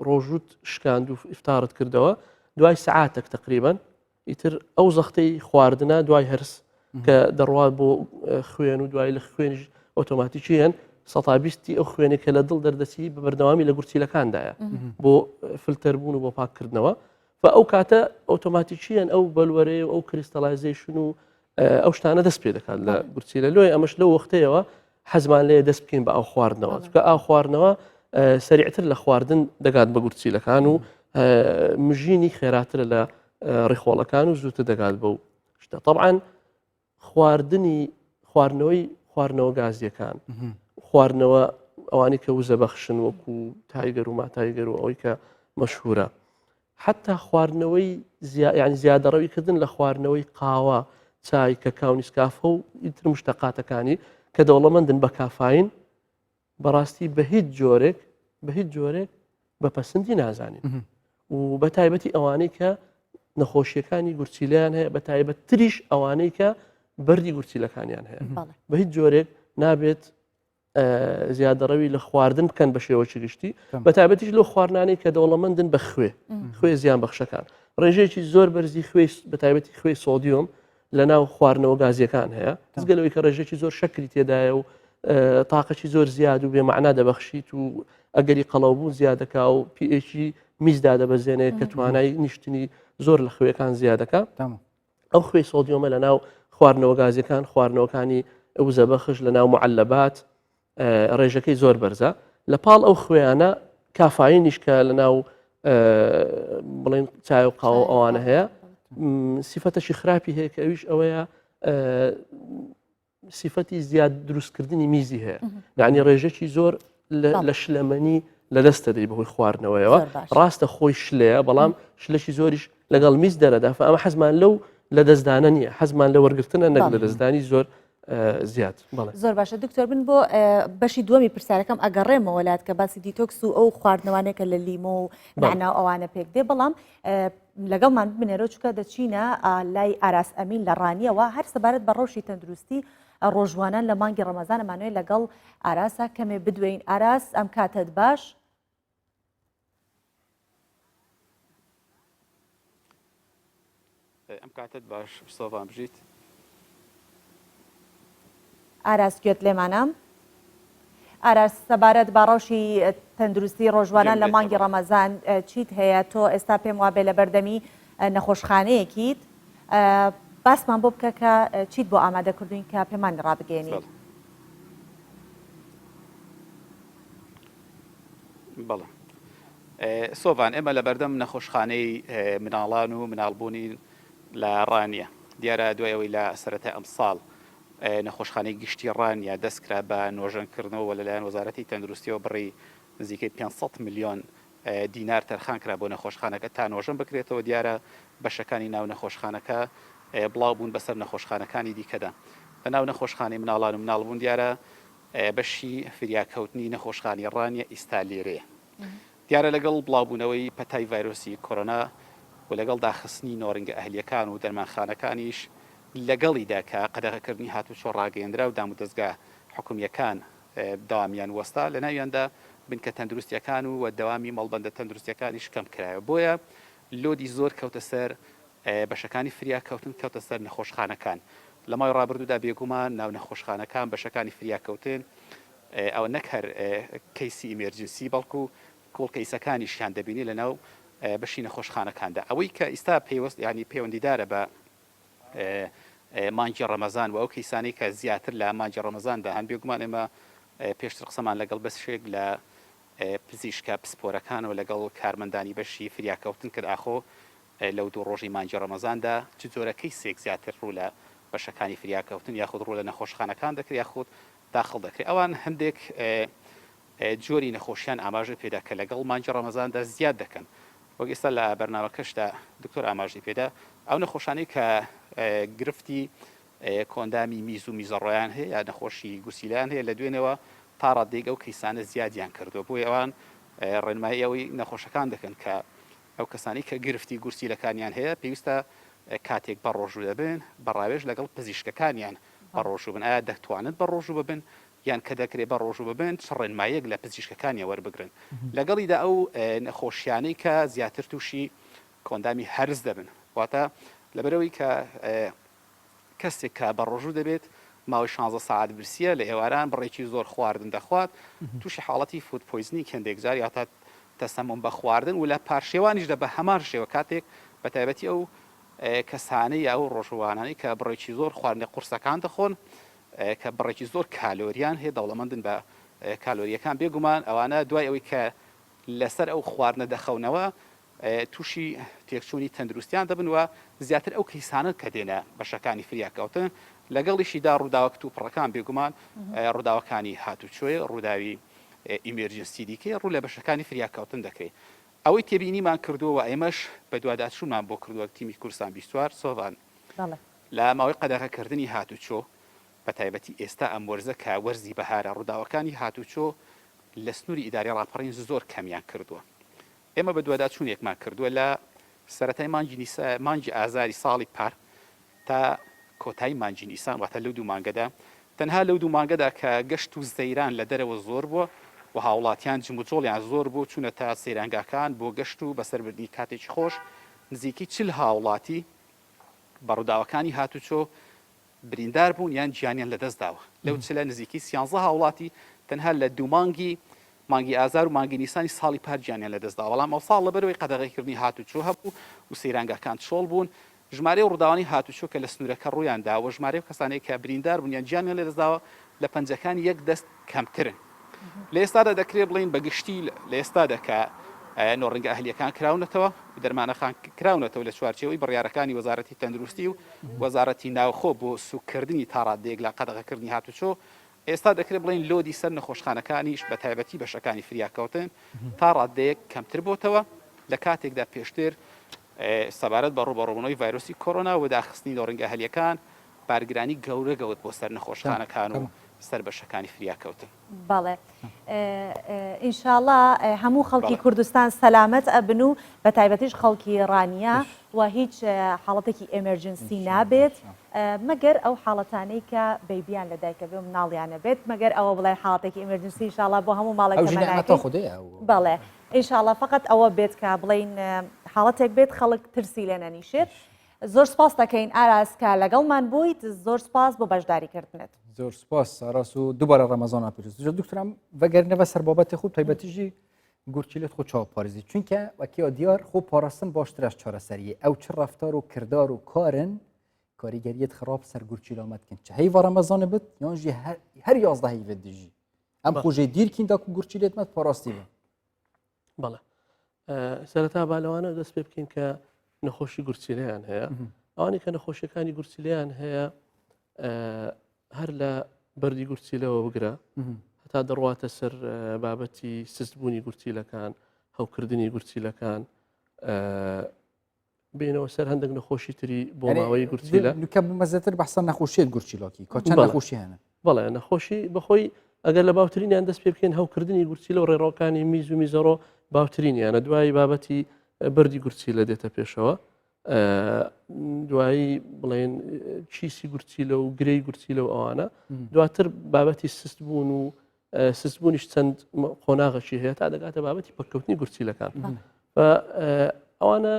ڕۆژوت شکاند و ئیفتارت کردەوە دوای سعاتێک تقریبان ئیتر ئەو زەختەی خواردنە دوای هەرس کە دەڕوات بۆ خوێن و دوای لە خوێنش ئۆتۆماتیکیان 120 ئەو خوێنێک کە لە دڵ دەردەچی بە بەردەوامی لە گورچیلەکاندایە بۆ فلتەربوون و بۆ پاککردنەوە ئەو کاتە ئۆتۆماتیکیان ئەو بەلوەرەیە و ئەو کریستەلایزیشن و ئەو شتانە دەست پێ دەکات لە گورچیلە لۆی ئەمەش لەو وەختەیەوە حەزمان لێ دەست بکەین بە ئەو خواردنەوە چکە ئاو خواردنەوە سەریعتر لە خواردن دەگات بە گورچیلەکان و مژینی خێراترە لە ڕێخۆڵەکان و زووتر دەگات بەو شتە طبعاً خواردنەوەی گازیەکان خواردنەوە ئەوانی کە وزە بەخشن وەکو تایگەر و ماتایگەر و ئەوەی کە مەشهورە حتا خواردنەوەی یعنی زیادەڕەویکردن لە خواردنەوەی قاوە چای کەکاو نیسکافە و ئیتر مشتەقاتەکانی کە دەوڵەمەندن بە کافاین بەڕاستی بە هیچ جۆرێک بە پەسەندی نازانین و بە تایبەتی ئەوانەی کە نەخۆشیەکانی گورچیلیان هەیە بە تایبەت تریش ئەوانەی کە بەردی گورچیلەکانیان هەیە بە هیچ جۆرێک نابێت زیادەڕەوی لە خواردن بکەن بە شێوەی گشتی بە تایبەتیش لەو خواردنانی کە دەوڵەمەندن بە خوێ زیان بەخشەکان ڕێژەیەکی زۆر بەرزی بە تایبەتی خوێی سۆدیۆم لە ناو خواردنەوە گازیەکان هەیە دەستگەلەوەی کە ڕێژێکی زۆر شەکری تێدایە و تااقەی زۆر زیاد و بێمەعنا دەبەخشیت و ئەگەری قەڵەوبوو زیادەکە و پیئێکی میزدا دەبەزێنێت کە توانای نیشتنی زۆر لە خوێەکان زیادەکە ئەو خوێی سۆدیۆمە لە ناو خواردنەوە گازیەکان خواردنەوەکانی ئەو زەبەخش لە ناو معلەبات ڕێژەکەی زۆر بەرزە لە پاڵ ئەو خوێیانە کافاینیش کە لە ناو بڵێن چای و قاوە ئەوانە هەیە سیفەتەشی خراپی هەیە کە ئەویش ئەوەیە سیفەتی زیاد دروستکردنی میزی هەیە یعنی ڕێژەکی زۆر لە شلەمەنی لە دەستە دەی بەهۆی خواردنەوەیەوە ڕاستە خۆی شلەیە بەڵام شلەشی زۆریش لەگەڵ میز دەرەدا ئەمە حەزمان لەو لە دەستدانە نییە حەزمان لە وەرگرتنە نەک لە دەستدانی زۆر زیاد زۆر باشە دکتۆر بن بۆ بەشی دووەمی پرسیارەکەم ئەگەڕێمە وڵات کە باسی دیتۆکس و ئەو خواردنەوانێکە لە لیمۆ و نعناو ئەوانە پێک دێ بەڵام لەگەڵمان بنێرە چکە دەچینە لای ئاراس ئەمین لە ڕانیەوە هەر سەبارەت بە ڕۆژی تەندروستی ڕۆژوانان لە مانگی ڕەمەزان ئەمانوێت لەگەڵ ئاراسا کەمێ بدوێین ئاراس ئەم کاتت باش ئەم کاتت باش سۆڤان بژیت ئاراس گوێت لێمانە ئاراس سەبارەت بە ڕۆژی تەندروستی ڕۆژوانان لە مانگی ڕەمەزان چیت هەیە تۆ ئێستا پێم وابێ لە بەردەمی نەخۆشخانەیەکیت باسمان بۆ بکە کە چیت بۆ ئامادەکردوین کە پێمان ڕابگەێنی بەڵێ سۆڤان ئێمە لە بەردەم نەخۆشخانەی مناڵان و مناڵبوونی لە ڕانیە دیارە دوایەوەی لە سەرەتا ئەم ساڵ نەخۆشخانەی گشتی ڕانیە دەستکرا بە نۆژەنکردنەوە لەلایەن وەزارەتی تەندروستیەوە بڕی نزیکەی 500 میلیۆن دینار تەرخانکرا بۆ نەخۆشخانەکە تا نۆژەن بکرێتەوە دیارە بەشەکانی ناو نەخۆشخانەکە بڵاو بوون بەسەر نەخۆشخانەکانی دیکەدا لە ناو نەخۆشخانەی مناڵان و مناڵبوون دیارە بەشی فریاکەوتنی نەخۆشخانی ڕانیە ئیستالێرەیە دیارە لەگەڵ بڵاوبوونەوەی پەتای ڤایرۆسی کۆرۆنا و لەگەڵ داخستنی نۆڕنگە ئەهلیەکان و دەرمانخانەکانیش لەگەڵیدا کە قەدەغەکردنی هاتوچۆ ڕاگەیەندرا و دام و دەستگا حکومیەکان داوامیان وەستا لە ناویاندا بنکە تەندروستیەکان و دەوامی مەڵبەندە تەندروستیەکانیش کەم کرایە بۆیە لۆدی زۆر کەوتە سەر بەشەکانی فریاکەوتن کەوتە سەر نەخۆشخانەکان لە مای ڕابردوودا بێگومان ناو نەخۆشخانەکان بەشەکانی فریاکەوتن ئەو نەک هەر کەیسی ئیمێرجنسی بەڵکو کۆڵ کەیسەکانیشیان دەبینی لە ناو بەشی نەخۆشخانەکاندا ئەوەی کە ئیستا پێوەست ینی پەیوەندیدارە بە مانگی ڕەمەزان و ئەو کەیسانی کە زیاتر لە مانگی ڕەمەزاندا هەن بێگومان ئێمە پێشتر قسەمان لەگەڵ بەشێک لە پزیشکە پسپۆرەکان و لەگەڵ کارمەندانی بەشی فریاکەوتن کرد ئاخۆ لەو دوو ڕۆژی مانگی ڕەمەزاندا چ جۆرە کەیسێک زیاتر ڕوو لە بەشەکانی فریاکەوتن یاخود ڕوو لە نەخۆشخانەکان دەکرێت یاخود داخڵ دەکرێت ئەوان هەندێک جۆری نەخۆشیان ئاماژە پێدا کە لەگەڵ مانگی ڕەمەزاندا زیاد دەکەن وەک ئێستا لە بەرنامەکەشدا دکتۆر ئاماژی پێدا ئەو نەخۆشانەی کە گرفتی کۆندامی میز و میزەڕۆیان هەیە یا نەخۆشی گوسیلان هەیە لە دوێنەوە تا ڕادێک ئەو کەیسانە زیادیان کردو بۆی ئەوان ڕێنمایی ئەوەی نەخۆشەکان دەکەن کە ئەو کەسانی کە گرفتی گورسیلەکانیان هەیە پێویستە کاتێک بە ڕۆژوو دەبن بەڕاوێژ لەگەڵ پزیشکەکانیان بە ڕۆژوو بن ئایا دەتوانن بە ڕۆژوو ببن یان کە دەکرێت بە ڕۆژوو ببن چ ڕێنمایەک لە پزیشکەکانی وەربگرن لەگەڵیدا ئەو نەخۆشیانەی کە زیاتر تووشی کۆندامی هەرز دەبن واتە لەبەرەوەی کە کەسێک کە بە ڕۆژوو دەبێت ماوەی 16 ساعت برسیە لە ئێواران بڕێکی زۆر خواردن دەخوات تووشی حاڵەتی فود پۆیزنی کەندێکجار یا تا تەسەمم بە خواردن و لە پاشێوانیشدا بە هەمان شێوە کاتێک بە تایبەتی ئەو کەسانەی یا ئەو ڕۆژوانانی کە بڕێکی زۆر خواردنی قورسەکان دەخۆن کە بڕێکی زۆر کالۆریان هەیە دەوڵەمەندن بە کالۆریەکان بێگومان ئەوانە دوای ئەوەی کە لەسەر ئەو خواردنە دەخەونەوە تووشی تێکچوونی تەندروستیان دەبن وە زیاتر ئەو کەیسانە کە دێنە بەشەکانی فریاکەوتن لەگەڵیشیدا ڕووداوە کتوپڕەکان بێگومان ڕووداوەکانی هاتوچۆی ڕووداوی ئیمێرجنسی دیکەی ڕوو لە بەشەکانی فریاکەوتن دەکرێت ئەوەی تێبینیمان کردووە ئێمەش بە دوواداچوومان بۆ کردووە تیمی کورسان 24 سۆڤان لە ماوەی قەدەغەکردنی هاتوچۆ بە تایبەتی ئێستا ئەم وەرزە کە وەرزی بەهارە ڕووداوەکانی هاتوچۆ لە سنووری ئیداری ڕاپەڕین زۆر کەمیان کردووە ئێمە بە دوواداچوونێکمان کردووە لە سەرەتای مانگی ئازاری ساڵی پار تا کۆتایی مانگی نیسان واتە لەو دوو مانگەدا تەنها لەو دوو مانگەدا کە گەشت و زەیران لە دەرەوە زۆر بووە و هاوڵاتیان جموجۆڵیان زۆر بوو چوونە تا سەیرانگاکان بۆ گەشت و بەسەربردنی کاتێکی خۆش نزیکی 40 هاوڵاتی بەڕووداوەکانی هاتوچۆ بریندار بوون یان گیانیان لەدەست داوە لەو چلە نزیکی 13 هاوڵاتی تەنها لە دوو مانگی ئازار و مانگی نیسانی ساڵی پار گیانیان لەدەستدا بەڵام ئەو ساڵ لەبەرەوەی قەدەغەیکردنی هاتوچۆ هەبوو و سەیرانگاکان چۆڵ بوون ژمارە ڕووداوانی هاتوچۆ کە لە سنوورەکە ڕوویاندا و ژمارە کەسانێک کە بریندار بوون یان گیانیان لەدەستداوە لە پەنجەکانی یەک دەست کەمترن لە ئێستادا دەکرێت بڵین بەگشتی لە ئێستادا کە نۆڕنگە ئەهلیەکان کراونەتەوە دەرمانەخان کراونەتەوە لە چوارچێوەی بڕیارەکانی وەزارەتی تەندروستی و وەزارەتی ناوخۆ بۆ سوکردنی تا ڕادێک لە قەدەغەکردنی هاتوچۆ ئێستا دەکرێت بڵین لۆدی سەر نەخۆشخانەکانیش بە تایبەتی بەشەکانی فریاکەوتن تا ڕادەیەک کەمتر بۆتەوە لە کاتێکدا پێشتر سەبارەت بە ڕوبەڕوونەوەی ڤایرۆسی کۆرۆنا و داخستنی نۆڕنگە ئەهلیەکان بارگرانی گەورە گەوت بۆ سەر نەخۆشخانەکان و سەر بەشەکانی فریاکەوتن بەڵێ ئینشاءڵڵا هەموو خەڵکی کوردستان سەلامەت ئەبن و بە تایبەتیش خەڵکی ڕانیا و هیچ حاڵەتێکی ئێمەرجنسی نابێت مەگەر ئەو حاڵەتانەی کە بەیبیان لەدایکە بێ مناڵیانە بێت مەگەر ئەوە بڵێن حاڵەتێکی ئێمەرجنسی ئینشاءڵڵا بۆ هەموو ماڵێک بەڵێ ئینشاءڵڵا فقط ئەوە بێت کە بڵین حاڵەتێک بێت خەڵک ترسی لێ نەنیشێت زۆر سپاس دەکەین ئاراس کە لەگەڵمان بوویت زۆر سپاس بۆ بەشداریکردنت زۆر سپاس ئاراس و دووبارە ڕەمەزان پیرۆز دکتۆرم بەگەرنەوە سەربابەتی خوب تایبەتیژی گورچیلێت خۆ چاوپارێزی چونکە وەکیە دیار خۆ پاراستن باشتر ئەس چارەسەریە ئەو چ ڕەفتار و کردار و کارن کاریگەریەت خراپ سەر گورچیلامەتکن چ هەیڤ ڕەمەزانە بێت یانژی هەر 11 هەیڤێت دژی ئەم خۆژەی دیرکین دا و گورچیلێت مەت پاراستی بن بەڵێ سەرەتا بالەوانە دەست پێ بکەین کە نەخۆشی گورچیلەیان هەیە ئەوانی کە نەخۆشیەکانی گورچیلەیان هەیە هەر لە بەردی گورچیلەوە بگرە هەتا دەڕواتە سەر بابەتی سستبوونی گورچیلەکان هەوکردنی گورچیلەکان بینەوە سەر هەندێک نەخۆشی تری بۆ ماوەی گورچیلە نوکە بمەزەتر بەحسە نەخۆشیێت گورچیلۆکی کۆچەند نەخۆشی هەنە بەڵێ نەخۆشی بەخۆی ئەگەر لە باوترینیان دەست پێ بکەین هەوکردنی گورچیلە و ڕێڕۆکانی میز و میزەڕۆ باوترینیانە دوایی بابەتی بەردی گورچیلە دێتە پێشەوە دوایی بڵێن چیسی گورچیلە و گرەی گورچیلە و ئەوانە دواتر بابەتی سستبوون و سستبوونیش چەند قۆناغەشی هەیە تا دەگاتە بابەتی پەککەوتنی گورچیلەکان ئەوانە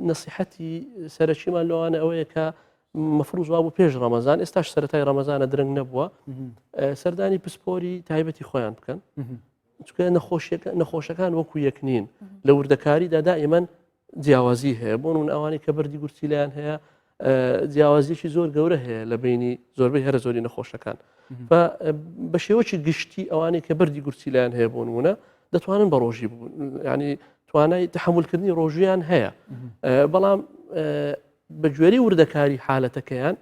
نەسیحەتی سەرەکیمان لەوانە ئەوەیە کە مەفروض وا بوو پێش ڕەمەزان ئێستاش سەرەتای ڕەمەزانە درەنگ نەبووە سەردانی پسپۆری تایبەتی خۆیان بکەن چکە نەخۆشەکان وەکو یەکنین لە وردەکاریدا دائیمەن جیاوازی هەیە بۆ نمونە ئەوانەی کە بەردی گورچیلەیان هەیە جیاوازیەکی زۆر گەورە هەیە لە بینی زۆربەی هەرە زۆری نەخۆشەکان بە شێوەی گشتی ئەوانەی کە بەردی گورچیلەیان هەیە بۆ نمونە دەتوانن بە ڕۆژی بوون ینی توانای تحملکردنی ڕۆژیان هەیە بەڵام بە گوێرەی وردەکاری حالەتەکەیان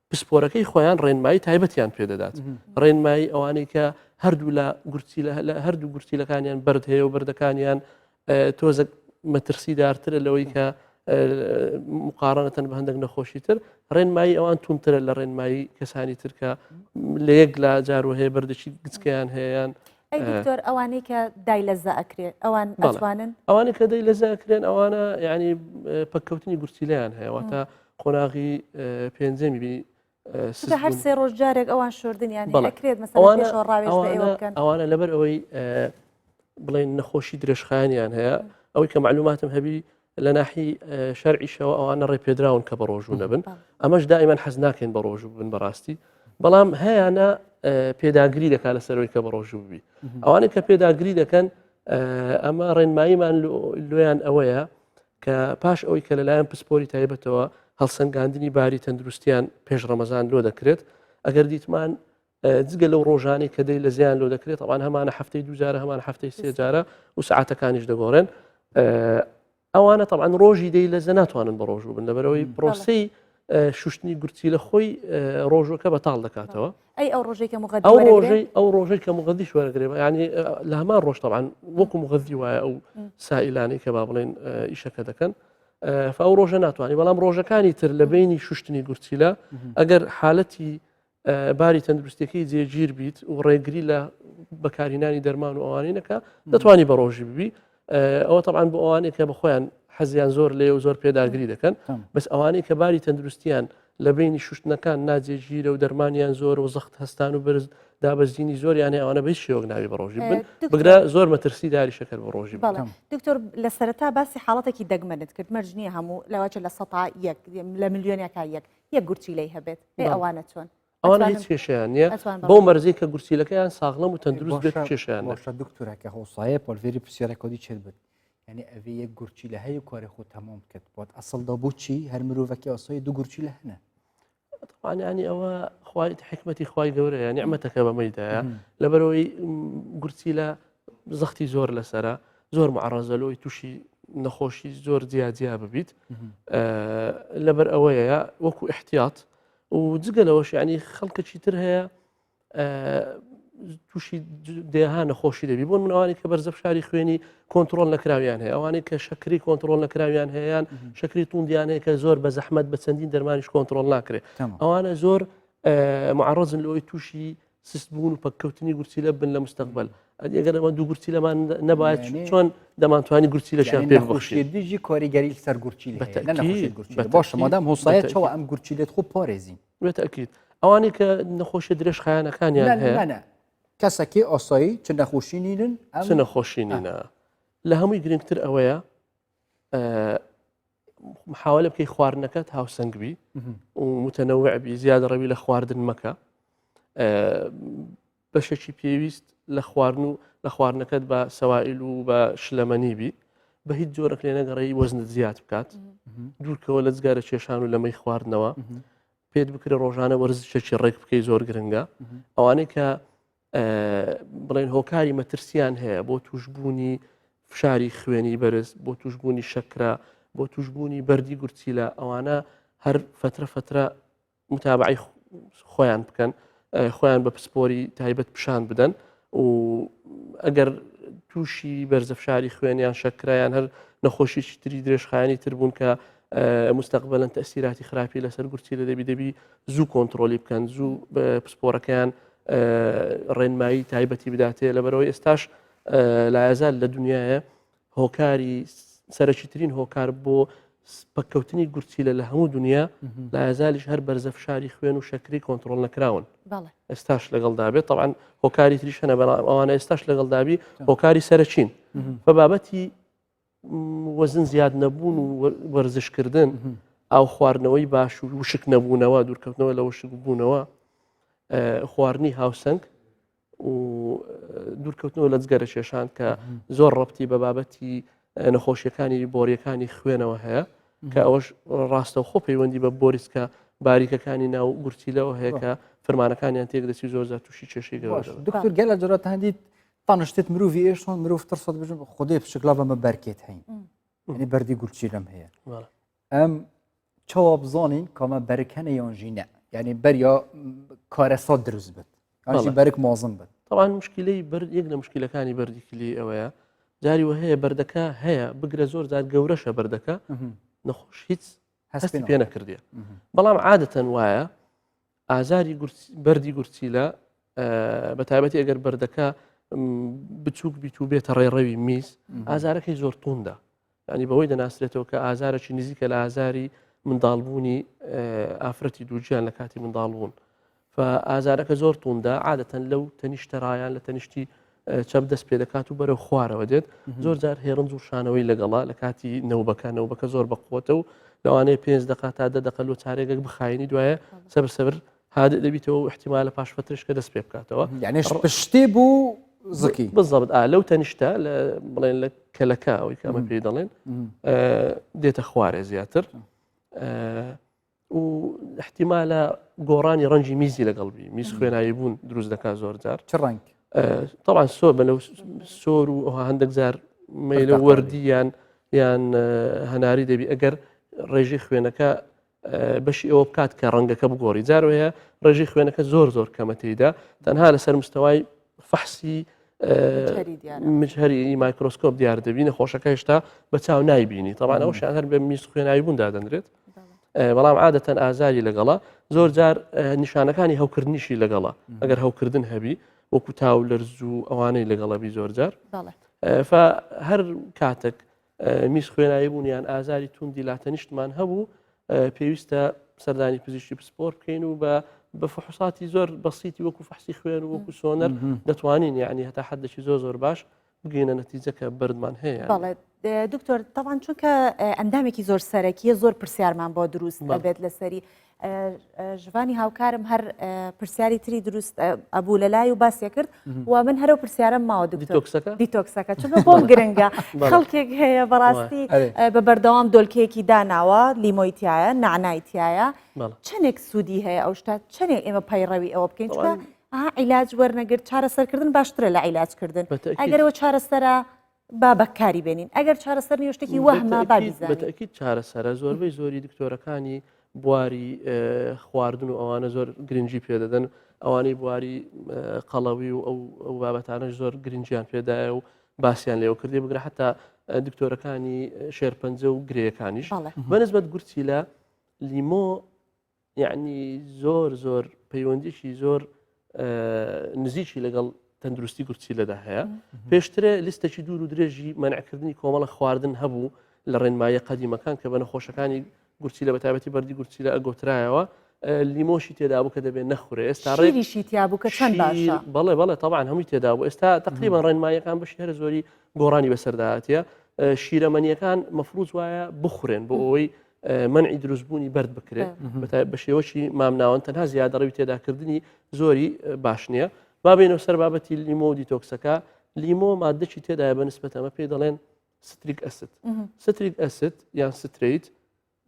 پسپۆرەکەی خۆیان ڕێنمایی تایبەتیان پێدەدات ڕێنمایی ئەوانەی کە هەردوو لە هەردوو گورچیلەکانیان بەرد هەیە و بەردەکانیان تۆزە مەترسیدارترە لەوەی کە مقارنەتەن بە هەندێک نەخۆشی تر ڕێنمایی ئەوان تومترە لە ڕێنمایی کەسانی ترکە لە یەک لا جارۆ هەیە بەردەچی گچکیان هەیەیان دکتۆر ئەوانەی کە دای لەزە ئەکرێت ئەوان ئەتوانن ئەوانەی کە دای لەزە ئەکرێن ئەوانە یعنی پەککەوتنی گورچیلەیان هەیە واتە قۆناغی پێنجەمی هەر سێ ڕۆژ جارێک ئەوان شوردنیان ئەکرێت مەسەڵ ئەوانە لەبەر ئەوەی بڵێن نەخۆشی درێژخایانیان هەیە ئەوەی کە معلوماتم هەبی لە ناحی شەرعیشەوە ئەوانە ڕێپێدراون کە بە ڕۆژوو نەبن ئەمەش دائیمەن حەز ناکەین بە ڕۆژوو بن بەڕاستی بەڵام هەیەە پێداگری دەکات لە سەرەوەی کە بە ڕۆژوو بی ئەوانەی کە پێداگری دەکەن ئەمە ڕێنماییمان لۆیان ئەوەیە کە پاش ئەوەی کە لەلایەن پسپۆری تایبەتەوە هەڵسەنگاندنی باری تەندروستیان پێش ڕەمەزان لۆ دەکرێت ئەگەر دیتمان جگە لەو ڕۆژانی کە دەی لە زیان لۆ دەکرێت ئەوان هەمانە هەفتەی دوجارە هەمان هەفتەی سێ جارە و سعاتەکانیش دەگۆڕێن ئەوانە طبعاً ڕۆژی دەی لە زە ناتوانن بە ڕۆژوو بن لەبەرەوەی پرۆسەی شوشتنی گورچی لە خۆی ڕۆژەکە بەتاڵ دەکاتەوە ئەو ڕۆژەی کە مغەدیش وەرەگرێت ینی لە هەمان ڕۆژ طبعاً وەکو مغەدی وایە ئەو سائلانی کە با بڵێن ئیشەکە دەکەن ئەو ڕۆژە ناتوانانی بەڵام ڕۆژەکانی تر لە بینی شوشتنی گورچیلە ئەگەر حالەتی باری تەندروستەکەی جێگیر بیت و ڕێگری لە بەکارهێنانی دەرمان و ئەوانینەکە دەتوانی بە ڕۆژی ببی ئەوە طبعاً بۆ ئەوانێک کە بەخۆیان حەزیان زۆر لێ و زۆر پێداگری دەکەن بەس ئەوانەی کە باری تەندروستیان لە بینی شوشتنەکان ناجێگیرە و دەرمانیان زۆر و زەخت هەستان و برز دابەزینی زۆر یانێ ئەوانە بەی شێوەک ناوی بەڕۆژی بن بگرا زۆر مەترسی داری شەکر بەڕۆژی بڵێ دکتۆر لە سەرەتا باسی حاڵەتێکی دەگمەنت کرد مەرج نییە هەموو لەواچە لە سەتا یەک لە ملیۆنێکا یەک گورچی لی هەبێت پێ ئەوانە چۆن ئەوانە هیچ کێشیان نییە بۆ مەرزی کە گورچیلەکەیان ساغڵم و تەندروست بێت کێشیان باشە دکتۆرەکە هەوسایە پۆلڤێری پرسیارەکەی چێت بێت یعنی ئەوێ یەک گورچی لە هەیە کارێ خۆ تەمام کرد بۆت ئەسڵدا بۆچی هەر مرۆڤەکی ئاسایی دوو گورچی لە هەنە ینی ئەوە خوای حکمەتی خوای گەورەیە نیعمەتەکە بەمەیدایە لەبەرەوەی گورچی لە زەختی زۆر لەسرە زۆر معڕەزەلۆی تووشی نەخۆشی زۆر جیاجیا ببیت لەبەر ئەوەیە وەکو احتیاط و جگەلەوەش ینی خەڵکەکی تر هەیە تووشی دێها نەخۆشی دەبی بۆن منەوانی کە بەرزە شاری خوێنی کۆنتترۆل نەکراویان هەیە ئەوانەی کە شکری کۆنتترۆل نەکراویان هەیەیان شکری توندیان هەیە کە زۆر بە زەحمەت بە چەندین دەرمانیش کۆنتترۆل ناکرێت ئەوانە زۆر معڕەزن لەوەی تووشی سست بوون و پەککەوتنی گورچی لە بن لە مستقبل ئەگەر ئەمە دوو گورچی لەمان نەبات چۆن دەمانتوانی گورچی لەشیان پێ بخشێت دیژی کاریگەری سەر گورچی باشە مادام هۆسایە چاوە ئەم گورچی لێت خۆ پارێزین بێتەکیید ئەوانەی کە نەخۆشی درێژ خایانەکانیان هەیە کەسێکی ئاسایی چ نەخۆشی نینن چ نەخۆشی نینە لە هەمووی گرنگتر ئەوەیە محاولە بکەی خواردنەکەت هاوسەنگبی و متەنەوعبی زیاد ڕەوی لە خواردن مەکە بەشێکی پێویست لە خواردن و لە خواردنەکەت بە سەوائل و بە شلەمەنیبی بە هیچ جۆرەك لێ نەگەڕێی وەزنت زیاد بکات دوورکەوە لە جگارە کێشان و لەمەی خواردنەوە پێت بکرێ ڕۆژانە وەرزشێکی ڕێک بکەی زۆر گرنگە ئەوانەی کە بڵێن هۆکاری مەترسیان هەیە بۆ توشببوونی فشاری خوێنی بەرز بۆ توشببوونی شەکرا بۆ توشببوونی بەردی گورچیلە ئەوانە هەر فترە متابعی خۆیان بکەن خۆیان بە پسپۆری تایبەت پیشان بدەن و ئەگەر تووشی بەرزەفشاری خوێنیان شەکرایان هەر نەخۆشیی تری درێژخایانی تر بوون کە مستقبلن تەسیراتی خراپی لەسەر گورچیلە دەبی زوو کۆنتترۆلی بکەن زوو پسپۆرەکەیان ڕێنمایی تایبەتی بداتێ لەبەرەوەی ئێستاش لایەزال لە دنیاە هۆکاری سەرەکیترین هۆکار بۆ پەککەوتنی گورچیلە لە هەموو دنیا لایەزالیش هەر بەرزەفشاری خوێن و شەکری کۆنتترۆل نەکراون ئێستاش لەگەڵدابێت طبعاً هۆکاری تریش هەنە ئەوانە ئێستاش لەگەڵدابی هۆکاری سەرچین بە بابەتی وەزن زیاد نەبوون و وەرزشکردن ئاو خواردنەوەی باش و وشک نەبوونەوە دوورکەوتنەوە لە وشک بوونەوە خواردنی هاوسەنگ و دوورکەوتنەوە لە جگەرە کێشان کە زۆر ڕەبتی بە بابەتی نەخۆشیەکانی بۆریەکانی خوێنەوە هەیە کە ئەوەش ڕاستەوخۆ پەیوەندی بە بۆریسکە باریکەکانی ناو گورچیلەوە هەیە کە فەرمانەکانیان تێک دەچی زۆر تووشی کێشەی گەورە دکتۆر گەلە جۆرات هەندیت تانشتێت مرۆڤی ئێشۆن مرۆڤ ترسەت بژم خودێ پشکلا بەمە بەرکێت هەین ینی بەردی گورچیلەم هەیە ئەم چاوە بزانین کامە بەرکەنە یانژینە یعنی بەریا کارەسا دروست بێت ئاژی بەرک مازن بێت طبعا مشکلەی یەک لە مشکلەکانی بەردیکلی ئەوەیە جاری وە هەیە بەردەکە هەیە بگرە زۆر زار گەورەشە بەردەکە نەخۆش هیچ هەستی پێ نەکردیە بەڵام عادەتەن وایە ئازاری بەردی گورچیلە بە تایبەتی ئەگەر بەردەکە بچووک بیت و بێتە ڕێڕەوی میز ئازارەکەی زۆر توندە ینی بەوەی دەناسرێتەوە کە ئازارێکی نزیکە لە ئازاری منداڵبوونی ئافرەتی دووجیان لە کاتی منداڵبوون ئازارەکە زۆر توندە عادەتەن لەو تەنیشتەڕایان لە تەنیشتی چەپ دەست پێ دەکات و بەرەو خوارەوە دێت زۆر جار هێڕنج و شانەوەی لەگەڵا لە کاتی نەوبەکە زۆر بەقوتە و لەوانەیە 5 دقات تا 10 دقە لۆ چارێکێک بخاینی دوایە سەبر هادە دەبیتەوە و احتیمال لە پاش فترشکە دەست پێ بکاتەوە یعنی پشتی بوو زکی بالضبط لەو تەنیشتە بڵێن لە کەلەکە ئەوەی کە ئەمە پێی دەڵێن دێتە خوارێ زیاتر و احتیمالە گۆڕانی ڕەنجی میزی لەگەڵبی میز خوێنایی بوون دروست دەکات زۆر جار چ ڕەنگ طبعا سۆ بە لەو سۆر و هەندێک جار مەیلە وەردییان یان هەناری دەبی ئەگەر ڕێژی خوێنەکە بەشی ئەوە بکات کە ڕەنگەکە بگۆڕی جارۆیە ڕێژی خوێنەکە زۆر کەمە تێیدا تەنها لەسەر مستەوای فەحسی مجهری مایکرۆسکۆپ دیار دەبی نەخۆشەکە هێشتا بە چاو نایبینی طبعا ئەو شیان هەر بە میز خوێنایی بوون دادەنرێت بەڵام عادەتەن ئازاری لەگەڵا زۆر جار نیشانەکانی هەوکردنیشی لەگەڵا ئەگەر هەوکردن هەبی وەکو تاو لەرز و ئەوانەی لەگەڵەبی زۆر جار هەر کاتێک میز خوێنایی بوون یان ئازاری توندی لاتەنیشتمان هەبوو پێویستە سەردانی پزیشکی پسپۆر بکەین و بە فحوساتی زۆر بەسیتی وەکو فحسی خوێن و وەکو سۆنەر دەتوانین یعنی هەتا حدێکی زۆر باش بگەینە نەتیجەکە بەردمان هەیە. بەڵێ دکتۆر تاوان چونکە ئەندامێکی زۆر سەرەکیە زۆر پرسیارمان بۆ دروست دەبێت لەسەری ژوانی هاوکارم هەر پرسیاری تری دروست ئەبوو لە لای و باسیە کرد و من هەرو پرسیارم ماوە دیتۆکسەکە چونکە بۆم گرنگە خەڵکێک هەیە بەڕاستی بە بەردەوام دۆلکەیەکی داناوە لیمۆیتیایە نعنایتیایە چەندێک سوودی هەیە ئەو شتا چەندێک ئێمە پەیڕەوی ئەوە بکەین چونکە عیلاج وەرنەگرت چارەسەرکردن باشترە لە عیلاجکردن ئەگەرەوە چارەسەرە با بەکاری بێنین ئەگەر چارەسەر نیشتێکی وەهمە بابیزانین بەتەکیید چارەسەرە زۆربەی زۆری دکتۆرەکانی بواری خواردن و ئەوانە زۆر گرنگی پێدەدەن ئەوانەی بواری قەڵەوی و ئەو بابەتانەش زۆر گرنگیان پێدایە و باسییان لێوە کردی بگرە حتا دکتۆرەکانی شێرپەنجە و گرەیەکانیش بەنسبەت گورچی لە لیمۆ یعنی زۆر پەیوەندیشی زۆر نزیکی لەگەڵ تەندروستی گورچی لەدا هەیە پێشترە لیستێکی دوور و درێژی مەنعکردنی کۆمەڵە خواردن هەبوو لە ڕێنمایە قەدیمەکان کە بە نەخۆشەکانی گورچی لە بەتابەتی بەردی گورچی لە ئەگۆترایەوە لیمۆشی تێدا بوو کە دەبێت نەخورێ ئێستا ڕێریشی تیا بوو کە چەند باشە بەڵێ تەبعاً هەمووی تێدا بوو ئێستا تقریبان ڕێنمایەکان بەشی هەرە زۆری گۆڕانی بەسەرداهاتیە شیرەمەنیەکان مەفروض وایە بخورێن بۆ ئەوەی منعی دروستبوونی بەرد بکرێت بە شێوەشی مامناوەن تەنها زیادەڕەوی تێداکردنی زۆری باش نییە با بینەوە سەر بابەتی لیمۆ و دیتۆکسەکە لیمۆ مادەی تێدایە بە نسبەت ئەمە پێی دەڵێن ستریک ئەسید یان ستریت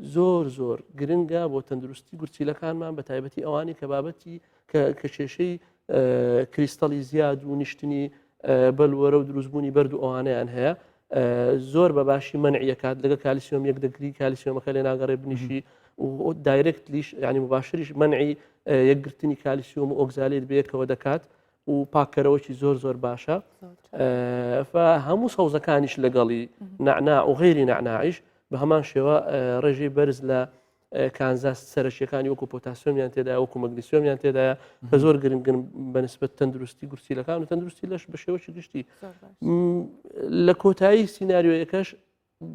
زۆر گرنگە بۆ تەندروستی گورچیلەکانمان بە تایبەتی ئەوانی کە بابەتی کە کێشەی کریستەڵی زیاد و نیشتنی بەلوەرە و دروستبوونی بەرد و ئەوانەیان هەیە زۆر بە باشی منعیەکات لەگە کالیسیۆم یەک دەگری کالیسیۆمەکە لێ ناگەڕێ بنیشی و دایرکتلیش ینی مباشریش منعی یەکگرتنی کالیسیۆم و ئۆکزالێت بەیەکەوە دەکات و پاکەرەوەی زۆر باشە هەموو سەوزەکانیش لەگەڵی نعنا و غێری نعناعیش بە هەمان شێوە ڕێژەی بەرز لە کانزاس سەرشیەکانی وەکو پۆتاسیۆمیان تێدایە وەکو مەگنیسیۆمیان تێدایە کە زۆر گرنگن بەنسبەت تەندروستی گورچیلەکان و تەندروستی لەش بە شێوەی گشتی لە کۆتایی سیناریۆیەکەش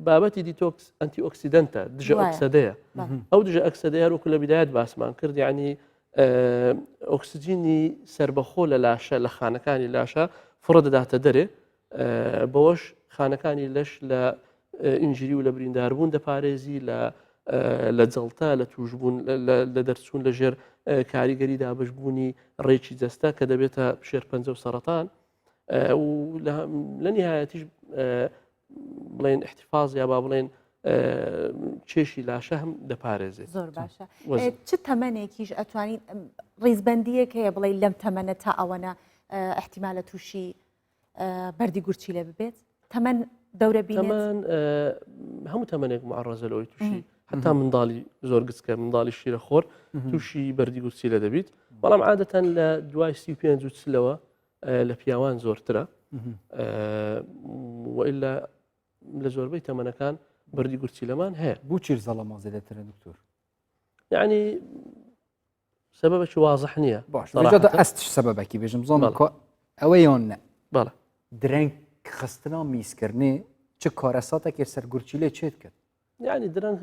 بابەتی دیتۆکس ئەنتی ئۆکسیدەنتە دژە ئۆکسەدەیە ئەو دژە ئەکسەدەیە وەکو لە بیدایەت باسمان کرد یعنی ئۆکسسیجینی سربەخۆ لە لاشە لە خانەکانی لاشە فڕە دەداتە دەرێ بەوەش خانەکانی لەش لە ئینجری و لە برینداربوون دەپارێزی لە جەڵتا لە توشبوون لە دەرچوون لە ژێر کاریگەری دابشبوونی ڕێکی جەستا کە دەبێتە شێرپەنجە و سەرەتان و لە نهایەتیش بڵێن احتیفاز یا با بڵێن چێشی لاشە هەم دەپارێزێت زۆر باشە چ تەمەنێکیش ئەتوانین ڕیزبەندیەک هەیە بڵێ لەم تەمەنە تا ئەوەنە احتیمالە تووشی بەردی گورچی لێ ببێت تەمەن دەورە بینێت هەموو تەمەنێک معڕەزە لەوەی تووشی حتا منداڵی زۆر گچکە منداڵی شیرە خۆر تووشی بەردی گورچی لە دەبیت بەڵام عادەتەن لە دوای 35 چلەوە لە پیاوان زۆرترە وئیلا لە زۆربەی تەمەنەکان بەردی گورچی لەمان هەیە بۆ چیر زەڵەما زیاترە دکتۆر یعنی سببێکی واضح نییە باش ئەستش سەبەبێکی بێژم زۆر ئەوە یۆن بەڵێ درەنگ خستنا میزکردنی چ کارەساتێکی سەر گورچی لێ چێت کرد یعنی درەنگ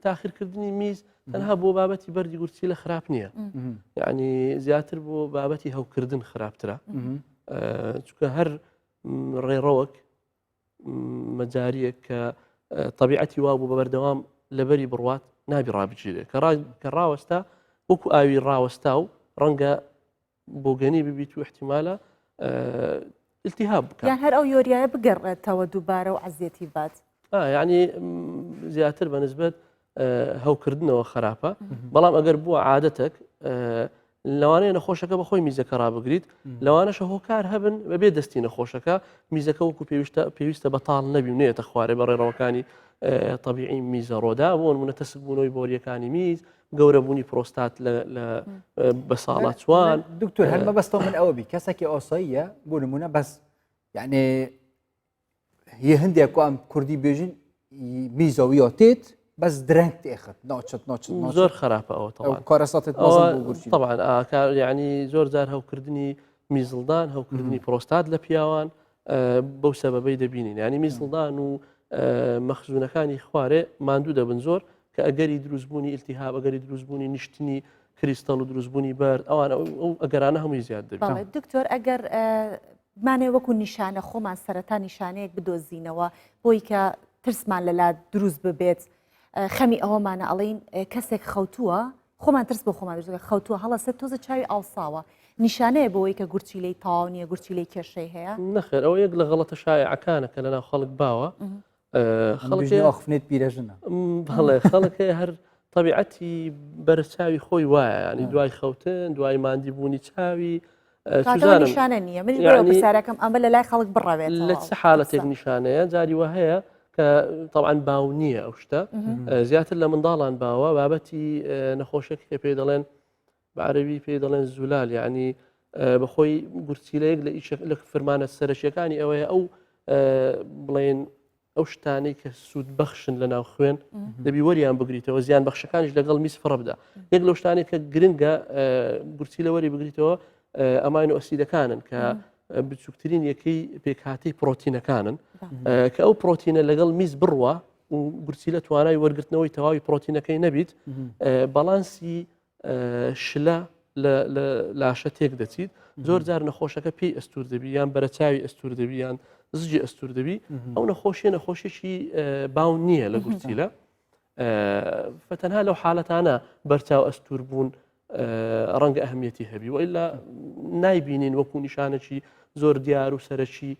تاخیرکردنی میز تەنها بۆ بابەتی بەردی گورچی لە خراپ نییە یعنی زیاتر بۆ بابەتی هەوکردن خراپترە چونکە هەر ڕێڕەوەک مەجاریەک کە طبیعەتی وا بوو بە بەردەوام لەبەری بڕوات نابی ڕابگیرێت کە ڕاوەستا وەکو ئاوی ڕاوەستا و ڕەنگە بۆگەنی ببیت و احتیمالە التهاب بکات یان هەر ئەو یۆریایە بگەڕێتەوە دووبارە و عەزیەتی بات یعنی زیاتر بەنسبەت هەوکردنەوە خراپە بەڵام ئەگەر بووە عادەتێک لەوانەیە نەخۆشەکە بەخۆی میزەکە ڕابگریت لەوانەشە هۆکار هەبن بەبێ دەستی نەخۆشەکە میزەکە وەکو پێویستە بەتاڵ نەبی و نێتە خوارێ بە ڕێڕەوەکانی طبیعی میزە ڕۆدا بۆ نمونە تەسکبوونەوەی بۆریەکانی میز گەورەبوونی پرۆستات بە ساڵات چوان دکتۆر هەر مەبەستەوە من ئەوە بی کەسێکی ئاساییە بۆ نمونە بەس یعنی هی هەندێک ئەم کوردی بێژین میزەویە تێت بەس درەنگ تێخت ناچێت زۆر خراپە ئەوە کارەساتت طبعاً یعنی زۆر جار هەوکردنی میزڵدان هەوکردنی پرۆستات لە پیاوان بەو سەبەبەی دەبینین ینی میزڵدان و مەخزوونەکانی خوارێ ماندوو دەبن زۆر کە ئەگەری دروستبوونی ئیلتیهاب ئەگەری دروستبوونی نیشتنی کریستەڵ و دروستبوونی بەرد ئەوانە ئەو ئەگەرانە هەمووی زیاد دەبێت. دکتۆر ئەگەر مانێ وەکو نیشانە خۆمان سەرەتا نیشانەیەک بدۆزینەوە بۆی کە ترسمان لەلا دروست ببێت خەمی ئەوەمانە ئەڵین کەسێک خەوتووە خۆمان ترس بۆ خۆمان خەوتووە هەڵەسێت تۆزە چاوی ئاوساوە نیشانەیە بۆەوەی کە گورچیلەی تاو نیە گورچیلەی کێشەی هەیە نەخێر ئەوە یەک لە غەڵەتە شایعەکانە کە لەناو خەڵک باوە خفنێت پیرەژنە بەڵێ خەڵک هەر طبیعەتی بەرچاوی خۆی وایە ینی دوای خەوتن دوای ماندی بوونی چاوی نیشانە نییە من سارەکەم ئەمە لە لای خەڵک بڕەوێت لە چه حالەتێک نیشانەیە جاری وە هەیە کە طبعاً باو نییە ئەو شتە زیاتر لە منداڵان باوە بابەتی نەخۆشێکی پێ دەڵێن بەعربی پێ دەڵێن زولال یعنی بەخۆی گورچیلەیەک لە فرمانە سەرشیەکانی ئەوەیە ئەو بڵێن ئەو شتانەی کە سوود بەخشن لە ناو خوێن دەبی وەریان بگریتەوە زیان بەخشەکانیش لەگەڵ میس فڕە بدە یەک لەو شتانێک کە گرنگە گورچیلە وەری بگریتەوە ئەماینۆ ئەسیدەکانن کە بچووکترین یەکەی پێکهاتەی پرۆتینەکانن کە ئەو پرۆتینە لەگەڵ میز بڕوە و گورچیلە توانای وەرگرتنەوەی تەواوی پرۆتینەکەی نەبیت بەڵانسی شلە لە لاشە تێک دەچیت زۆر جار نەخۆشەکە پێی ئەستور دەبی یان بەرەچاوی ئەستور دەبی یان زجی ئەستور دەبی ئەو نەخۆشیێکی باو نییە لە گورچیلە فتەنها لەو حالەتانە بەرچاو ئەستور بوون ڕەنگە ئەهمیەتی هەبی و ئیلا نایبینین وەکو نیشانەکی زۆر دیار و سەرەکی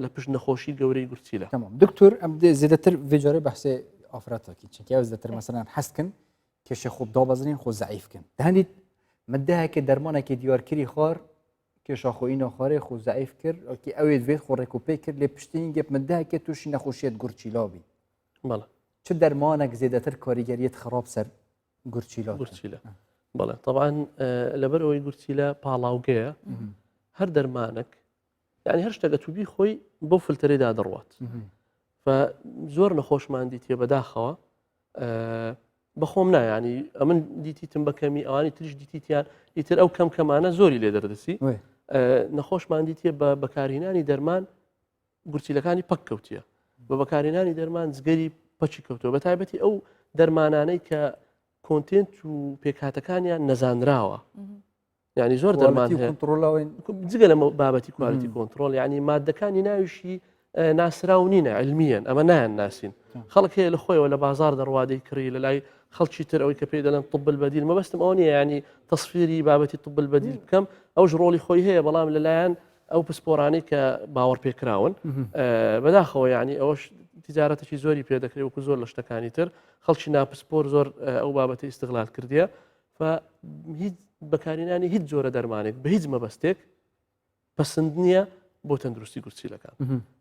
لە پشت نەخۆشی گەورەی گورچیلە دکتۆر ئەم زیاتر vێجارە بەحسێ ئافرەتێکی چونکە زیاتر مەسەلەن حەستکن کێشە خوب دابەزنین خۆ زعیفکن دەهێنیت مدەهەکە دەرمانێکی دیارکردی خوار کێشاخۆی ناخوارێ خۆ زعیف کرد ئەوکی ئەوێت بێت خۆ ڕێکوپێ کرد لێ پشتین گەپ مدەهەکە تووشی نەخۆشیێت گورچیلابی بەڵێ چ دەرمانێک زیاتر کاریگەریەت خراپ سەر گورچیلە بەڵێ طبعاً لەبەر ئەوەی گورچیلە پاڵاوگەیە هەر دەرمانێک یعنی هەر شتێکە تووبی خۆی بۆ فلتەرێدا دەڕوات زۆر نەخۆشماندی تێ بەداخەوە بەخۆم نایانی ئەمن دیتیتم بەکەمی ئەوانی تریش دیتیان ئیتر ئەو کەم کەمانە زۆری لێ دەردەسی نەخۆشماندی تێ بە بەکارهێنانی دەرمان گورچیلەکانی پەک کەوتیە بە بەکارهێنانی دەرمان جگەری پەچی کەوتەوە بە تایبەتی ئەو دەرمانانەی کە کۆنتنت و پێکهاتەکانیان نەزانراوە یعنی زۆر دەرمان جگە لە بابەتی کوالتی کۆنتترۆل یعنی مادەکانی ناویشی ناسرااو نینە علمیان ئەمە نایان ناسین خەڵک هەیە لە خۆیەوە لە بازار دەڕوادەی کڕی لە لای خەڵکی تر ئەوەی کە پێی دەڵێن طب البەدیل مەبەستم ئەو نیە ینی تەسفیری بابەتی طب البەدیل بکەم ئەوش ڕۆڵی خۆی هەیە بەڵام لەلایەن ئەو پسپۆرانەی کە باوەڕ پێکراون بەداخەوە ینی ئەوەش تیجارەتێکی زۆری پێ دەکرێت وەکو زۆر لە شتەکانی تر خەڵکی ناپسپۆر زۆر ئەو بابەتی ئیستغلال کردیە هیچ بەکارهێنانی هیچ جۆرە دەرمانێک بە هیچ مەبەستێک پەسەند نییە بۆ تەندروستی گورچیلەکان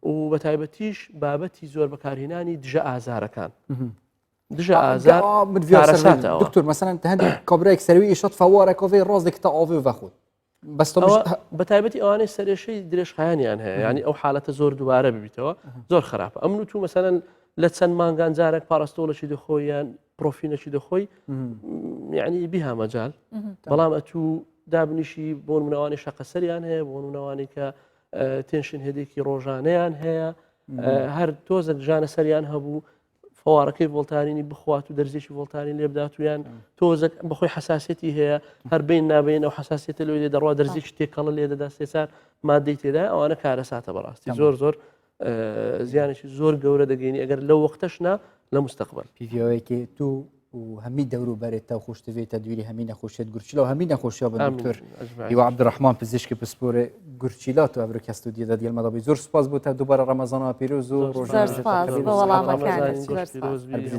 و بە تایبەتیش بابەتی زۆر بەکارهێنانی دژە ئازارەکان دژە ئازار دکتۆر مەسەلەن هەندێک کابراایك سەروی ئیشات فەوارەکەوێ ڕازێک تا ئاوێ وەخۆت بە تایبەتی ئەوانەی سەرێشەی درێژخایانیان هەیە ینی ئەو حالەتە زۆر دووارە ببیتەوە زۆر خراپە ئەم و تو مەسەلەن لە چەند مانگان جارێک پاراستۆلەشی دەخۆی یان پرۆفینەشی دەخۆی یعنی بیها مەجال بەڵام ئەتوو دابنیشی بۆ منەوانی شەقەسەریان هەیە بۆ منەوانی کە تێنشن هێدێکی ڕۆژانەیان هەیە هەر تۆزێک ژانە سەریان هەبوو فوارەکەی ڤۆڵتارینی بخوات و دەرزێکی ڤۆڵتارین لێ بدات و یان تۆزێک بەخۆی حساسەتی هەیە هەر بین نابین ئەو حساسێتە لێ دەڕوا دەرزێکی تێکەڵە لێ دەدا سێسار مادەی تێدا ئەوانە کارەساتە بەڕاستی زۆر زۆر زیانێکی زۆر گەورە دەگەینی ئەگەر لەو وەختەشنا لە مستەقبل پیڤەوەیەکی تو و هەمی دەور و بەرێتە خوشتوێتە دووری هەمی نەخۆشیێت گورچیلە و هەمی نەخۆشیە بە دکتۆر هیوا عەبدوڕەحمان پزیشکی پسپۆرە گورچیلات و ئەبرۆ کەستودیەدا دیێڵمەدەبی زۆر سوپاس بۆ تا دووبارە ڕەمەزانەوە پیرۆز و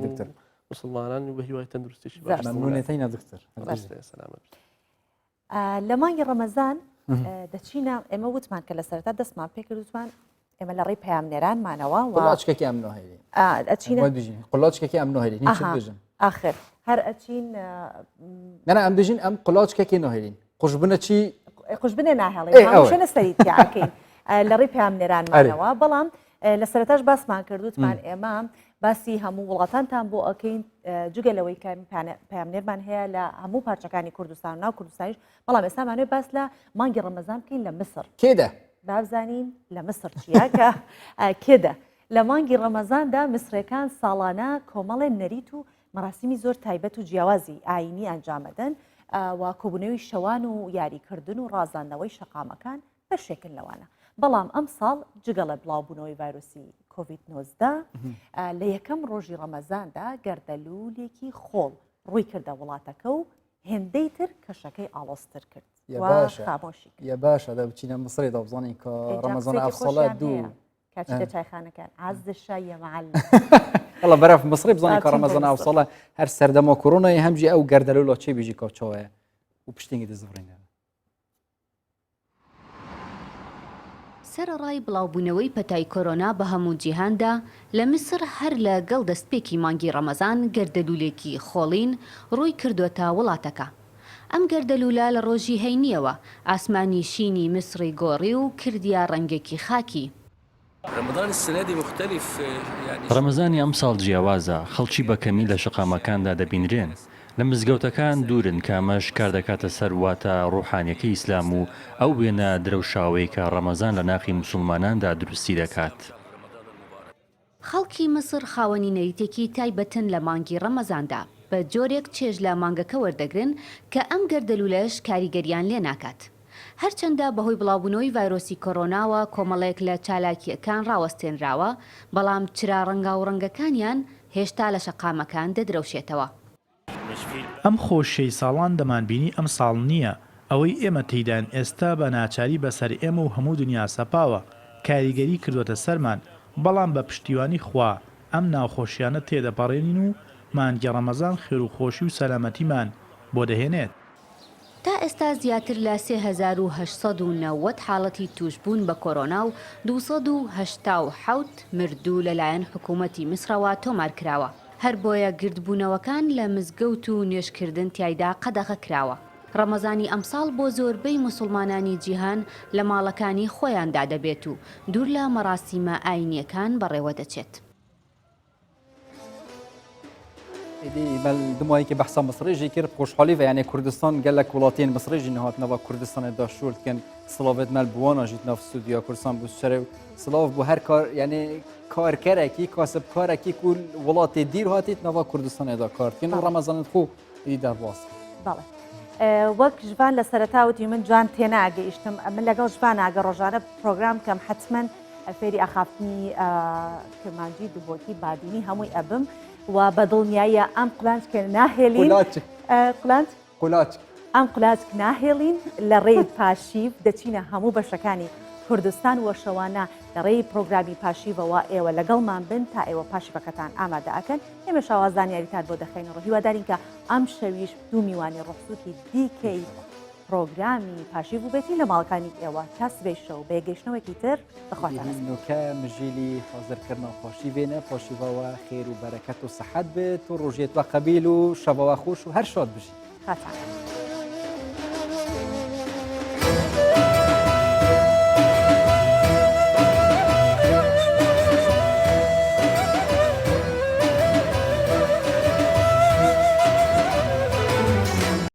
دکتۆر مسلمانان و بە هیوای تەندروستیش مەمنونێتەینە دکتۆر لە مانگی ڕەمەزان دەچینە ئێمە وتمان کە لە سەرەتا دەستمان پێکرد وتمان ئێمە لە ڕێی پەیامنێرانمانەوە قوڵاچکێکی ئەم نۆهێلی قوڵاچکێکی ئەم نۆهێلی بژن آخر هەر ئەچین نەنا ئەم دژین ئەم قوڵاچکێکی نۆهێلین قوش بنە چی قوش بنێ ناهێڵێ سەریتیاکەین لە ڕێی پەیامنێرانمانەوە بەڵام لە سەرەتاش باسمان کردوتمان ئێمە باسی هەموو وڵاتانتان بۆ ئەەکەین جگەلەوەی کە پەیامنێرمان هەیە لە هەموو پارچەکانی کوردستان و ناو کوردستانیش بەڵام ئێستامانوێت باس لە مانگی ڕەمەزان بکەین لە مسر کێدە بابزانین لە مسر چیە کە کێدە لە مانگی ڕەمەزاندا مسرەکان ساڵانە کۆمەڵێن نەریت و مەراسیمی زۆر تایبەت و جیاوازی ئاینی ئەنجامەدەن و کۆبوونەوەی شەوان و یاریکردن و ڕازاندنەوەی شەقامەکان بەشێکن لەوانە. بەڵام ئەم ساڵ جگەڵە بڵاوبوونەوەی ڤایرۆسی کۆڤید-19 لە یەکەم ڕۆژی ڕەمەزاندا گەردەلوولێکی خۆڵ ڕووی کردە وڵاتەکە و هێندەی تر کەشەکەی ئاڵۆستر کرد. خامۆشی یە باشە دەبچینە مصری دەبزانین کە ڕەمەزان ئەفسەڵە دوو کاچتە چایخانەکان عەز شای مەعەلم والله بەرەف مصری بزانین کە ڕەمەزان ئەفسەڵە هەر سەردەما کۆرۆنای هەمجی ئەو گەردەلوولە چێ بیژی کەوچەوەیە و پشتینگی دەزبڕینە. سەرڕای بڵاوبوونەوەی پەتای کۆرۆنا بە هەموو جیهاندا لە میسر هەر لە گەڵ دەستپێکی مانگی ڕەمەزان گەردەلوولێکی خۆڵین ڕووی کردوتە وڵاتەکە. ئەم گەردەلوولە لە ڕۆژی هەینیەوە ئاسمانی شینی میسری گۆڕی و کردیا ڕەنگێکی خاکی. ڕەمەزانی ئەم ساڵ جیاوازە، خەڵکی بەکەمی لە شقامەکاندا دەبینرێن. لە مزگەوتەکان دوورن کامەش کار دەکاتە سەر واتە ڕوحانیەکەی ئیسلام و ئەو وێنە درەوشاوەی کە ڕەمەزان لە ناخی موسڵماناندا دروستی دەکات. خەڵکی مسر خاوەنی نەریتێکی تایبەتن لە مانگی ڕەمەزاندا بە جۆرێک چێژ لە مانگەکە وەردەگرن کە ئەم گەردەلوولەش کاریگەریان لێ ناکات. هەرچەندە بەهۆی بڵاوبوونەوەی ڤایرۆسی کۆرۆناوە کۆمەڵێک لە چالاکیەکان ڕاوەستێنراوە، بەڵام چرا ڕەنگا و ڕەنگەکانیان هێشتا لە شەقامەکان دەدرەوشێتەوە. ئەم خۆشەی ساڵان دەمانبینی ئەم ساڵ نییە، ئەوەی ئێمە تێیدان ئێستا بە ناچاری بەسەر ئێمە و هەموو دنیا سەپاوە، کاریگەری کردوتە سەرمان، بەڵام بە پشتیوانی خوا ئەم ناوخۆشیانە تێدەپەڕێنین و مانگی ڕەمەزان خێر و خۆشی و سەلامەتیمان بۆ دەهێنێت. تا ئێستا زیاتر لە 3890 حاڵەتی توشبوون بە کۆرۆنا و 287 مردوو لەلایەن حکوومەتی میسرەوە تۆمارکراوە. هەر بۆیە گردبوونەوەکان لە مزگەوت و نوێشکردن تایدا قەدەغە کراوە. ڕەمەزانی ئەمساڵ بۆ زۆربەی موسڵمانانی جیهان لە ماڵەکانی خۆیاندا دەبێت و دوور لە مەراسیمە ئاینیەکان بەڕێوە دەچێت. دمایی که بحثا مصریجی کرد خوشحالی و یعنی کردستان گلک ولاتین مصریجی نهات نوا کردستان داشول کن سلاوت مال بوانا جیت نف استودیو کردستان بوسره سلاو بو هر کار یعنی کار کرده کی کاسب کاره کی کل ولات دیر هاتیت نوا کردستان ادا کارت کن رمضان خو دی در واس. بله. وەک ژوان لە سەرەتاوتی من جوان تێناگەیشتم من لەگەڵ ژوان ئاگە ڕۆژانە پرۆگرام کەم حتمما فێری ئاخافتنی کرمانجی دووبۆتی بادینی هەمووی ئەبم و بەدڵنیایە ئەم قولانج کە ناهێلین قولانج ئەم قولانج ناهێڵین لە ڕێی پاشیف دەچینە هەموو بەشەکانی کوردستان و شەوانە لە ڕێی پرۆگرامی پاشیڤەوە ئێوە لەگەڵمان بن تا ئێوە پاشیفەکەتان ئامادە ئەکەن ئێمە شاوازانیاریتان بۆ دەخەینەوە هیوادارین کە ئەم شەویش دوو میوانی ڕۆخسووتی دیکەی پرۆگرامی پاشیڤ بێتی لە ماڵەکانی ئێوە تا سبەی شەو بەیەگەیشتنەوەکی تر بەخواتانەکە مژیلی حاضرکردنە پاشی بێنە پاشیڤەوە خێر و بەرەکەت و سەحەت بێت و ڕۆژێت وە قەبیل و شەوەوە خۆش و هەر شاد بژی خاتانە